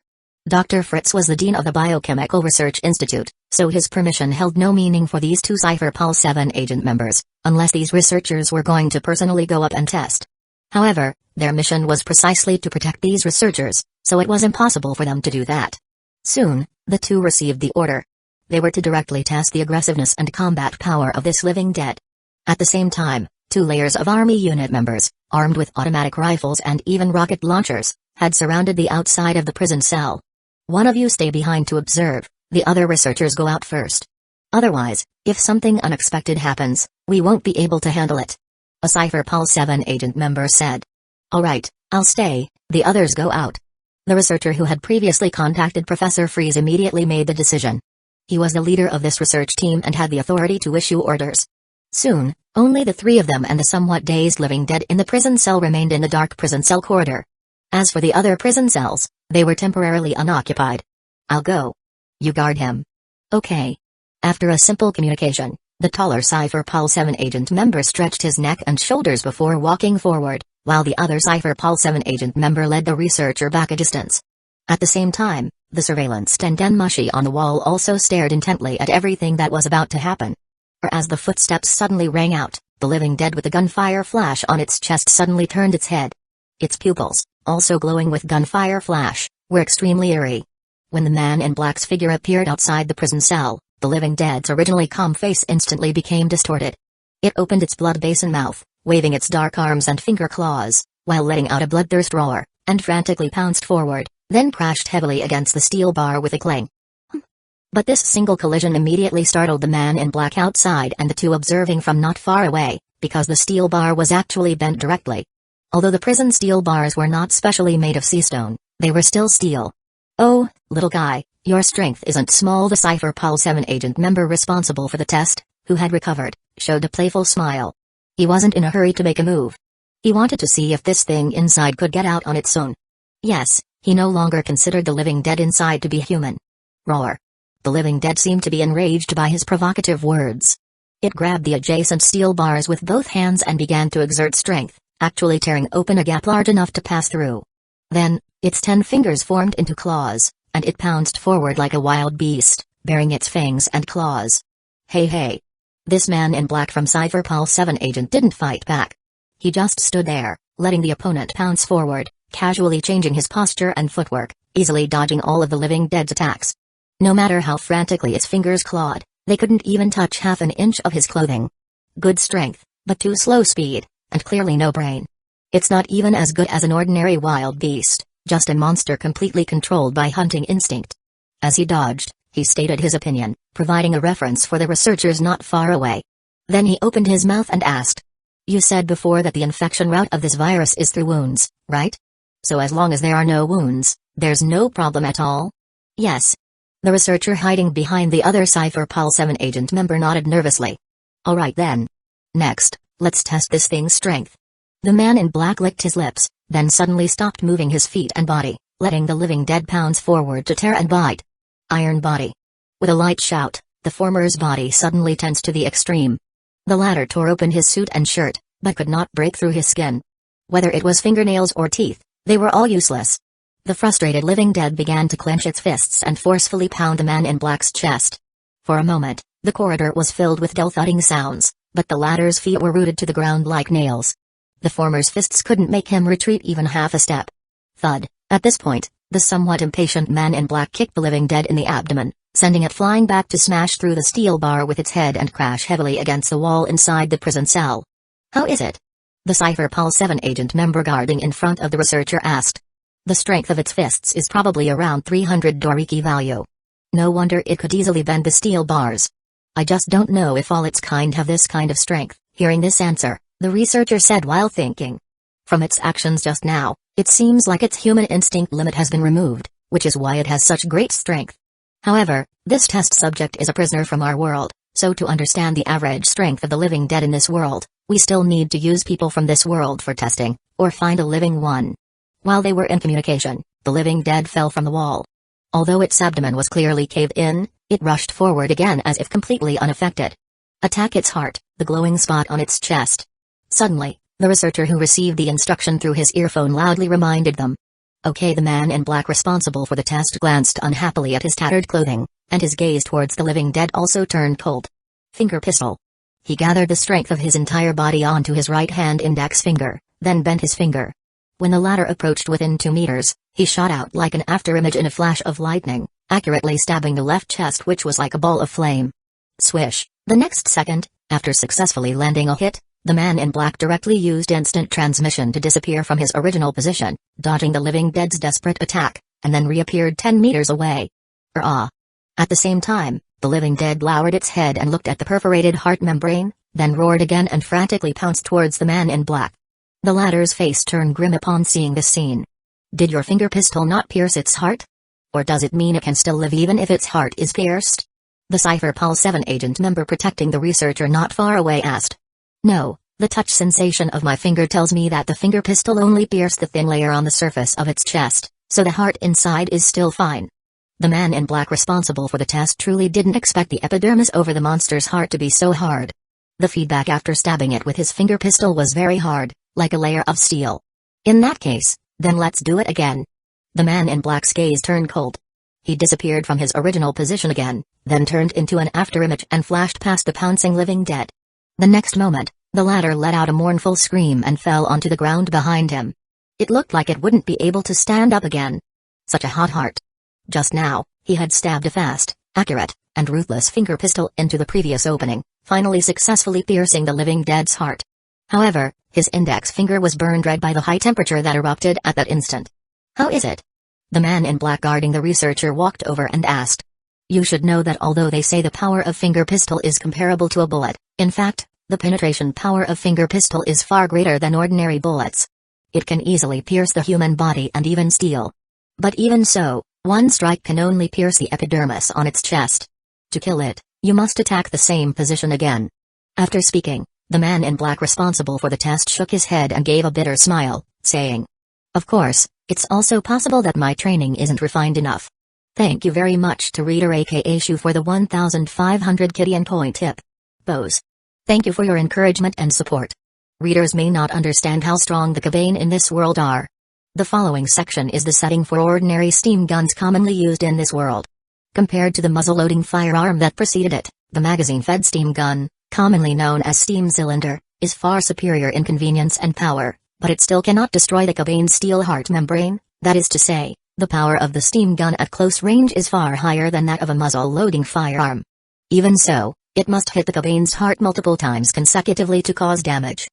Dr. Fritz was the dean of the Biochemical Research Institute, so his permission held no meaning for these 2 Cypher Pol 7 agent members, unless these researchers were going to personally go up and test. However, their mission was precisely to protect these researchers, so it was impossible for them to do that. Soon, the 2 received the order. They were to directly test the aggressiveness and combat power of this living dead. At the same time, 2 layers of Army unit members, armed with automatic rifles and even rocket launchers, had surrounded the outside of the prison cell. "One of you stay behind to observe, the other researchers go out first. Otherwise, if something unexpected happens, we won't be able to handle it," a Cypher Pol 7 agent member said. "All right, I'll stay, the others go out." The researcher who had previously contacted Professor Freeze immediately made the decision. He was the leader of this research team and had the authority to issue orders. Soon, only the 3 of them and the somewhat dazed living dead in the prison cell remained in the dark prison cell corridor. As for the other prison cells, they were temporarily unoccupied. "I'll go. You guard him." "Okay." After a simple communication, the taller Cypher Pol 7 agent member stretched his neck and shoulders before walking forward, while the other Cypher Pol 7 agent member led the researcher back a distance. At the same time, the surveillance Tendenmushi on the wall also stared intently at everything that was about to happen. Or as the footsteps suddenly rang out, the living dead with a gunfire flash on its chest suddenly turned its head. Its pupils, also glowing with gunfire flash, were extremely eerie. When the man in black's figure appeared outside the prison cell, the living dead's originally calm face instantly became distorted. It opened its blood-basin mouth, waving its dark arms and finger claws, while letting out a bloodthirst roar, and frantically pounced forward, then crashed heavily against the steel bar with a clang. But this single collision immediately startled the man in black outside and the 2 observing from not far away, because the steel bar was actually bent directly. Although the prison steel bars were not specially made of sea stone, they were still steel. "Oh, little guy, your strength isn't small." The Cypher Pol 7 agent member responsible for the test, who had recovered, showed a playful smile. He wasn't in a hurry to make a move. He wanted to see if this thing inside could get out on its own. Yes, he no longer considered the living dead inside to be human. Roar. The living dead seemed to be enraged by his provocative words. It grabbed the adjacent steel bars with both hands and began to exert strength, actually tearing open a gap large enough to pass through. Then, its 10 fingers formed into claws, and it pounced forward like a wild beast, baring its fangs and claws. Hey. This man in black from Cypher Pol 7 agent didn't fight back. He just stood there, letting the opponent pounce forward, casually changing his posture and footwork, easily dodging all of the living dead's attacks. No matter how frantically its fingers clawed, they couldn't even touch half an inch of his clothing. Good strength, but too slow speed, and clearly no brain. It's not even as good as an ordinary wild beast, just a monster completely controlled by hunting instinct. As he dodged, he stated his opinion, providing a reference for the researchers not far away. Then he opened his mouth and asked, "You said before that the infection route of this virus is through wounds, right? So as long as there are no wounds, there's no problem at all?" "Yes." The researcher hiding behind the other Cypher Pol 7 agent member nodded nervously. "Alright then. Next, let's test this thing's strength." The man in black licked his lips, then suddenly stopped moving his feet and body, letting the living dead pounce forward to tear and bite. Iron body. With a light shout, the former's body suddenly tensed to the extreme. The latter tore open his suit and shirt, but could not break through his skin. Whether it was fingernails or teeth, they were all useless. The frustrated living dead began to clench its fists and forcefully pound the man in black's chest. For a moment, the corridor was filled with dull thudding sounds, but the latter's feet were rooted to the ground like nails. The former's fists couldn't make him retreat even half a step. Thud. At this point, the somewhat impatient man in black kicked the living dead in the abdomen, sending it flying back to smash through the steel bar with its head and crash heavily against the wall inside the prison cell. "How is it?" the Cypher Pol 7 agent member guarding in front of the researcher asked. "The strength of its fists is probably around 300 Doriki value. No wonder it could easily bend the steel bars. I just don't know if all its kind have this kind of strength." Hearing this answer, the researcher said while thinking. "From its actions just now, it seems like its human instinct limit has been removed, which is why it has such great strength. However, this test subject is a prisoner from our world, so to understand the average strength of the living dead in this world, we still need to use people from this world for testing, or find a living one." While they were in communication, the living dead fell from the wall. Although its abdomen was clearly caved in, it rushed forward again as if completely unaffected. "Attack its heart," the glowing spot on its chest. Suddenly, the researcher who received the instruction through his earphone loudly reminded them. "Okay." The man in black responsible for the test glanced unhappily at his tattered clothing, and his gaze towards the living dead also turned cold. "Finger pistol." He gathered the strength of his entire body onto his right hand index finger, then bent his finger. When the latter approached within 2 meters, he shot out like an afterimage in a flash of lightning, accurately stabbing the left chest which was like a ball of flame. Swish. The next second, after successfully landing a hit, the man in black directly used instant transmission to disappear from his original position, dodging the living dead's desperate attack, and then reappeared 10 meters away. Ah! At the same time, the living dead lowered its head and looked at the perforated heart membrane, then roared again and frantically pounced towards the man in black. The latter's face turned grim upon seeing this scene. "Did your finger pistol not pierce its heart? Or does it mean it can still live even if its heart is pierced?" the Cypher Pol 7 agent member protecting the researcher not far away asked. "No, the touch sensation of my finger tells me that the finger pistol only pierced the thin layer on the surface of its chest, so the heart inside is still fine." The man in black responsible for the test truly didn't expect the epidermis over the monster's heart to be so hard. The feedback after stabbing it with his finger pistol was very hard, like a layer of steel. "In that case, then let's do it again." The man in black's gaze turned cold. He disappeared from his original position again, then turned into an afterimage and flashed past the pouncing living dead. The next moment, the latter let out a mournful scream and fell onto the ground behind him. It looked like it wouldn't be able to stand up again. Such a hot heart. Just now, he had stabbed a fast, accurate, and ruthless finger pistol into the previous opening, finally successfully piercing the living dead's heart. However, his index finger was burned red by the high temperature that erupted at that instant. "How is it?" the man in black guarding the researcher walked over and asked. "You should know that although they say the power of finger pistol is comparable to a bullet, in fact, the penetration power of finger pistol is far greater than ordinary bullets. It can easily pierce the human body and even steel. But even so, one strike can only pierce the epidermis on its chest. To kill it, you must attack the same position again." After speaking, the man in black responsible for the test shook his head and gave a bitter smile, saying, "Of course, it's also possible that my training isn't refined enough. Thank you very much to Reader aka Shu for the 1500 Kidian point tip. Bose. Thank you for your encouragement and support. Readers may not understand how strong the Kabane in this world are. The following section is the setting for ordinary steam guns commonly used in this world. Compared to the muzzle-loading firearm that preceded it, the magazine-fed steam gun, commonly known as steam cylinder, is far superior in convenience and power, but it still cannot destroy the Kabane's steel heart membrane. That is to say, the power of the steam gun at close range is far higher than that of a muzzle-loading firearm. Even so, it must hit the Kabane's heart multiple times consecutively to cause damage.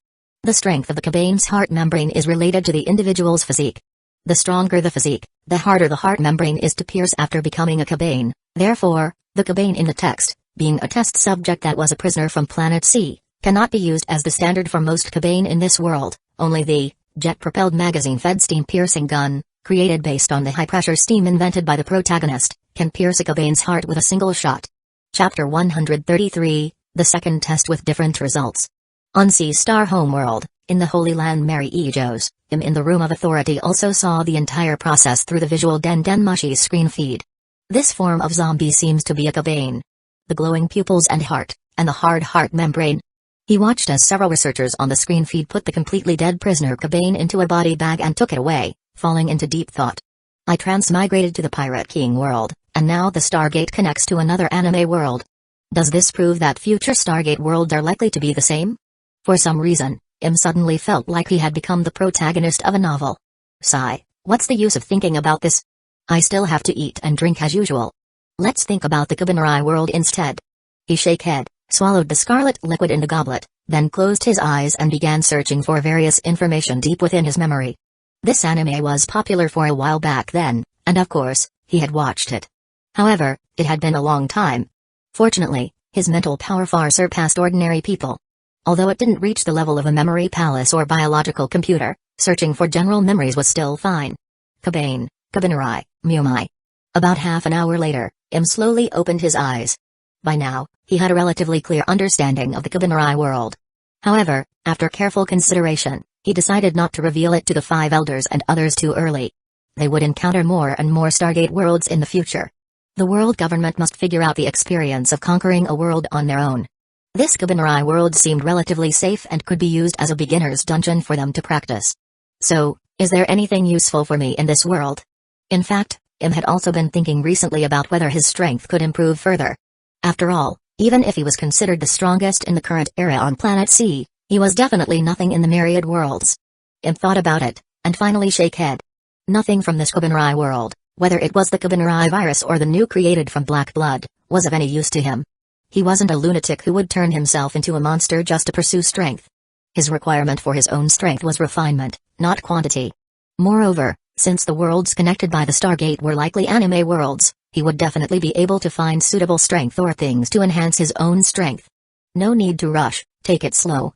The strength of the Cobain's heart membrane is related to the individual's physique. The stronger the physique, the harder the heart membrane is to pierce after becoming a Cobain. Therefore, the Cobain in the text, being a test subject that was a prisoner from Planet C, cannot be used as the standard for most Cobain in this world. Only the jet-propelled magazine-fed steam-piercing gun, created based on the high-pressure steam invented by the protagonist, can pierce a Cobain's heart with a single shot. Chapter 133, The Second Test with Different Results. On C's star homeworld, in the Holy Land Mary Ejos, in the Room of Authority also saw the entire process through the visual Den Mushi's screen feed. This form of zombie seems to be a Cobain. The glowing pupils and heart, and the hard heart membrane. He watched as several researchers on the screen feed put the completely dead prisoner Cobain into a body bag and took it away, falling into deep thought. I transmigrated to the Pirate King world, and now the Stargate connects to another anime world. Does this prove that future Stargate worlds are likely to be the same? For some reason, suddenly felt like he had become the protagonist of a novel. Sigh, what's the use of thinking about this? I still have to eat and drink as usual. Let's think about the Cobainari world instead. He shook head, swallowed the scarlet liquid in the goblet, then closed his eyes and began searching for various information deep within his memory. This anime was popular for a while back then, and of course, he had watched it. However, it had been a long time. Fortunately, his mental power far surpassed ordinary people. Although it didn't reach the level of a memory palace or biological computer, searching for general memories was still fine. Cobain, Cobainari, Mumai. About half an hour later, slowly opened his eyes. By now, he had a relatively clear understanding of the Cobainari world. However, after careful consideration, he decided not to reveal it to the five elders and others too early. They would encounter more and more Stargate worlds in the future. The world government must figure out the experience of conquering a world on their own. This Cobainari world seemed relatively safe and could be used as a beginner's dungeon for them to practice. So, is there anything useful for me in this world? In fact, had also been thinking recently about whether his strength could improve further. After all, even if he was considered the strongest in the current era on Planet C, he was definitely nothing in the myriad worlds. Thought about it, and finally shook head. Nothing from this Cobainari world, whether it was the Cobainari virus or the new created from black blood, was of any use to him. He wasn't a lunatic who would turn himself into a monster just to pursue strength. His requirement for his own strength was refinement, not quantity. Moreover, since the worlds connected by the Stargate were likely anime worlds, he would definitely be able to find suitable strength or things to enhance his own strength. No need to rush, take it slow.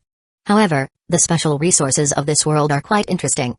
However, the special resources of this world are quite interesting.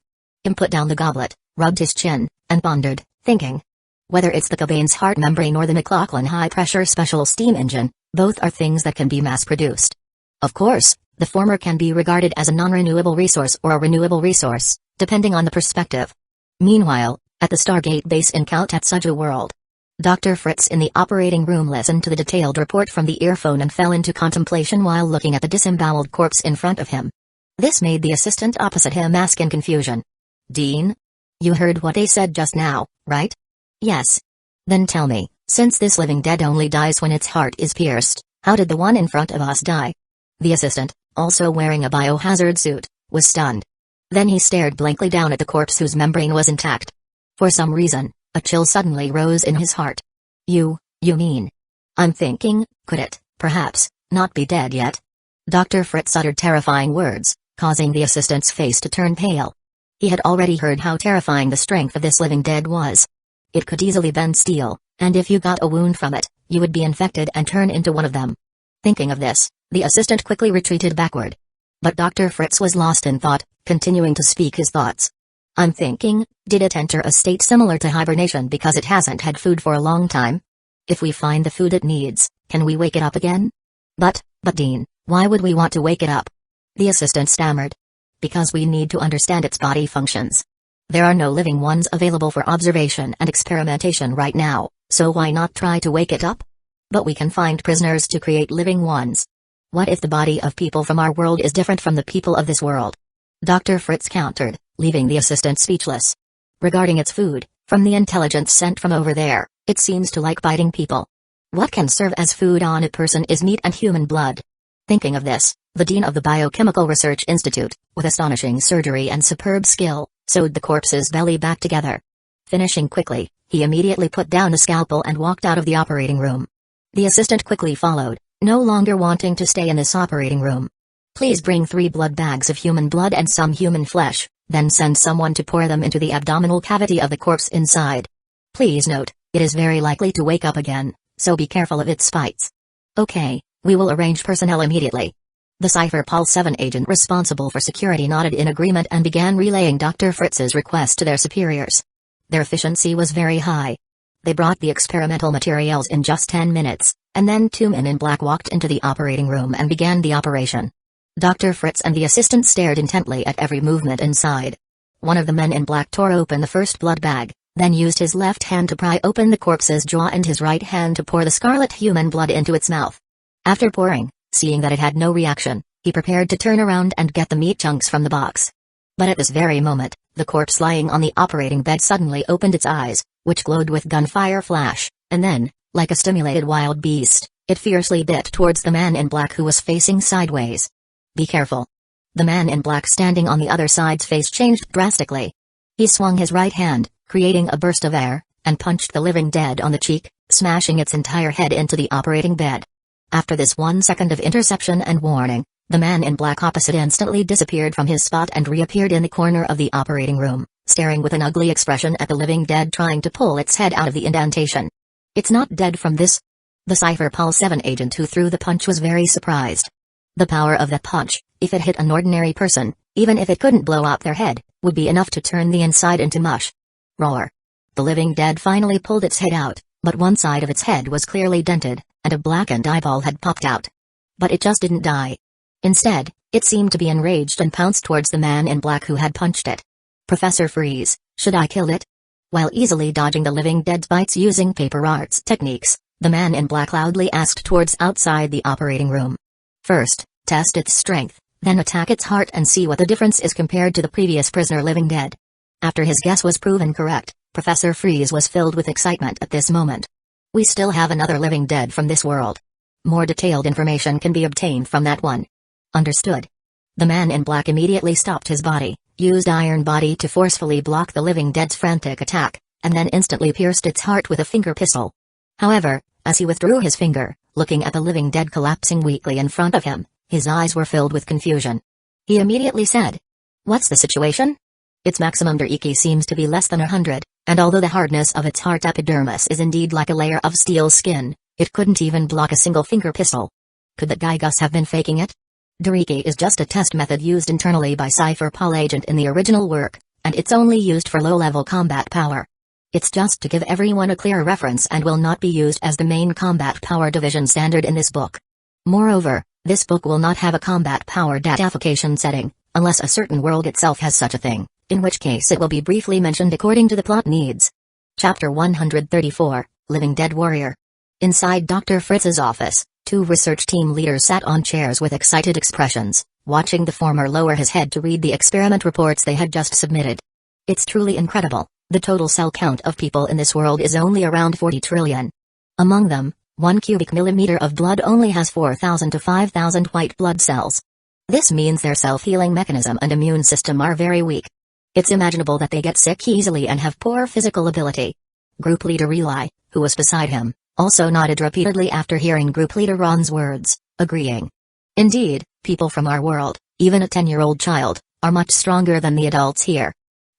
Put down the goblet, rubbed his chin, and pondered, thinking. Whether it's the Cobain's heart membrane or the McLaughlin high-pressure special steam engine, both are things that can be mass-produced. Of course, the former can be regarded as a non-renewable resource or a renewable resource, depending on the perspective. Meanwhile, at the Stargate base in Kaltatsuju world, Dr. Fritz in the operating room listened to the detailed report from the earphone and fell into contemplation while looking at the disemboweled corpse in front of him. This made the assistant opposite him ask in confusion. Dean? You heard what they said just now, right? Yes. Then tell me, since this living dead only dies when its heart is pierced, how did the one in front of us die? The assistant, also wearing a biohazard suit, was stunned. Then he stared blankly down at the corpse whose membrane was intact. For some reason, a chill suddenly rose in his heart. You mean? I'm thinking, could it, perhaps, not be dead yet? Dr. Fritz uttered terrifying words, causing the assistant's face to turn pale. He had already heard how terrifying the strength of this living dead was. It could easily bend steel, and if you got a wound from it, you would be infected and turn into one of them. Thinking of this, the assistant quickly retreated backward. But Dr. Fritz was lost in thought, continuing to speak his thoughts. I'm thinking, did it enter a state similar to hibernation because it hasn't had food for a long time? If we find the food it needs, can we wake it up again? But Dean, why would we want to wake it up? The assistant stammered. Because we need to understand its body functions. There are no living ones available for observation and experimentation right now, so why not try to wake it up? But we can find prisoners to create living ones. What if the body of people from our world is different from the people of this world? Dr. Fritz countered, leaving the assistant speechless. Regarding its food, from the intelligence sent from over there, it seems to like biting people. What can serve as food on a person is meat and human blood. Thinking of this, the dean of the Biochemical Research Institute, with astonishing surgery and superb skill, sewed the corpse's belly back together. Finishing quickly, he immediately put down the scalpel and walked out of the operating room. The assistant quickly followed, no longer wanting to stay in this operating room. Please bring 3 blood bags of human blood and some human flesh, then send someone to pour them into the abdominal cavity of the corpse inside. Please note, it is very likely to wake up again, so be careful of its bites. Okay, we will arrange personnel immediately. The Cypher Pol 7 agent responsible for security nodded in agreement and began relaying Dr. Fritz's request to their superiors. Their efficiency was very high. They brought the experimental materials in just 10 minutes, and then 2 men in black walked into the operating room and began the operation. Dr. Fritz and the assistant stared intently at every movement inside. One of the men in black tore open the first blood bag, then used his left hand to pry open the corpse's jaw and his right hand to pour the scarlet human blood into its mouth. After pouring, seeing that it had no reaction, he prepared to turn around and get the meat chunks from the box. But at this very moment, the corpse lying on the operating bed suddenly opened its eyes, which glowed with gunfire flash, and then, like a stimulated wild beast, it fiercely bit towards the man in black who was facing sideways. Be careful. The man in black standing on the other side's face changed drastically. He swung his right hand, creating a burst of air, and punched the living dead on the cheek, smashing its entire head into the operating bed. After this 1 second of interception and warning, the man in black opposite instantly disappeared from his spot and reappeared in the corner of the operating room, staring with an ugly expression at the living dead trying to pull its head out of the indentation. It's not dead from this? The Cypher Pol 7 agent who threw the punch was very surprised. The power of that punch, if it hit an ordinary person, even if it couldn't blow up their head, would be enough to turn the inside into mush. Roar. The living dead finally pulled its head out, but one side of its head was clearly dented, and a blackened eyeball had popped out. But it just didn't die. Instead, it seemed to be enraged and pounced towards the man in black who had punched it. Professor Freeze, should I kill it? While easily dodging the living dead's bites using paper arts techniques, the man in black loudly asked towards outside the operating room. First, test its strength, then attack its heart and see what the difference is compared to the previous prisoner living dead. After his guess was proven correct, Professor Freeze was filled with excitement at this moment. We still have another living dead from this world. More detailed information can be obtained from that one. Understood. The man in black immediately stopped his body, used iron body to forcefully block the living dead's frantic attack, and then instantly pierced its heart with a finger pistol. However, as he withdrew his finger, looking at the living dead collapsing weakly in front of him, his eyes were filled with confusion. He immediately said, "What's the situation?" Its maximum Deki seems to be less than 100, and although the hardness of its heart epidermis is indeed like a layer of steel skin, it couldn't even block a single finger pistol. Could that guy Gus have been faking it? Deki is just a test method used internally by Cypher Pol agent in the original work, and it's only used for low-level combat power. It's just to give everyone a clear reference and will not be used as the main combat power division standard in this book. Moreover, this book will not have a combat power datafication setting, unless a certain world itself has such a thing, in which case it will be briefly mentioned according to the plot needs. Chapter 134, Living Dead Warrior. Inside Dr. Fritz's office, 2 research team leaders sat on chairs with excited expressions, watching the former lower his head to read the experiment reports they had just submitted. It's truly incredible. The total cell count of people in this world is only around 40 trillion. Among them, 1 cubic millimeter of blood only has 4,000 to 5,000 white blood cells. This means their self-healing mechanism and immune system are very weak. It's imaginable that they get sick easily and have poor physical ability. Group leader Eli, who was beside him, also nodded repeatedly after hearing group leader Ron's words, agreeing. Indeed, people from our world, even a 10-year-old child, are much stronger than the adults here.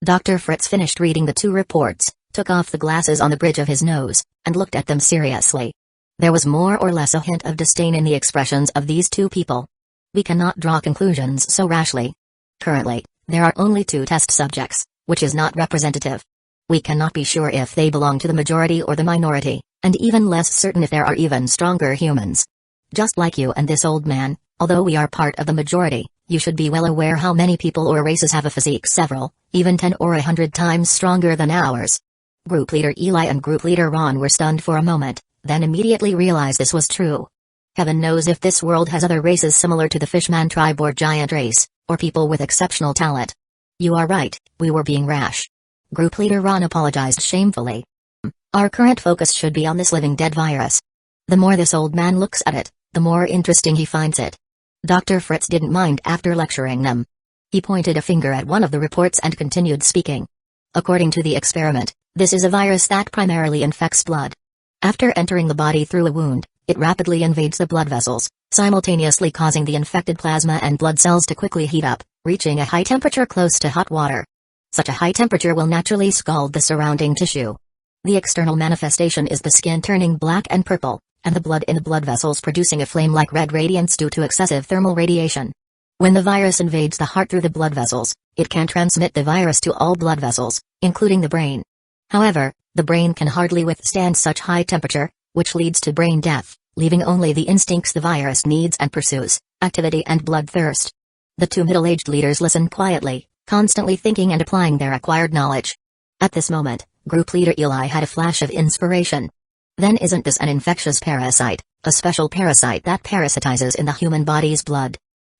Dr. Fritz finished reading the 2 reports, took off the glasses on the bridge of his nose, and looked at them seriously. There was more or less a hint of disdain in the expressions of these 2 people. We cannot draw conclusions so rashly. Currently, there are only 2 test subjects, which is not representative. We cannot be sure if they belong to the majority or the minority, and even less certain if there are even stronger humans. Just like you and this old man, although we are part of the majority, you should be well aware how many people or races have a physique several, even 10 or 100 times stronger than ours. Group leader Eli and group leader Ron were stunned for a moment, then immediately realized this was true. Heaven knows if this world has other races similar to the Fishman tribe or giant race, or people with exceptional talent. You are right, we were being rash. Group leader Ron apologized shamefully. Our current focus should be on this living dead virus. The more this old man looks at it, the more interesting he finds it. Dr. Fritz didn't mind after lecturing them. He pointed a finger at one of the reports and continued speaking. According to the experiment, this is a virus that primarily infects blood. After entering the body through a wound, it rapidly invades the blood vessels, simultaneously causing the infected plasma and blood cells to quickly heat up, reaching a high temperature close to hot water. Such a high temperature will naturally scald the surrounding tissue. The external manifestation is the skin turning black and purple, and the blood in the blood vessels producing a flame-like red radiance due to excessive thermal radiation. When the virus invades the heart through the blood vessels, it can transmit the virus to all blood vessels, including the brain. However, the brain can hardly withstand such high temperature, which leads to brain death, leaving only the instincts the virus needs and pursues, activity and bloodthirst. The two middle-aged leaders listened quietly, constantly thinking and applying their acquired knowledge. At this moment, group leader Eli had a flash of inspiration. Then isn't this an infectious parasite, a special parasite that parasitizes in the human body's blood?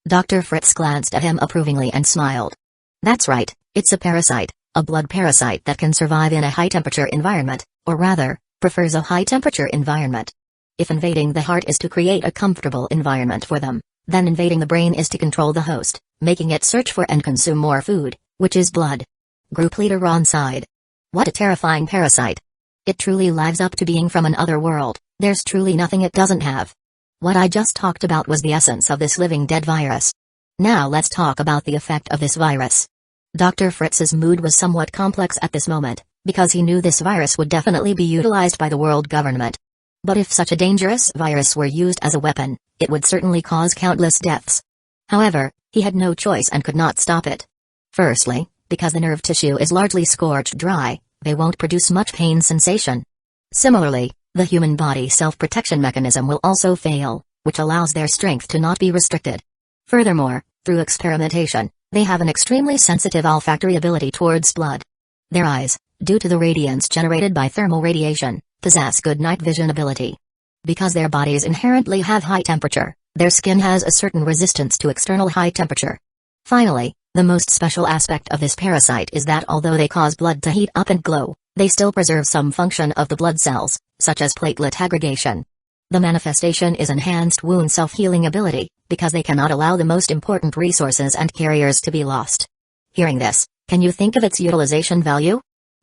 Dr. Fritz glanced at him approvingly and smiled. That's right, it's a parasite, a blood parasite that can survive in a high-temperature environment, or rather, prefers a high-temperature environment. If invading the heart is to create a comfortable environment for them, then invading the brain is to control the host, making it search for and consume more food, which is blood. Group leader Ron sighed. What a terrifying parasite. It truly lives up to being from another world, there's truly nothing it doesn't have. What I just talked about was the essence of this living dead virus. Now let's talk about the effect of this virus. Dr. Fritz's mood was somewhat complex at this moment, because he knew this virus would definitely be utilized by the world government. But if such a dangerous virus were used as a weapon, it would certainly cause countless deaths. However, he had no choice and could not stop it. Firstly, because the nerve tissue is largely scorched dry, they won't produce much pain sensation. Similarly, the human body self-protection mechanism will also fail, which allows their strength to not be restricted. Furthermore, through experimentation, they have an extremely sensitive olfactory ability towards blood. Their eyes, due to the radiance generated by thermal radiation, possess good night vision ability. Because their bodies inherently have high temperature, their skin has a certain resistance to external high temperature. Finally, the most special aspect of this parasite is that although they cause blood to heat up and glow, they still preserve some function of the blood cells, such as platelet aggregation. The manifestation is enhanced wound self-healing ability, because they cannot allow the most important resources and carriers to be lost. Hearing this, can you think of its utilization value?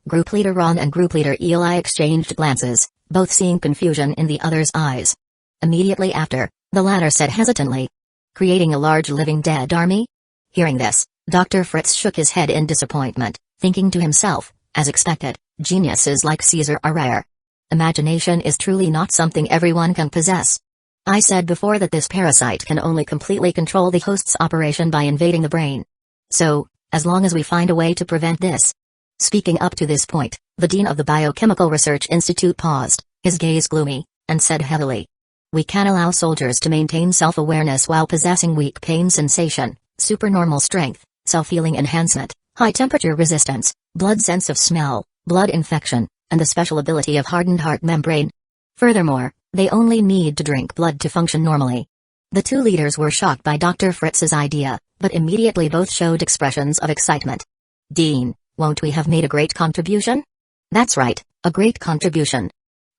Group leader Ron and group leader Eli exchanged glances, both seeing confusion in the other's eyes. Immediately after, the latter said hesitantly, "Creating a large living dead army?" Hearing this, Dr. Fritz shook his head in disappointment, thinking to himself, as expected, geniuses like Caesar are rare. Imagination is truly not something everyone can possess. I said before that this parasite can only completely control the host's operation by invading the brain. So, as long as we find a way to prevent this. Speaking up to this point, the dean of the Biochemical Research Institute paused, his gaze gloomy, and said heavily, "We can allow soldiers to maintain self-awareness while possessing weak pain sensation, supernormal strength, self-healing enhancement, high-temperature resistance, blood sense of smell, blood infection, and the special ability of hardened heart membrane. Furthermore, they only need to drink blood to function normally." The two leaders were shocked by Dr. Fritz's idea, but immediately both showed expressions of excitement. "Dean, won't we have made a great contribution?" "That's right, a great contribution."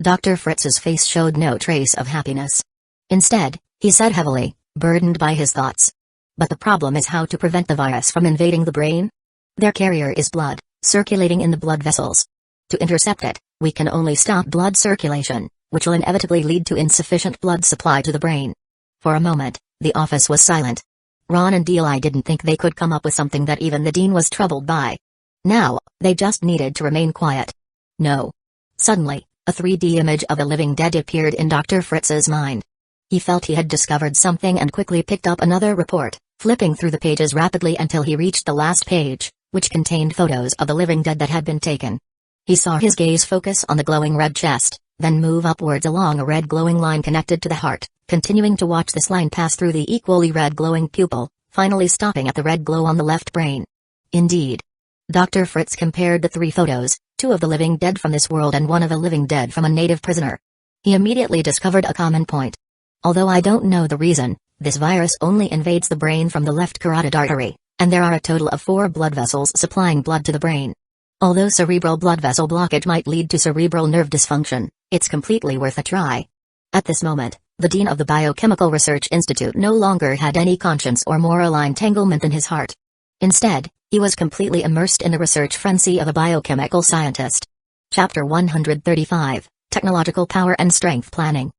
Dr. Fritz's face showed no trace of happiness. Instead, he said heavily, burdened by his thoughts. "But the problem is how to prevent the virus from invading the brain? Their carrier is blood, circulating in the blood vessels. To intercept it, we can only stop blood circulation, which will inevitably lead to insufficient blood supply to the brain." For a moment, the office was silent. Ron and Eli didn't think they could come up with something that even the dean was troubled by. Now, they just needed to remain quiet. No. Suddenly, a 3D image of a living dead appeared in Dr. Fritz's mind. He felt he had discovered something and quickly picked up another report, flipping through the pages rapidly until he reached the last page, which contained photos of the living dead that had been taken. He saw his gaze focus on the glowing red chest, then move upwards along a red glowing line connected to the heart, continuing to watch this line pass through the equally red glowing pupil, finally stopping at the red glow on the left brain. Indeed. Dr. Fritz compared the three photos, two of the living dead from this world and one of a living dead from a native prisoner. He immediately discovered a common point. Although I don't know the reason, this virus only invades the brain from the left carotid artery, and there are a total of 4 blood vessels supplying blood to the brain. Although cerebral blood vessel blockage might lead to cerebral nerve dysfunction, it's completely worth a try. At this moment, the dean of the Biochemical Research Institute no longer had any conscience or moral entanglement in his heart. Instead, he was completely immersed in the research frenzy of a biochemical scientist. Chapter 135, Technological Power and Strength Planning.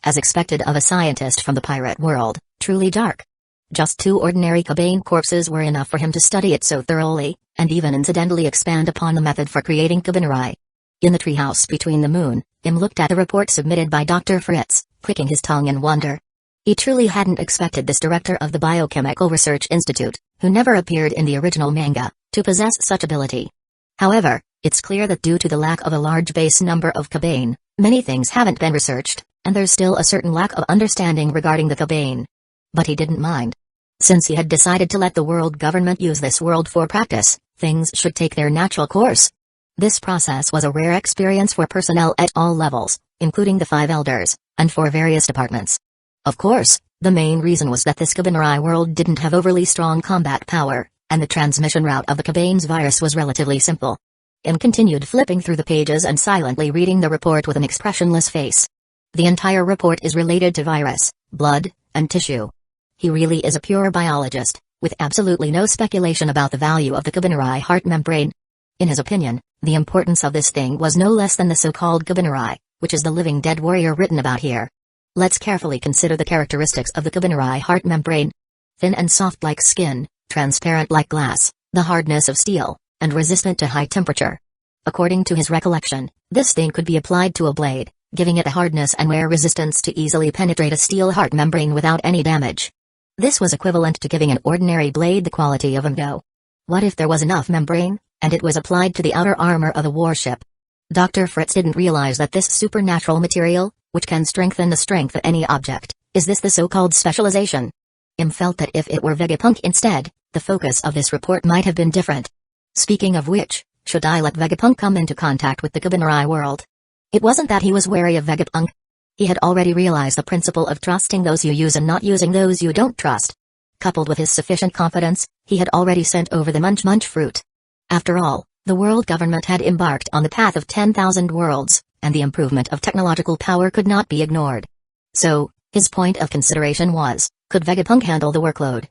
As expected of a scientist from the pirate world, truly dark. Just 2 ordinary Cabane corpses were enough for him to study it so thoroughly, and even incidentally expand upon the method for creating Cabaneri. In the treehouse between the moon, Im looked at the report submitted by Dr. Fritz, clicking his tongue in wonder. He truly hadn't expected this director of the Biochemical Research Institute, who never appeared in the original manga, to possess such ability. However, it's clear that due to the lack of a large base number of Cabane, many things haven't been researched, and there's still a certain lack of understanding regarding the Cabane. But he didn't mind. Since he had decided to let the world government use this world for practice, things should take their natural course. This process was a rare experience for personnel at all levels, including the 5 elders, and for various departments. Of course, the main reason was that this Cabaneri world didn't have overly strong combat power, and the transmission route of the Cabane's virus was relatively simple. Im continued flipping through the pages and silently reading the report with an expressionless face. The entire report is related to virus, blood, and tissue. He really is a pure biologist, with absolutely no speculation about the value of the Cabaneri heart membrane. In his opinion, the importance of this thing was no less than the so-called Cabaneri, which is the living dead warrior written about here. Let's carefully consider the characteristics of the Cabaneri heart membrane. Thin and soft like skin, transparent like glass, the hardness of steel, and resistant to high temperature. According to his recollection, this thing could be applied to a blade, giving it a hardness and wear resistance to easily penetrate a steel heart membrane without any damage. This was equivalent to giving an ordinary blade the quality of a go. What if there was enough membrane, and it was applied to the outer armor of a warship? Dr. Fritz didn't realize that this supernatural material, which can strengthen the strength of any object, is this the so-called specialization? Im felt that if it were Vegapunk instead, the focus of this report might have been different. Speaking of which, should I let Vegapunk come into contact with the Cabaneri world? It wasn't that he was wary of Vegapunk. He had already realized the principle of trusting those you use and not using those you don't trust. Coupled with his sufficient confidence, he had already sent over the Munch fruit. After all, the world government had embarked on the path of 10,000 worlds, and the improvement of technological power could not be ignored. So, his point of consideration was, could Vegapunk handle the workload?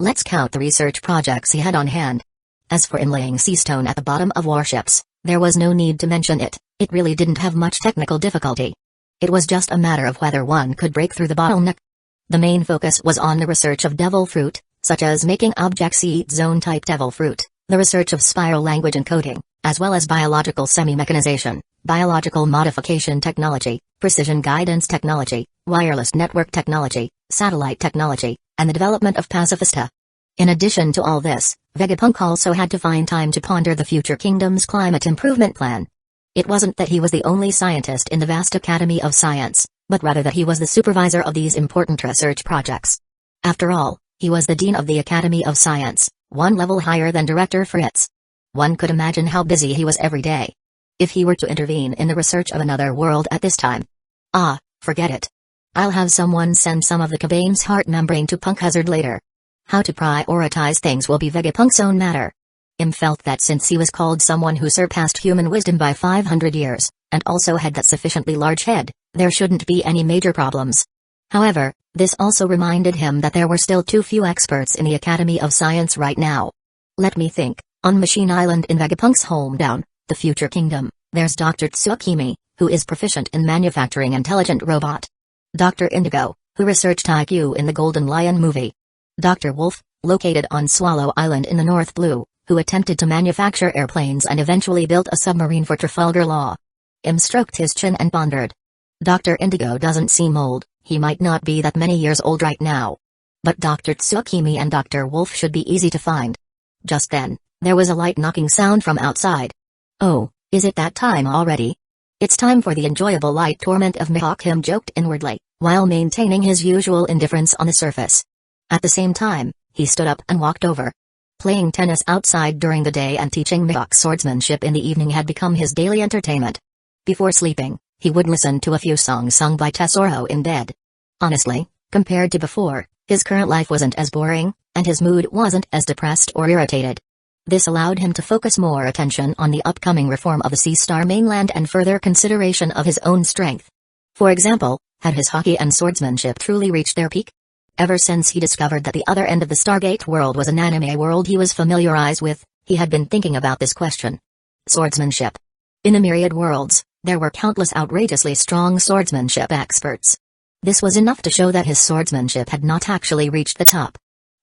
Let's count the research projects he had on hand. As for inlaying sea stone at the bottom of warships, there was no need to mention it. It really didn't have much technical difficulty. It was just a matter of whether one could break through the bottleneck. The main focus was on the research of devil fruit, such as making objects eat zone-type devil fruit, the research of spiral language encoding, as well as biological semi-mechanization, biological modification technology, precision guidance technology, wireless network technology, satellite technology, and the development of pacifista. In addition to all this, Vegapunk also had to find time to ponder the future kingdom's climate improvement plan. It wasn't that he was the only scientist in the vast Academy of Science, but rather that he was the supervisor of these important research projects. After all, he was the dean of the Academy of Science, one level higher than Director Fritz. One could imagine how busy he was every day. If he were to intervene in the research of another world at this time. Forget it. I'll have someone send some of the Cabane's heart membrane to Punk Hazard later. How to prioritize things will be Vegapunk's own matter. Im felt that since he was called someone who surpassed human wisdom by 500 years, and also had that sufficiently large head, there shouldn't be any major problems. However, this also reminded him that there were still too few experts in the Academy of Science right now. Let me think. On Machine Island in Vegapunk's hometown, the future kingdom, there's Dr. Tsukimi, who is proficient in manufacturing intelligent robot. Dr. Indigo, who researched IQ in the Golden Lion movie. Dr. Wolf, located on Swallow Island in the North Blue, who attempted to manufacture airplanes and eventually built a submarine for Trafalgar Law. Im stroked his chin and pondered. Dr. Indigo doesn't seem old, he might not be that many years old right now. But Dr. Tsukimi and Dr. Wolf should be easy to find. Just then, there was a light knocking sound from outside. Oh, is it that time already? It's time for the enjoyable light torment of Mihawk, Him joked inwardly, while maintaining his usual indifference on the surface. At the same time, he stood up and walked over. Playing tennis outside during the day and teaching Mihawk swordsmanship in the evening had become his daily entertainment. Before sleeping, he would listen to a few songs sung by Tesoro in bed. Honestly, compared to before, his current life wasn't as boring, and his mood wasn't as depressed or irritated. This allowed him to focus more attention on the upcoming reform of the Sea Star mainland and further consideration of his own strength. For example, had his hockey and swordsmanship truly reached their peak? Ever since he discovered that the other end of the Stargate world was an anime world he was familiarized with, he had been thinking about this question. Swordsmanship. In a myriad worlds, there were countless outrageously strong swordsmanship experts. This was enough to show that his swordsmanship had not actually reached the top.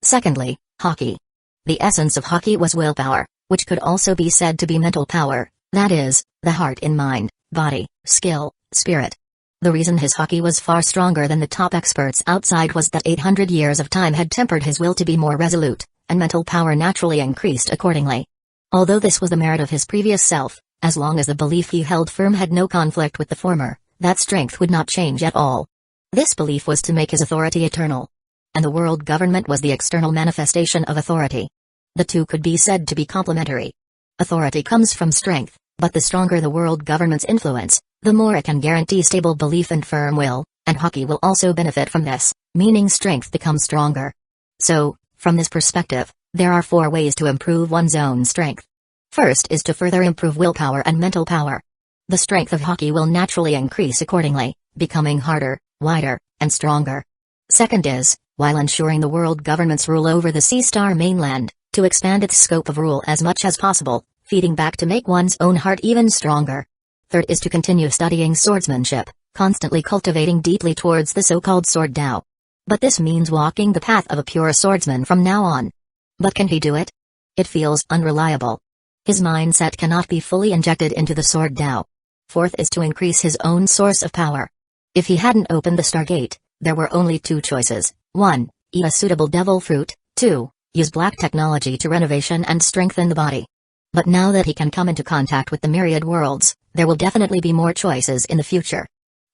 Secondly, hockey. The essence of hockey was willpower, which could also be said to be mental power, that is, the heart in mind, body, skill, spirit. The reason his hockey was far stronger than the top experts outside was that 800 years of time had tempered his will to be more resolute, and mental power naturally increased accordingly. Although this was the merit of his previous self, as long as the belief he held firm had no conflict with the former, that strength would not change at all. This belief was to make his authority eternal. And the world government was the external manifestation of authority. The two could be said to be complementary. Authority comes from strength, but the stronger the world government's influence, the more it can guarantee stable belief and firm will, and hockey will also benefit from this, meaning strength becomes stronger. So, from this perspective, there are 4 ways to improve one's own strength. First is to further improve willpower and mental power. The strength of hockey will naturally increase accordingly, becoming harder, wider, and stronger. Second is, while ensuring the world government's rule over the Sea Star mainland, to expand its scope of rule as much as possible, feeding back to make one's own heart even stronger. Third is to continue studying swordsmanship, constantly cultivating deeply towards the so-called sword Tao. But this means walking the path of a pure swordsman from now on. But can he do it? It feels unreliable. His mindset cannot be fully injected into the sword Tao. Fourth is to increase his own source of power. If he hadn't opened the Stargate, there were only 2 choices. 1. Eat a suitable devil fruit. 2. Use black technology to renovation and strengthen the body. But now that he can come into contact with the myriad worlds, there will definitely be more choices in the future.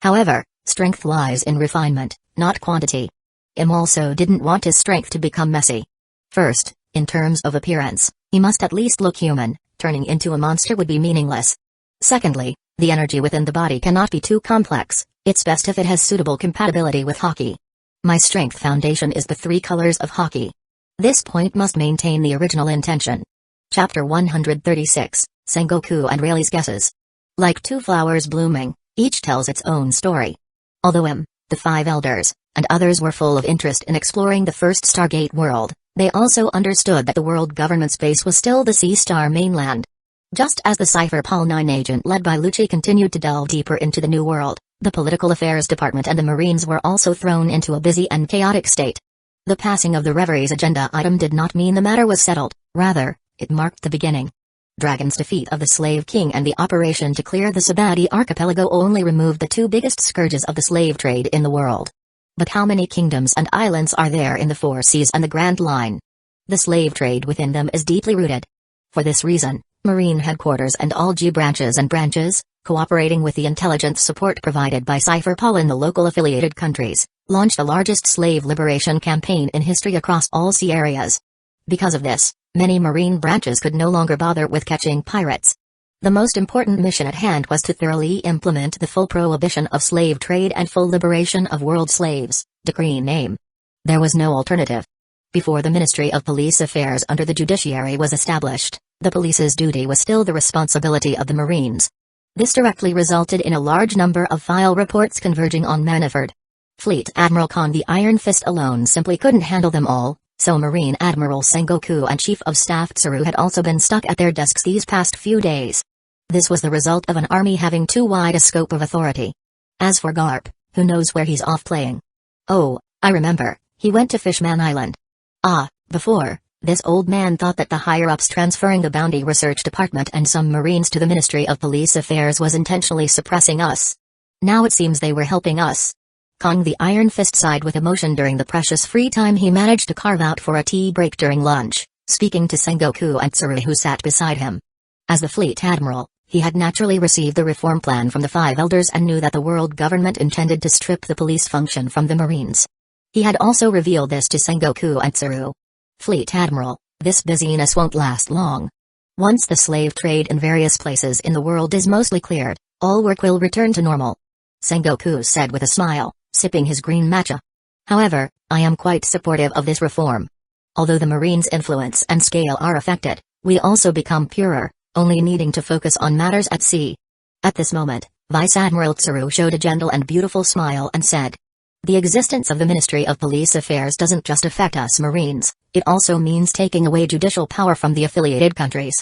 However, strength lies in refinement, not quantity. Im also didn't want his strength to become messy. First, in terms of appearance, he must at least look human. Turning into a monster would be meaningless. Secondly, the energy within the body cannot be too complex. It's best if it has suitable compatibility with hockey. My strength foundation is the 3 colors of hockey. This point must maintain the original intention. Chapter 136, Sengoku and Rayleigh's Guesses. Like 2 flowers blooming, each tells its own story. Although the 5 elders, and others were full of interest in exploring the first Stargate world, they also understood that the world government's base was still the Sea Star mainland. Just as the Cypher Pol 9 agent led by Lucci continued to delve deeper into the new world, the Political Affairs Department and the Marines were also thrown into a busy and chaotic state. The passing of the Reverie's agenda item did not mean the matter was settled, rather, it marked the beginning. Dragon's defeat of the Slave King and the operation to clear the Sabati archipelago only removed the 2 biggest scourges of the slave trade in the world. But how many kingdoms and islands are there in the 4 seas and the Grand Line? The slave trade within them is deeply rooted. For this reason, Marine headquarters and all G branches, cooperating with the intelligence support provided by Cypher Pol in the local affiliated countries, launched the largest slave liberation campaign in history across all sea areas. Because of this, many Marine branches could no longer bother with catching pirates. The most important mission at hand was to thoroughly implement the full prohibition of slave trade and full liberation of world slaves, decree name. There was no alternative. Before the Ministry of Police Affairs under the judiciary was established, the police's duty was still the responsibility of the Marines. This directly resulted in a large number of file reports converging on Maniford. Fleet Admiral Khan the Iron Fist alone simply couldn't handle them all, so Marine Admiral Sengoku and Chief of Staff Tsuru had also been stuck at their desks these past few days. This was the result of an army having too wide a scope of authority. As for Garp, who knows where he's off playing? Oh, I remember, he went to Fishman Island. Before, this old man thought that the higher-ups transferring the Bounty Research Department and some Marines to the Ministry of Police Affairs was intentionally suppressing us. Now it seems they were helping us. Kong the Iron Fist sighed with emotion during the precious free time he managed to carve out for a tea break during lunch, speaking to Sengoku and Tsuru who sat beside him. As the Fleet Admiral, he had naturally received the reform plan from the 5 elders and knew that the world government intended to strip the police function from the Marines. He had also revealed this to Sengoku and Tsuru. Fleet Admiral, this busyness won't last long. Once the slave trade in various places in the world is mostly cleared, all work will return to normal. Sengoku said with a smile, sipping his green matcha. However, I am quite supportive of this reform. Although the Marines' influence and scale are affected, we also become purer, only needing to focus on matters at sea. At this moment, Vice Admiral Tsuru showed a gentle and beautiful smile and said, "The existence of the Ministry of Police Affairs doesn't just affect us Marines, it also means taking away judicial power from the affiliated countries.